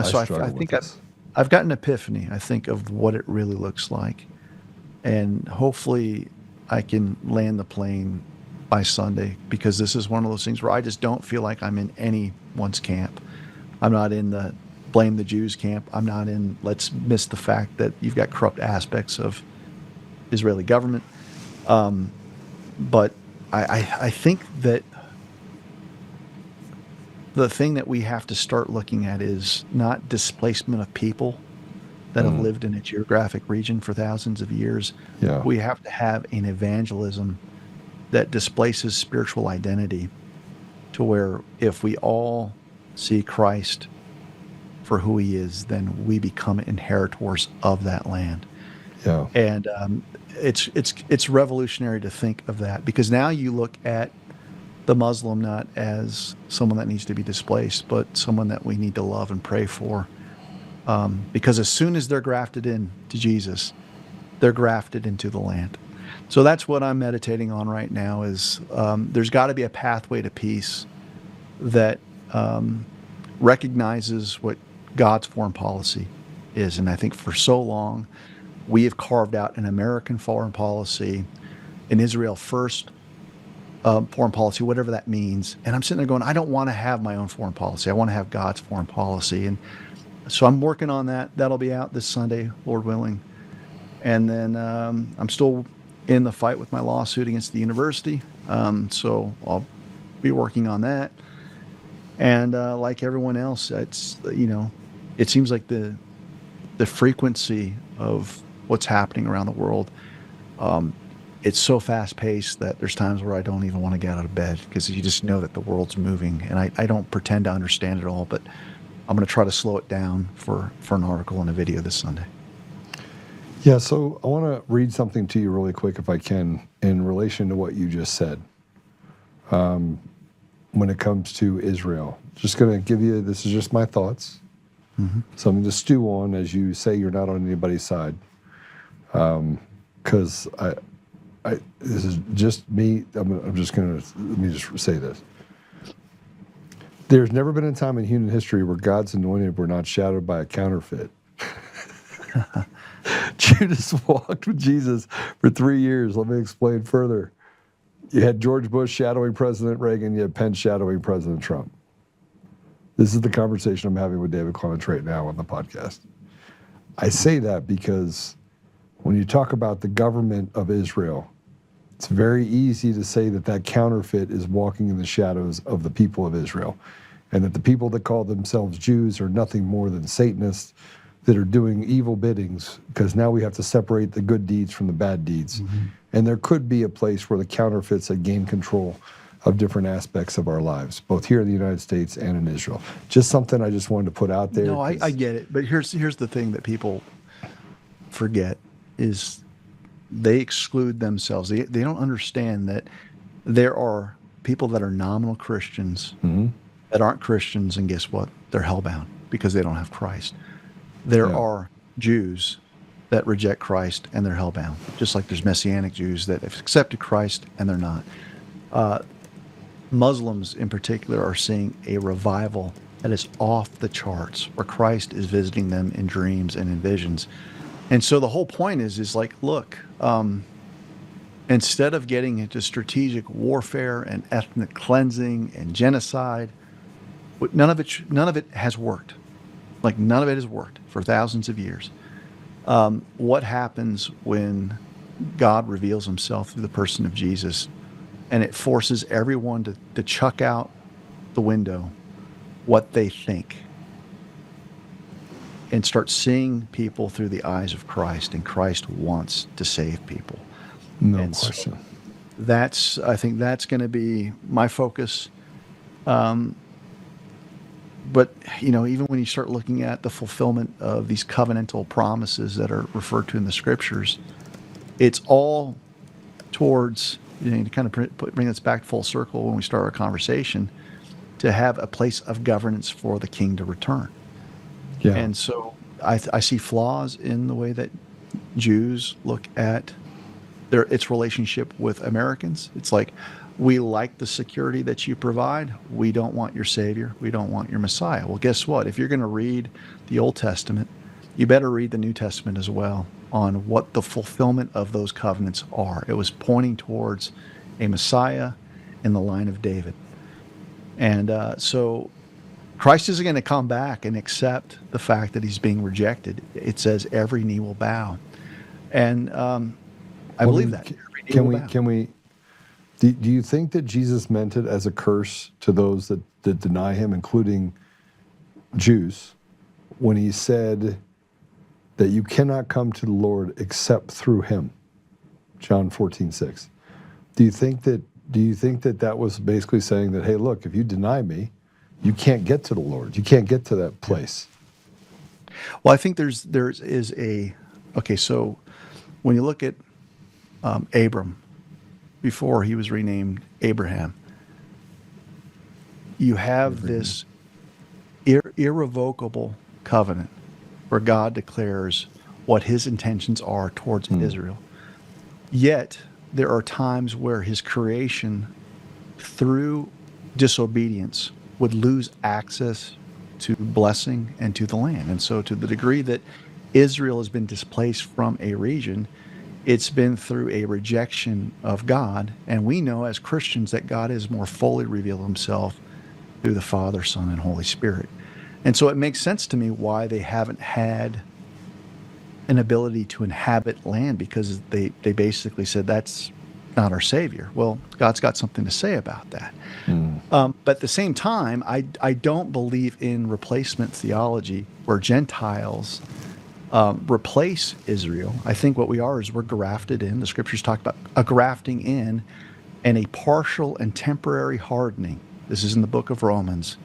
so I think I've got an epiphany, I think, of what it really looks like. And hopefully I can land the plane by Sunday, because this is one of those things where I just don't feel like I'm in anyone's camp. I'm not in the blame the Jews camp. I'm not in let's miss the fact that you've got corrupt aspects of Israeli government. But I think that the thing that we have to start looking at is not displacement of people that have lived in a geographic region for thousands of years. Yeah. We have to have an evangelism that displaces spiritual identity, to where if we all see Christ for who he is, then we become inheritors of that land. Yeah. And it's revolutionary to think of that, because now you look at the Muslim not as someone that needs to be displaced, but someone that we need to love and pray for. Because as soon as they're grafted in to Jesus, they're grafted into the land. So that's what I'm meditating on right now is there's got to be a pathway to peace that recognizes what God's foreign policy is. And I think for so long, we have carved out an American foreign policy, an Israel first foreign policy, whatever that means. And I'm sitting there going, I don't want to have my own foreign policy. I want to have God's foreign policy. And so I'm working on that. That'll be out this Sunday, Lord willing. And then I'm still in the fight with my lawsuit against the university. So I'll be working on that. And like everyone else, it's, it seems like the frequency of what's happening around the world, it's so fast paced that there's times where I don't even want to get out of bed, because you just know that the world's moving. And I don't pretend to understand it all, but I'm going to try to slow it down for an article and a video this Sunday. Yeah, so I want to read something to you really quick, if I can, in relation to what you just said. When it comes to Israel, just going to give you, this is just my thoughts. Something to stew on as you say you're not on anybody's side. Because I this is just me. I'm just going to let me just say this. There's never been a time in human history where God's anointed were not shadowed by a counterfeit. Judas walked with Jesus for 3 years. Let me explain further. You had George Bush shadowing President Reagan. You had Pence shadowing President Trump. This is the conversation I'm having with David Clements right now on the podcast. I say that because when you talk about the government of Israel, it's very easy to say that that counterfeit is walking in the shadows of the people of Israel, and that the people that call themselves Jews are nothing more than Satanists that are doing evil biddings, because now we have to separate the good deeds from the bad deeds. Mm-hmm. And there could be a place where the counterfeits have gained control of different aspects of our lives, both here in the United States and in Israel. Just something I just wanted to put out there. No, I get it. But here's the thing that people forget is they exclude themselves. They don't understand that there are people that are nominal Christians that aren't Christians, and guess what? They're hellbound because they don't have Christ. There are Jews that reject Christ and they're hellbound, just like there's Messianic Jews that have accepted Christ and they're not. Muslims in particular are seeing a revival that is off the charts, where Christ is visiting them in dreams and in visions. And so the whole point is like, look, instead of getting into strategic warfare and ethnic cleansing and genocide, none of it has worked. Like, none of it has worked for thousands of years. What happens when God reveals himself through the person of Jesus, and it forces everyone to chuck out the window what they think and start seeing people through the eyes of Christ, and Christ wants to save people. No question. So I think that's going to be my focus. But, even when you start looking at the fulfillment of these covenantal promises that are referred to in the scriptures, it's all towards, to kind of bring this back full circle when we start our conversation, to have a place of governance for the king to return. Yeah. And so I see flaws in the way that Jews look at its relationship with Americans. It's like, we like the security that you provide. We don't want your Savior. We don't want your Messiah. Well, guess what? If you're going to read the Old Testament, you better read the New Testament as well on what the fulfillment of those covenants are. It was pointing towards a Messiah in the line of David. And so Christ isn't going to come back and accept the fact that he's being rejected. It says every knee will bow. And I believe that. Can we do you think that Jesus meant it as a curse to those that deny him, including Jews, when he said that you cannot come to the Lord except through him? John 14:6. Do you think that was basically saying that, hey, look, if you deny me, you can't get to the Lord. You can't get to that place. Well, I think so when you look at Abram, before he was renamed Abraham, you have this irrevocable covenant where God declares what his intentions are towards Israel. Yet there are times where his creation, through disobedience, would lose access to blessing and to the land. And so to the degree that Israel has been displaced from a region, it's been through a rejection of God. And we know as Christians that God has more fully revealed himself through the Father, Son, and Holy Spirit. And so it makes sense to me why they haven't had an ability to inhabit land, because they basically said that's not our Savior. Well, God's got something to say about that. But at the same time, I don't believe in replacement theology where Gentiles replace Israel. I think what we are is we're grafted in. The scriptures talk about a grafting in and a partial and temporary hardening. This is in the book of Romans,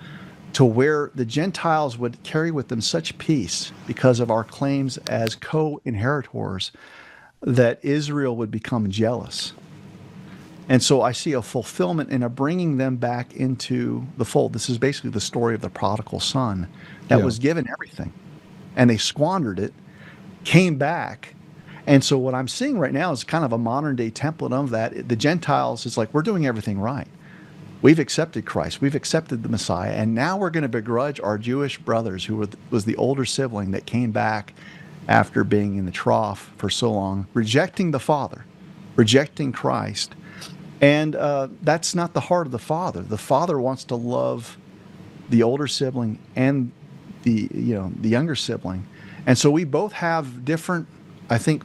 to where the Gentiles would carry with them such peace because of our claims as co-inheritors that Israel would become jealous. And so I see a fulfillment in a bringing them back into the fold. This is basically the story of the prodigal son that was given everything, and they squandered it, came back, And so what I'm seeing right now is kind of a modern day template of that. The Gentiles is like, we're doing everything right. We've accepted Christ. We've accepted the Messiah. And now we're going to begrudge our Jewish brothers, who was the older sibling that came back after being in the trough for so long, rejecting the Father, rejecting Christ. And that's not the heart of the Father. The Father wants to love the older sibling and the younger sibling. And so we both have different, I think,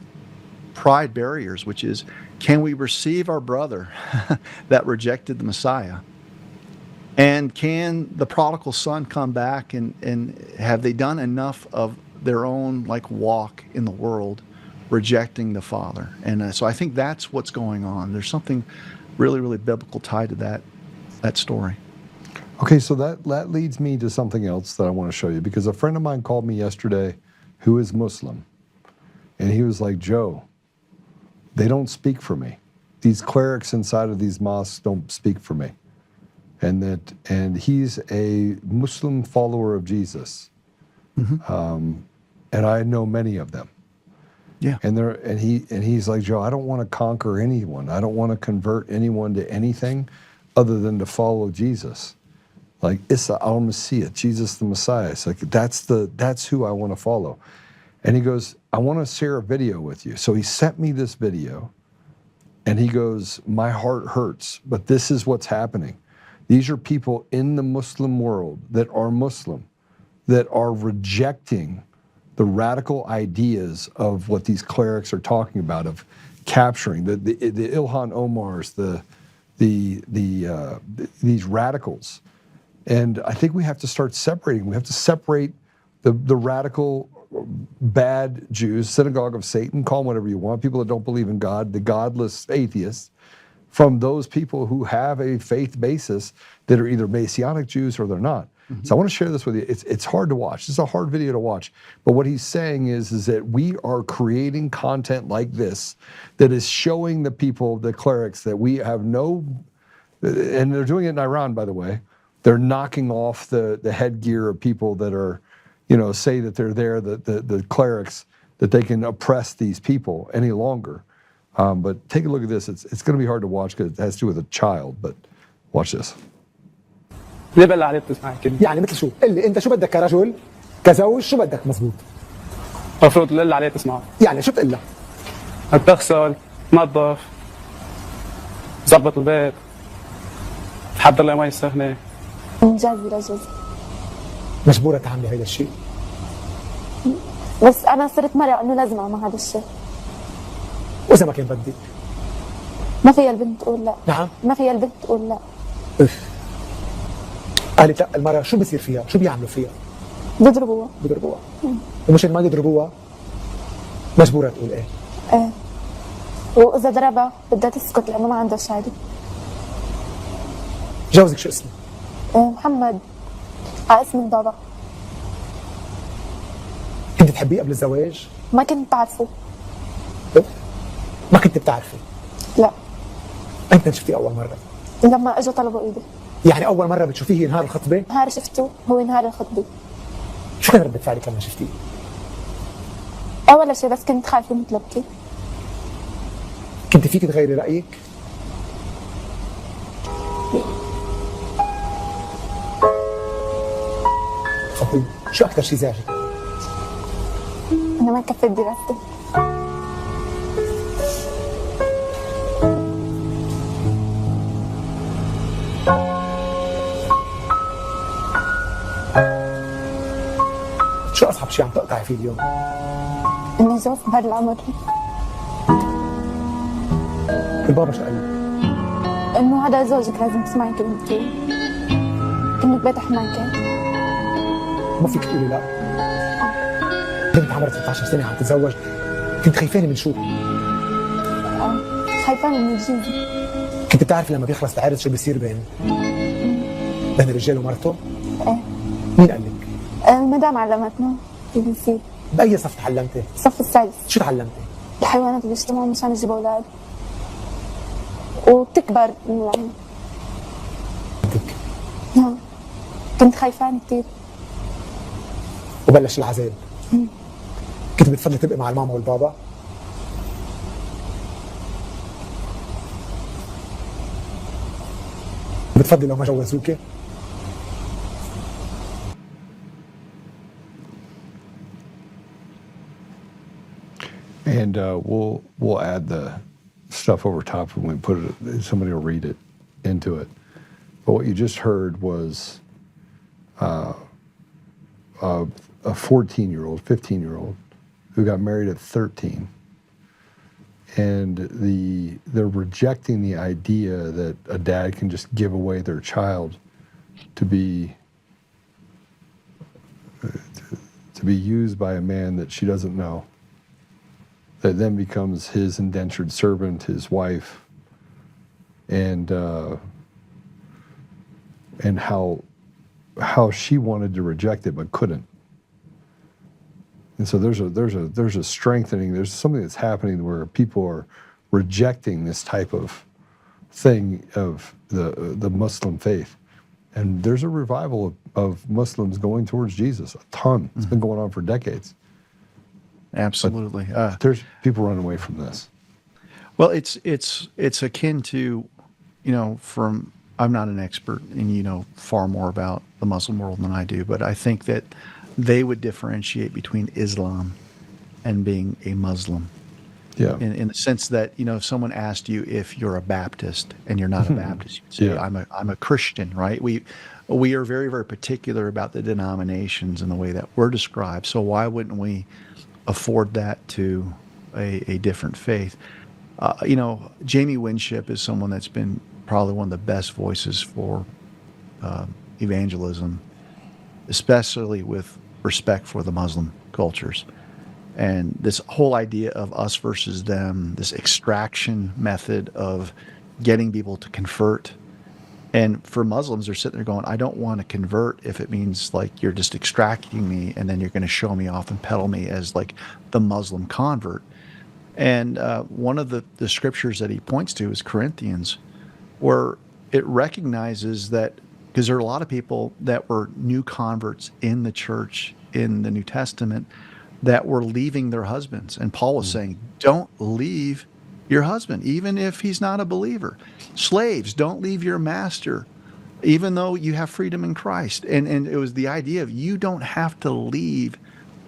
pride barriers, which is, can we receive our brother that rejected the Messiah? And can the prodigal son come back and have they done enough of their own walk in the world rejecting the Father? And so I think that's what's going on. There's something really, really biblical tied to that story. Okay, so that leads me to something else that I want to show you, because a friend of mine called me yesterday who is Muslim, and he was like, Joe, they don't speak for me. These clerics inside of these mosques don't speak for me. And he's a Muslim follower of Jesus. Mm-hmm. And I know many of them. Yeah. And he's like, Joe, I don't want to conquer anyone. I don't want to convert anyone to anything other than to follow Jesus. Like Isa al-Messiah, Jesus the Messiah. It's like that's who I want to follow. And he goes, I want to share a video with you. So he sent me this video, and he goes, my heart hurts, but this is what's happening. These are people in the Muslim world that are Muslim, that are rejecting the radical ideas of what these clerics are talking about, of capturing the Ilhan Omars, these radicals. And I think we have to start separating. We have to separate the radical bad Jews, synagogue of Satan, call them whatever you want, people that don't believe in God, the godless atheists, from those people who have a faith basis that are either Messianic Jews or they're not. Mm-hmm. So I want to share this with you. It's hard to watch. It's a hard video to watch. But what he's saying is that we are creating content like this that is showing the people, the clerics, that we have no, and they're doing it in Iran, by the way. They're knocking off the headgear of people that are, say that they're there, the clerics, that they can oppress these people any longer. But take a look at this. It's going to be hard to watch because it has to do with a child, but watch this. ليه بقى اللي عليه بتسمع كده؟ يعني مثل شو؟ قل لي انت شو بدك كرجل؟ كزوج شو بدك مزبوط؟ المفروض اللي عليه تسمعه. يعني شو بتقول لها؟ بدك تغسل، تنظف، تظبط البيت، تحضر لها مي سخنة. انجازي رجل. مجبورة تعملي هيدا الشيء. بس أنا صرت مرة إنه لازم أعمل هذا الشيء. وإذا ما كان بدك؟ ما فيها البنت تقول لا. نعم. ما فيها البنت تقول لا. قالت لا، المرأة شو بصير فيها؟ شو بيعملوا فيها؟ بيضربوها. ومشان ما يضربوها مجبورة تقول ايه؟ ايه. وإذا ضربها بدها تسكت لأنه ما عندها شهادة. جوزك شو اسمه؟ محمد، على اسم البابا. كنت تحبيه قبل الزواج؟ ما كنت بعرفه. ما كنت بتعرفي؟ لا. أنت شفتيه أول مرة؟ لما اجوا طلبوا إيدي. يعني أول مرة بتشوفيه نهار الخطبة؟ نهار شفته هو نهار الخطبة. شو كان ردة فعلك لما شفتيه؟ أول شيء بس كنت خايفة ومتلبكة. كنت فيك تغيري رأيك؟ خطيب، شو أكثر شيء زعجك؟ أنا ما كفيت دراستي. شو أصعب شيء عم تقطعي فيه اليوم؟ إني جوز بهالعمر. البابا شو قال لك؟ إنه هذا زوجك لازم تسمعي كلمته. كأنك بيت حماكي. ما فيك تقولي لا. بنت عمرها 13 سنة عم تتزوج، كنت خايفانة من شو؟ خايفانة من الجيزة. كنت بتعرفي لما بيخلص العرس شو بيصير بين الرجال ومرته؟ ايه. مين قال لك؟ المدام علمتنا كيف بيصير. بأي صف تعلمتي؟ الصف السادس. شو تعلمتي؟ الحيوانات بيجتمعوا مشان يجيبوا أولاد. وبتكبر يعني. بدك؟ نعم. كنت خايفانة كثير. وبلش العذاب. كنت بتفضلي تبقي مع الماما والبابا؟ بتفضل لو ما جوزوكي؟ And we'll add the stuff over top when we put it. Somebody will read it into it. But what you just heard was a 14-year-old, 15-year-old who got married at 13, and they're rejecting the idea that a dad can just give away their child to be used by a man that she doesn't know, that then becomes his indentured servant, his wife, and how she wanted to reject it but couldn't. And so there's a strengthening. There's something that's happening where people are rejecting this type of thing of the Muslim faith, and there's a revival of Muslims going towards Jesus. A ton. It's been going on for decades. Absolutely. There's people running away from this. Well, it's akin to, from, I'm not an expert, and you know far more about the Muslim world than I do, but I think that they would differentiate between Islam and being a Muslim. Yeah. In the sense that, if someone asked you if you're a Baptist and you're not a Baptist, you'd say, Yeah. I'm a Christian, right? We are very, very particular about the denominations and the way that we're described. So why wouldn't we afford that to a different faith? Jamie Winship is someone that's been probably one of the best voices for evangelism, especially with respect for the Muslim cultures. And this whole idea of us versus them, this extraction method of getting people to convert. And for Muslims, they're sitting there going, I don't want to convert if it means like you're just extracting me and then you're going to show me off and peddle me as like the Muslim convert. And one of the scriptures that he points to is Corinthians, where it recognizes that, because there are a lot of people that were new converts in the church in the New Testament that were leaving their husbands. And Paul was saying, don't leave your husband, even if he's not a believer. Slaves, don't leave your master, even though you have freedom in Christ. And it was the idea of you don't have to leave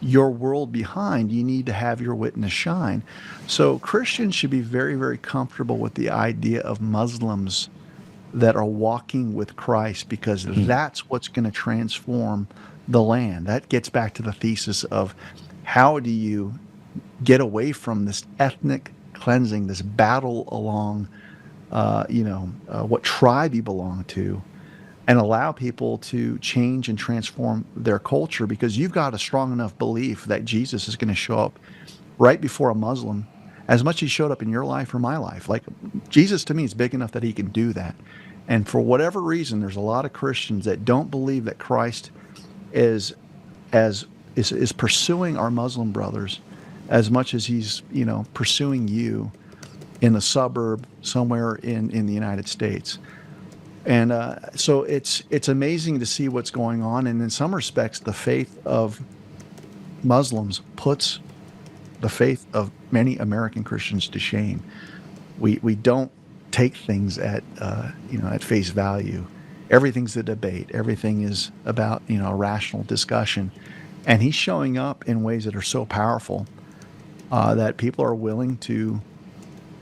your world behind. You need to have your witness shine. So Christians should be very, very comfortable with the idea of Muslims that are walking with Christ, because that's what's going to transform the land. That gets back to the thesis of how do you get away from this ethnic cleansing, this battle along, what tribe you belong to, and allow people to change and transform their culture, because you've got a strong enough belief that Jesus is going to show up right before a Muslim as much as he showed up in your life or my life. Like, Jesus to me is big enough that he can do that. And for whatever reason, there's a lot of Christians that don't believe that Christ is pursuing our Muslim brothers as much as he's, pursuing you in a suburb somewhere in the United States. And so it's amazing to see what's going on. And in some respects, the faith of Muslims puts the faith of many American Christians to shame. We don't take things at face value. Everything's a debate. Everything is about a rational discussion. And he's showing up in ways that are so powerful that people are willing to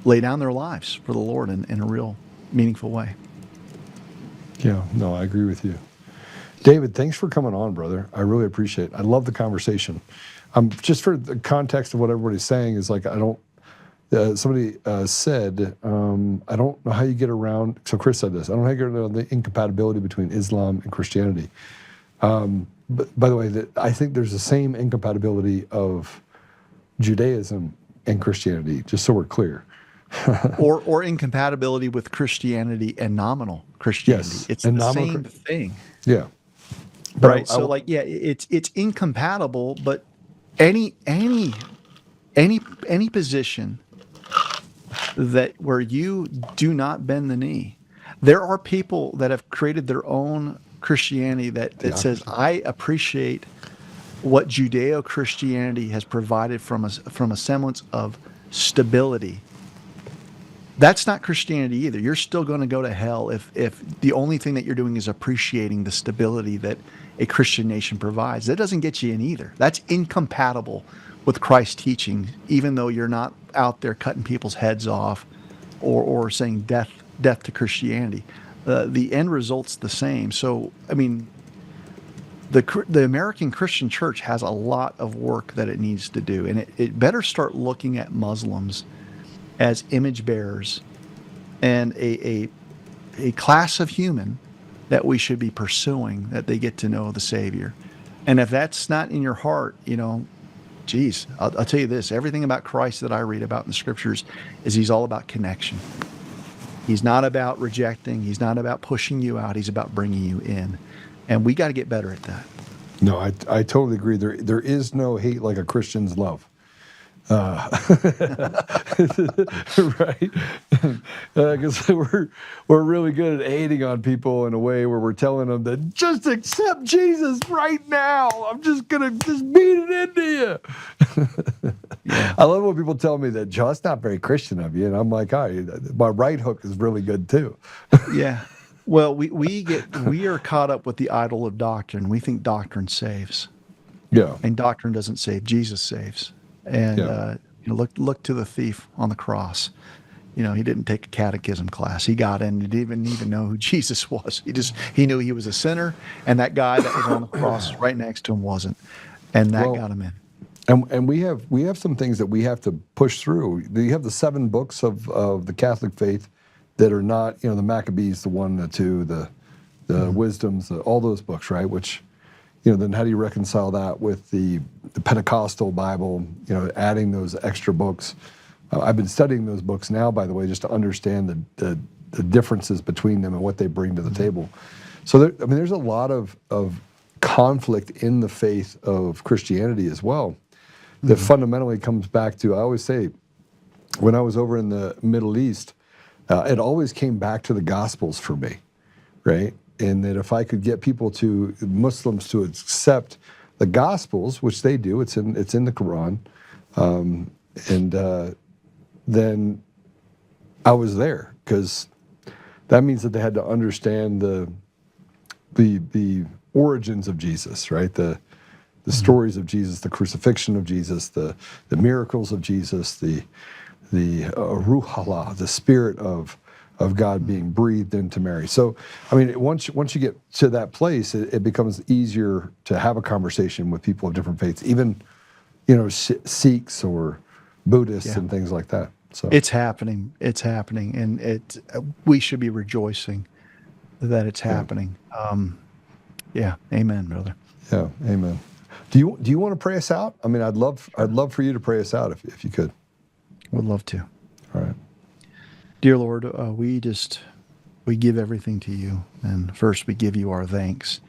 lay down their lives for the Lord in a real meaningful way. Yeah, no, I agree with you. David, thanks for coming on, brother. I really appreciate it. I love the conversation. Just for the context of what everybody's saying is like, somebody said, I don't know how you get around, so Chris said this, I don't know how you get around the incompatibility between Islam and Christianity. But by the way, I think there's the same incompatibility of Judaism and Christianity, just so we're clear. or incompatibility with Christianity and nominal Christianity. Yes, it's the same thing. Yeah. Right. So it's incompatible, but any position that where you do not bend the knee. There are people that have created their own Christianity that says, I appreciate what Judeo-Christianity has provided from a semblance of stability. That's not Christianity either. You're still going to go to hell if the only thing that you're doing is appreciating the stability that a Christian nation provides. That doesn't get you in either. That's incompatible with Christ's teaching, even though you're not out there cutting people's heads off or saying death to Christianity. The end result's the same. So, I mean, the American Christian church has a lot of work that it needs to do, and it better start looking at Muslims as image bearers and a class of human that we should be pursuing, that they get to know the Savior. And if that's not in your heart, geez, I'll tell you this, everything about Christ that I read about in the scriptures is he's all about connection. He's not about rejecting. He's not about pushing you out. He's about bringing you in. And we got to get better at that. No, I totally agree. There is no hate like a Christian's love. Right? Because we're really good at hating on people in a way where we're telling them that just accept Jesus right now. I'm just gonna beat it into you. I love when people tell me that, Joe, that's not very Christian of you, and I'm like, all right, my right hook is really good too. Yeah. Well, we are caught up with the idol of doctrine. We think doctrine saves. Yeah. And doctrine doesn't save. Jesus saves. And look to the thief on the cross. He didn't take a catechism class. He got in. He didn't even know who Jesus was. He knew he was a sinner, and that guy that was on the cross right next to him wasn't, and that got him in. And we have some things that we have to push through. You have the 7 books of the Catholic faith that are not, the Maccabees, the 1, the 2, the Wisdoms, all those books, right? Which, then how do you reconcile that with the Pentecostal Bible, adding those extra books? I've been studying those books now, by the way, just to understand the differences between them and what they bring to the table. So, there's a lot of conflict in the faith of Christianity as well that fundamentally comes back to, I always say, when I was over in the Middle East, it always came back to the Gospels for me, right? And that if I could get Muslims to accept the Gospels, which they do, it's in the Quran, then I was there, because that means that they had to understand the origins of Jesus, right? The stories of Jesus, the crucifixion of Jesus, the miracles of Jesus, the Ruh Allah, the Spirit of God being breathed into Mary. So, once you get to that place, it becomes easier to have a conversation with people of different faiths, even, Sikhs or Buddhists and things like that. So it's happening, and we should be rejoicing that it's happening. Amen, brother. Yeah, amen. Do you want to pray us out? I'd love for you to pray us out if you could. Would love to. All right. Dear Lord, we give everything to you. And first, we give you our thanks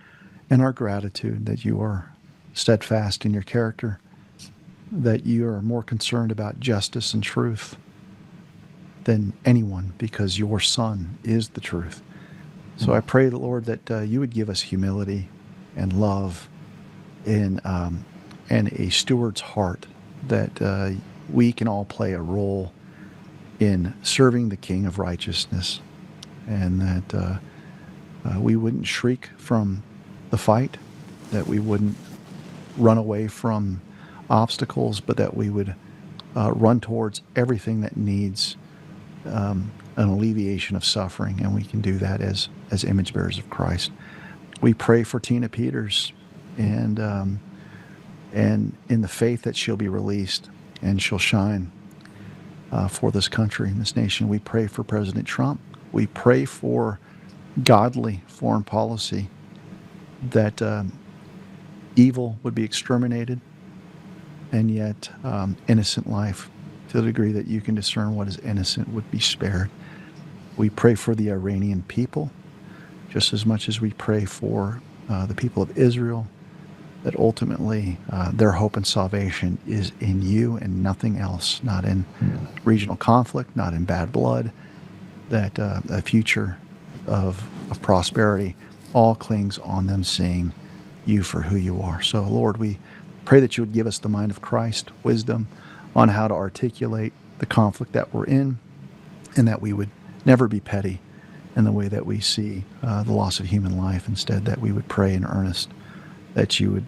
and our gratitude that you are steadfast in your character, that you are more concerned about justice and truth than anyone, because your Son is the truth. So I pray, Lord, that you would give us humility and love and a steward's heart, that we can all play a role in serving the King of righteousness, and that we wouldn't shriek from the fight, that we wouldn't run away from obstacles, but that we would run towards everything that needs an alleviation of suffering, and we can do that as image bearers of Christ. We pray for Tina Peters, and in the faith that she'll be released and she'll shine for this country and this nation. We pray for President Trump. We pray for godly foreign policy, that evil would be exterminated, and yet innocent life, to the degree that you can discern what is innocent, would be spared. We pray for the Iranian people just as much as we pray for the people of Israel, that ultimately their hope and salvation is in you and nothing else, not in regional conflict, not in bad blood, that a future of prosperity all clings on them seeing you for who you are. So, Lord, we pray that you would give us the mind of Christ, wisdom on how to articulate the conflict that we're in, and that we would never be petty in the way that we see the loss of human life. Instead, that we would pray in earnest that you would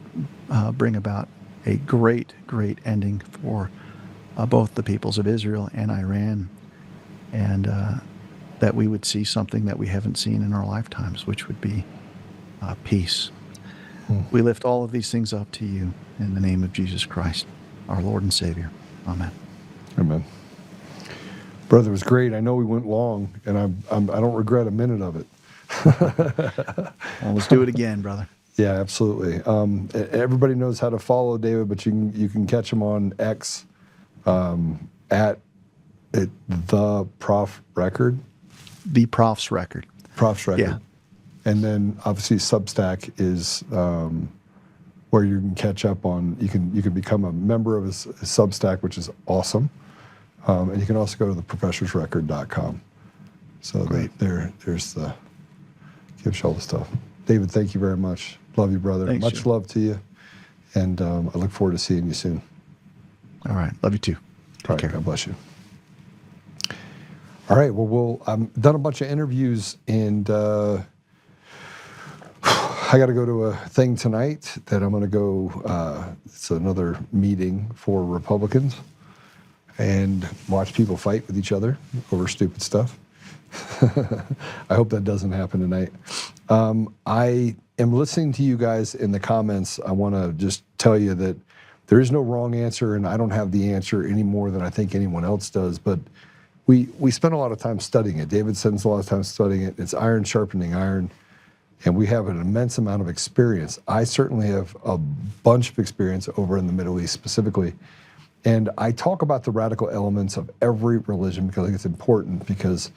bring about a great, great ending for both the peoples of Israel and Iran, and that we would see something that we haven't seen in our lifetimes, which would be peace. We lift all of these things up to you in the name of Jesus Christ, our Lord and Savior. Amen. Amen. Brother, it was great. I know we went long, and I don't regret a minute of it. Well, let's do it again, brother. Yeah, absolutely. Everybody knows how to follow David, but you can catch him on X at the Prof Record. The Prof's Record. Prof's Record. Yeah. And then obviously Substack is where you can catch up on. You can become a member of his Substack, which is awesome. And you can also go to theprofessorsrecord.com. So there's the gives you all the stuff. David, thank you very much. Love you, brother. Thanks, Much Joe. love to you. And I look forward to seeing you soon. All right. Love you too. All right. God bless you. All right. Well, I've done a bunch of interviews, and I got to go to a thing tonight that I'm going to go. It's another meeting for Republicans, and watch people fight with each other over stupid stuff. I hope that doesn't happen tonight. I am listening to you guys in the comments. I want to just tell you that there is no wrong answer, and I don't have the answer any more than I think anyone else does. But we spend a lot of time studying it. David spends a lot of time studying it. It's iron sharpening iron, and we have an immense amount of experience. I certainly have a bunch of experience over in the Middle East specifically. And I talk about the radical elements of every religion because I think it's important, because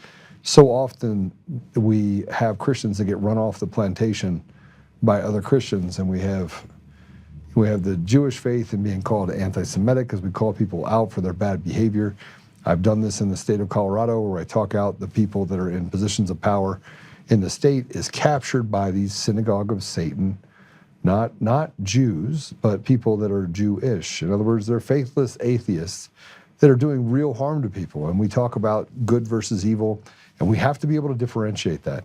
so often we have Christians that get run off the plantation by other Christians, and we have the Jewish faith and being called anti-Semitic because we call people out for their bad behavior. I've done this in the state of Colorado, where I talk out the people that are in positions of power in the state is captured by these synagogue of Satan, not Jews, but people that are Jewish. In other words, they're faithless atheists that are doing real harm to people. And we talk about good versus evil, and we have to be able to differentiate that.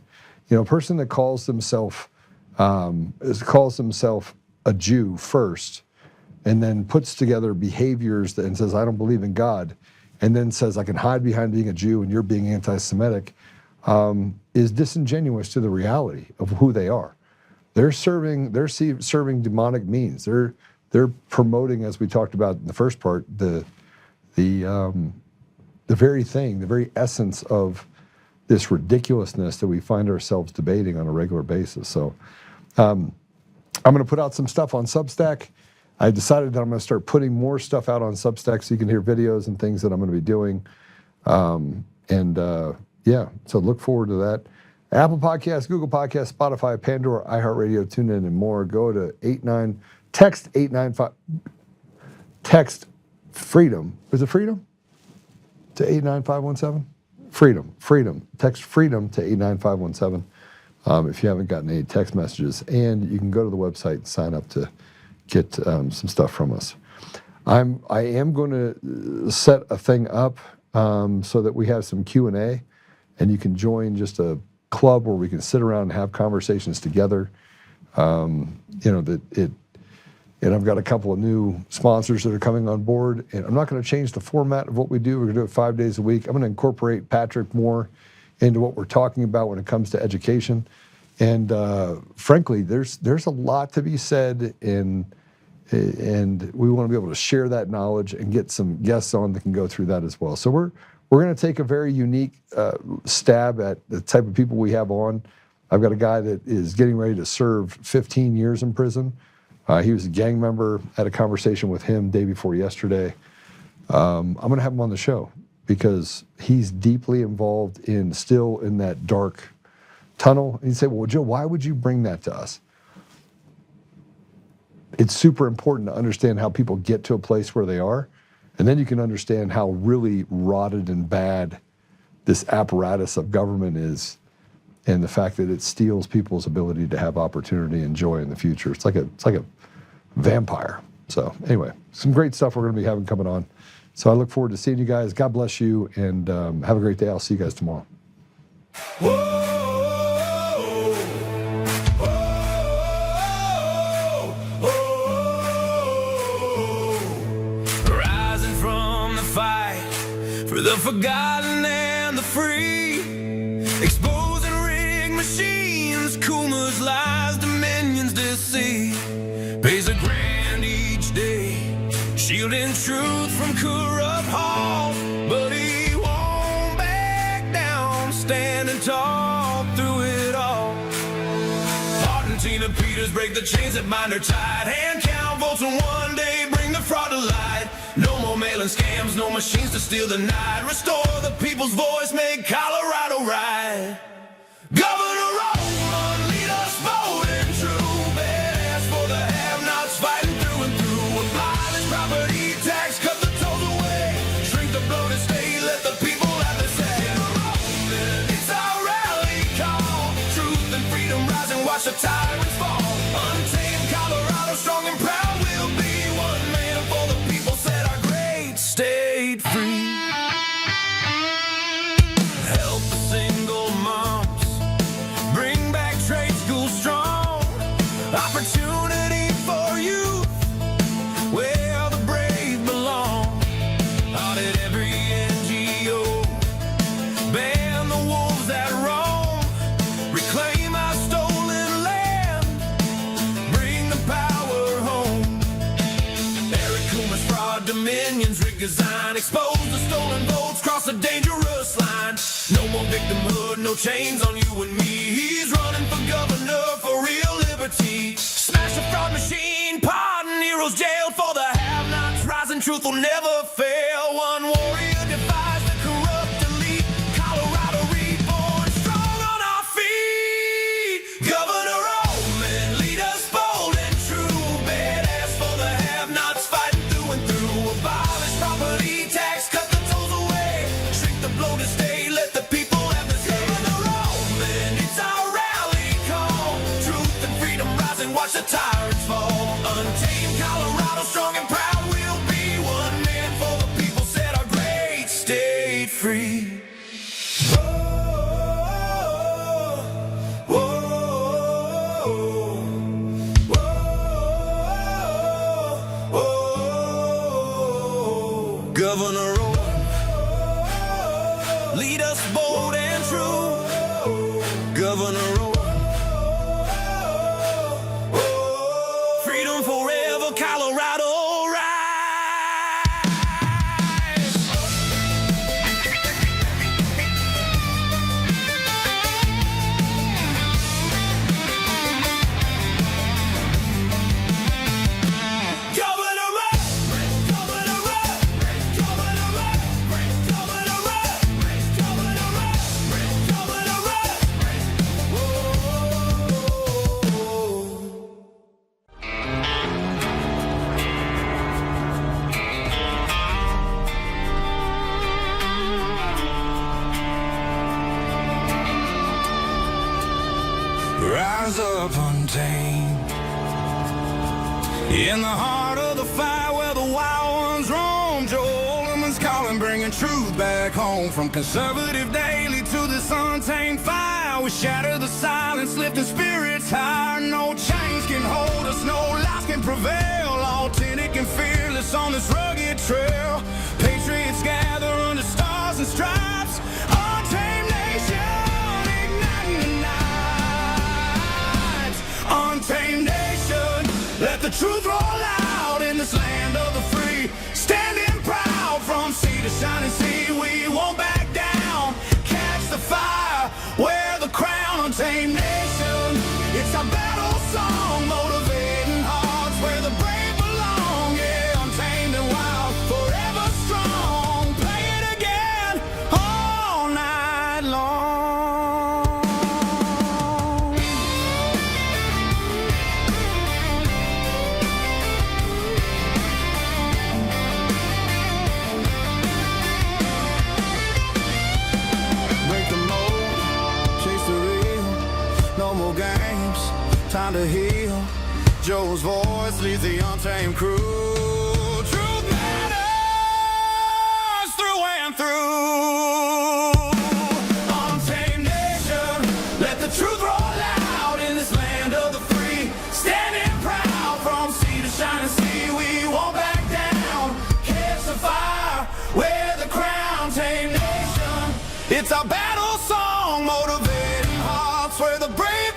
You know, a person that calls himself a Jew first, and then puts together behaviors and says, I don't believe in God, and then says, I can hide behind being a Jew and you're being anti-Semitic, is disingenuous to the reality of who they are. They're serving demonic means. They're promoting, as we talked about in the first part, the very thing, the very essence of this ridiculousness that we find ourselves debating on a regular basis. So I'm going to put out some stuff on Substack. I decided that I'm going to start putting more stuff out on Substack so you can hear videos and things that I'm going to be doing. Yeah, so look forward to that. Apple Podcasts, Google Podcasts, Spotify, Pandora, iHeartRadio, TuneIn, and more. Go to text 895, text freedom. Is it freedom? To 89517? Freedom. Text freedom to 89517 if you haven't gotten any text messages. And you can go to the website and sign up to get some stuff from us. I am going to set a thing up so that we have some Q&A, and you can join just a club where we can sit around and have conversations together. And I've got a couple of new sponsors that are coming on board, and I'm not going to change the format of what we do. We're going to do it 5 days a week. I'm going to incorporate Patrick more into what we're talking about when it comes to education. And frankly, there's a lot to be said, and we want to be able to share that knowledge and get some guests on that can go through that as well. So we're going to take a very unique stab at the type of people we have on. I've got a guy that is getting ready to serve 15 years in prison. He was a gang member. Had a conversation with him day before yesterday. I'm going to have him on the show because he's deeply involved still in that dark tunnel. And you'd say, well, Joe, why would you bring that to us? It's super important to understand how people get to a place where they are, and then you can understand how really rotted and bad this apparatus of government is, and the fact that it steals people's ability to have opportunity and joy in the future. It's like a vampire. So anyway, some great stuff we're going to be having coming on. So I look forward to seeing you guys. God bless you, and have a great day. I'll see you guys tomorrow. Rising from the fight for the forgotten and the free, exposing rigged machines, Kuma's lies, Dominion's deceit, pays a grand each day, shielding truth from corrupt halls, but he won't back down, standing tall through it all. Argentina Peters break the chains that bind her tight, hand count votes and one day bring the fraud to light. No more mailing scams, no machines to steal the night, restore the people's voice, make Colorado right. Governor Oltmann, lead us bold and true, badass for the have-nots, fighting through and through. Abolish property tax, cut the tolls away, shrink the bloated state, let the people have their say. It's our rally call, truth and freedom rise and watch the tyrants fall. Untamed Colorado, strong and proud, we'll be one man for the people, set our great state free. Help the single moms, bring back trade school strong, opportunity for youth, where the brave belong. Audit every NGO, ban the wolves that roam, reclaim our stolen land, bring the power home. Eric Kuma's fraud, Dominion's rigged design, expose the stolen votes, cross a dangerous line. No more victimhood, no chains on you and me. He's running for governor for real liberty. Smash the fraud machine, pardon heroes jailed for the have-nots. Rising truth will never fail. One warrior defies the corrupt elite. Colorado reborn, strong on our feet. Governor Oltmann, lead us bold and true. Badass for the have-nots, fighting through and through. Abolish property tax, cut the tolls away, shrink the bloated state, let the people have the say. Governor Oltmann, it's our rally call, truth and freedom rise and watch the tyrants fall. Untamed Colorado, strong and proud, we'll be one man for the people, set our great state free. Governor Oltmann, lead us bold and true. Governor Oltmann, freedom forever, Colorado rise. Rise up untamed, in the heart of the fight where the wild ones roam. Joe Oltmann's calling, bringing truth back home. From conservative daily to this untamed fire, we shatter the silence, lifting spirits high. No chains can hold us, no lies can prevail. Authentic and fearless on this rugged trail. Patriots gather under stars and stripes. Untamed nation, igniting the night. Untamed nation, let the truth roll out in this land of the free. Standing proud from sea to shining sea, we won't back down. Catch the fire, wear the crown. Untamed nation, it's our battle song, motivating hearts where the brave belong. Yeah, untamed and wild, forever strong. Play it again all night long. Break the mold, chase the real, no more games, time to heal. Joe's voice leads the untamed crew. Truth matters, through. Untamed nation, let the truth roll out in this land of the free. Standing proud from sea to shining sea, we won't back down. Catch the fire, wear the crown, tame nation. It's our battle song, motivating hearts where the brave